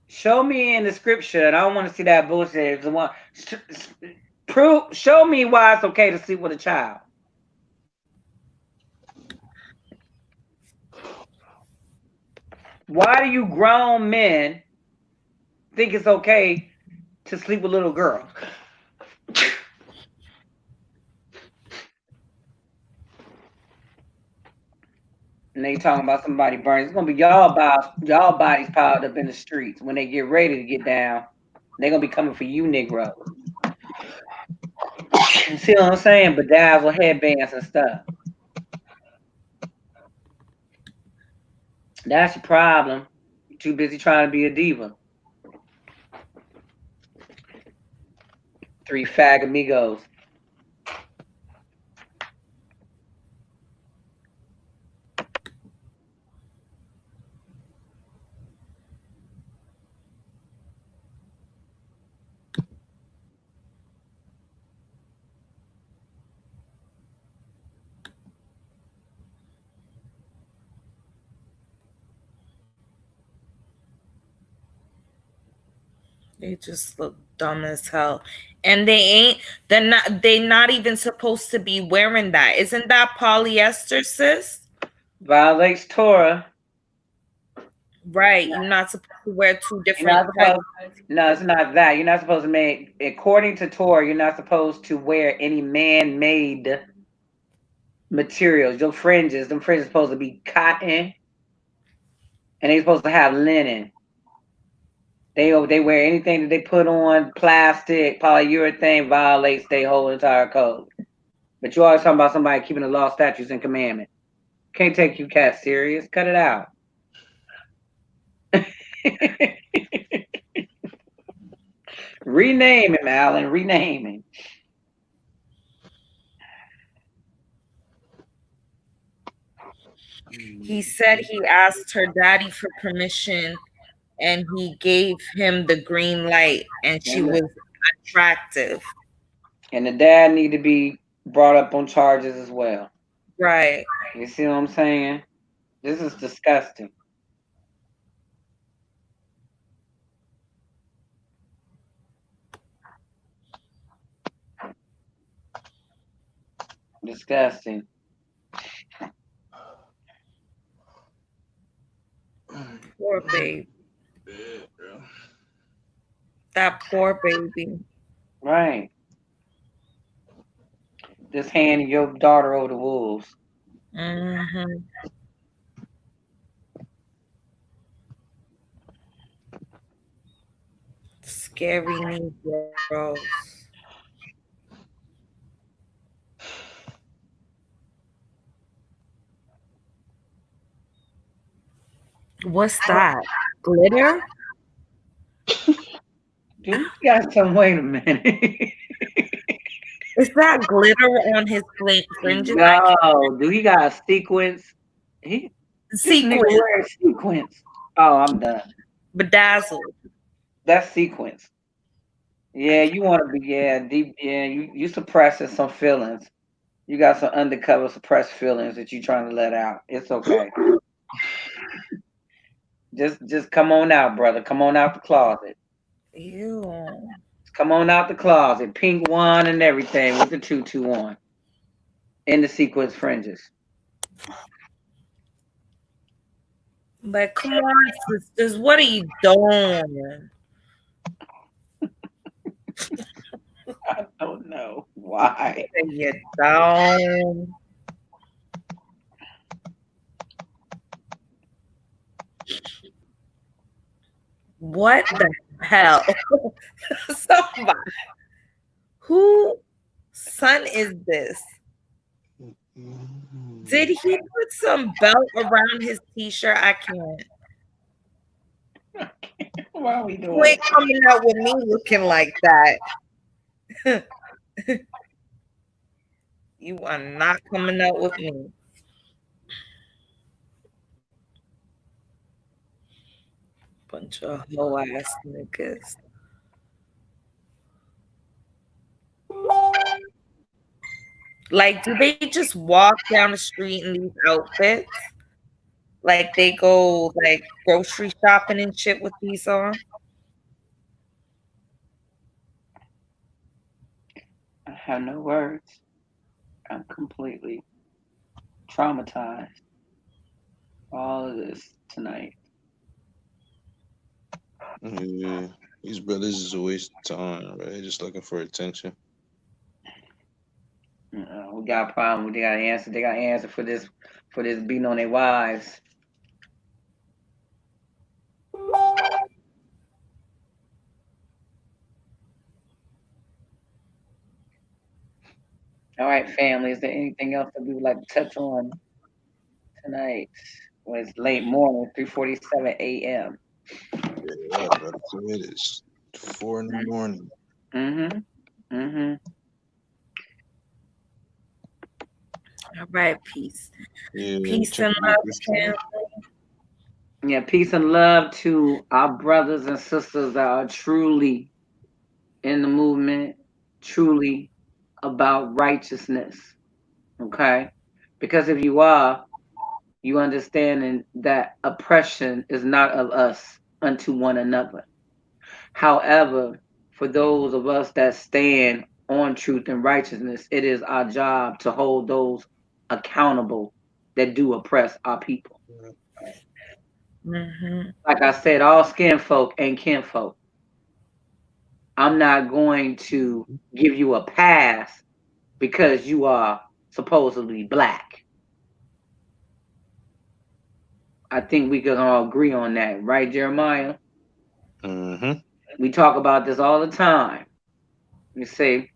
Show me in the scripture, and I don't want to see that bullshit. It's the one prove. Show me why it's okay to sleep with a child. Why do you grown men think it's okay to sleep with little girls? And they talking about somebody burning. It's gonna be y'all bodies piled up in the streets when they get ready to get down. They're gonna be coming for you, Negro. See what I'm saying? Bedazzle headbands and stuff. That's your problem. You're too busy trying to be a diva. 3 fag amigos. They just look dumb as hell. And they're not even supposed to be wearing that. Isn't that polyester, sis? Violates Torah. Right. You're not supposed to wear two You're different not types. supposed. No, it's not that. You're not supposed to make. According to Torah, you're not supposed to wear any man-made materials. Your fringes, them fringes, supposed to be cotton, and they supposed to have linen. They wear anything that they put on plastic, polyurethane violates their whole entire code. But you always talking about somebody keeping the law, statutes, and commandments. Can't take you cat serious. Cut it out. Rename him, Alan. Rename him. He said he asked her daddy for permission and he gave him the green light and she was attractive. And the dad need to be brought up on charges as well. Right. You see what I'm saying? This is disgusting. Disgusting. Poor baby. That poor baby. Right. Just handing your daughter over to wolves. Mm-hmm. Scary Negroes. What's that? Glitter? Dude, you got some. Wait a minute. Is that glitter on his fringes? No, dude, he got a sequence. This nigga Sequins. wears sequence. Oh, I'm done. Bedazzled. That's sequence. Yeah, you want to be deep. Yeah, you suppressing some feelings. You got some undercover suppressed feelings that you trying to let out. It's okay. Just come on out, brother. Come on out the closet. Ew. Come on out the closet. Pink one and everything with the tutu on. In the sequence fringes. Like, come on, sisters. What are you doing? I don't know why. What are you doing? What the hell? Somebody. Who son is this? Did he put some belt around his t-shirt? I can't. Why are we doing You ain't coming out with me looking like that. You are not coming out with me. Bunch of hoe ass niggas. Like, do they just walk down the street in these outfits? Like they go like grocery shopping and shit with these on? I have no words. I'm completely traumatized. All of this tonight. Yeah, these brothers is a waste of time, right? Just looking for attention. We got a problem. They got an answer. They got an answer for this beating on their wives. All right, family. Is there anything else that we would like to touch on tonight? Well, it's late morning, 3:47 a.m. Yeah, brother. So it is 4 in the morning. Mm-hmm. Mm-hmm. All right, peace. Yeah, Peace and checking out love, this Tim. time. Yeah, peace and love to our brothers and sisters that are truly in the movement, truly about righteousness. Okay? Because if you are, you understanding that oppression is not of us unto one another. However, for those of us that stand on truth and righteousness, it is our job to hold those accountable that do oppress our people. Mm-hmm. Like I said, all skin folk ain't kinfolk. I'm not going to give you a pass because you are supposedly black. I think we can all agree on that, right, Jeremiah? Mm-hmm. We talk about this all the time. We say,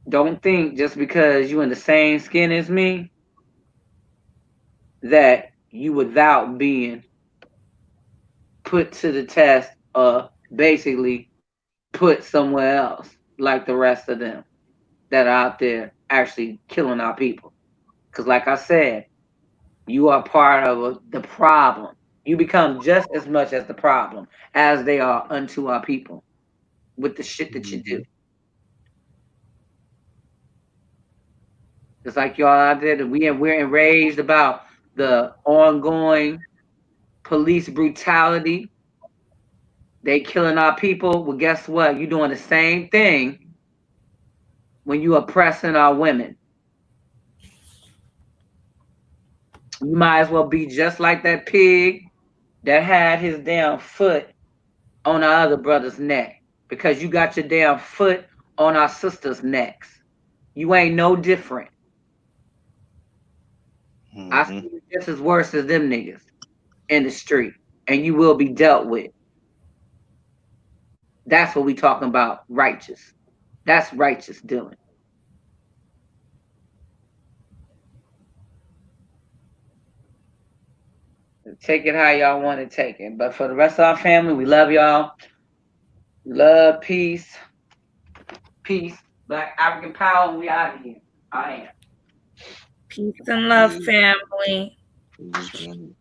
don't think just because you in the same skin as me that you without being put to the test or basically put somewhere else like the rest of them that are out there actually killing our people. Because, like I said, you are part of the problem. You become just as much as the problem as they are unto our people with the shit that you do. Mm-hmm. It's like y'all out there that we're enraged about the ongoing police brutality. They killing our people. Well, guess what? You're doing the same thing when you oppressing our women. You might as well be just like that pig that had his damn foot on our other brother's neck because you got your damn foot on our sisters' necks. You ain't no different. I see Mm-hmm. you just as worse as them niggas in the street, and you will be dealt with. That's what we talking about, righteous. That's righteous dealing. Take it how y'all want to take it. But for the rest of our family, we love y'all. Love, peace, peace. Black African power, and we out of here. I am. Peace and love, Yeah, family. we just going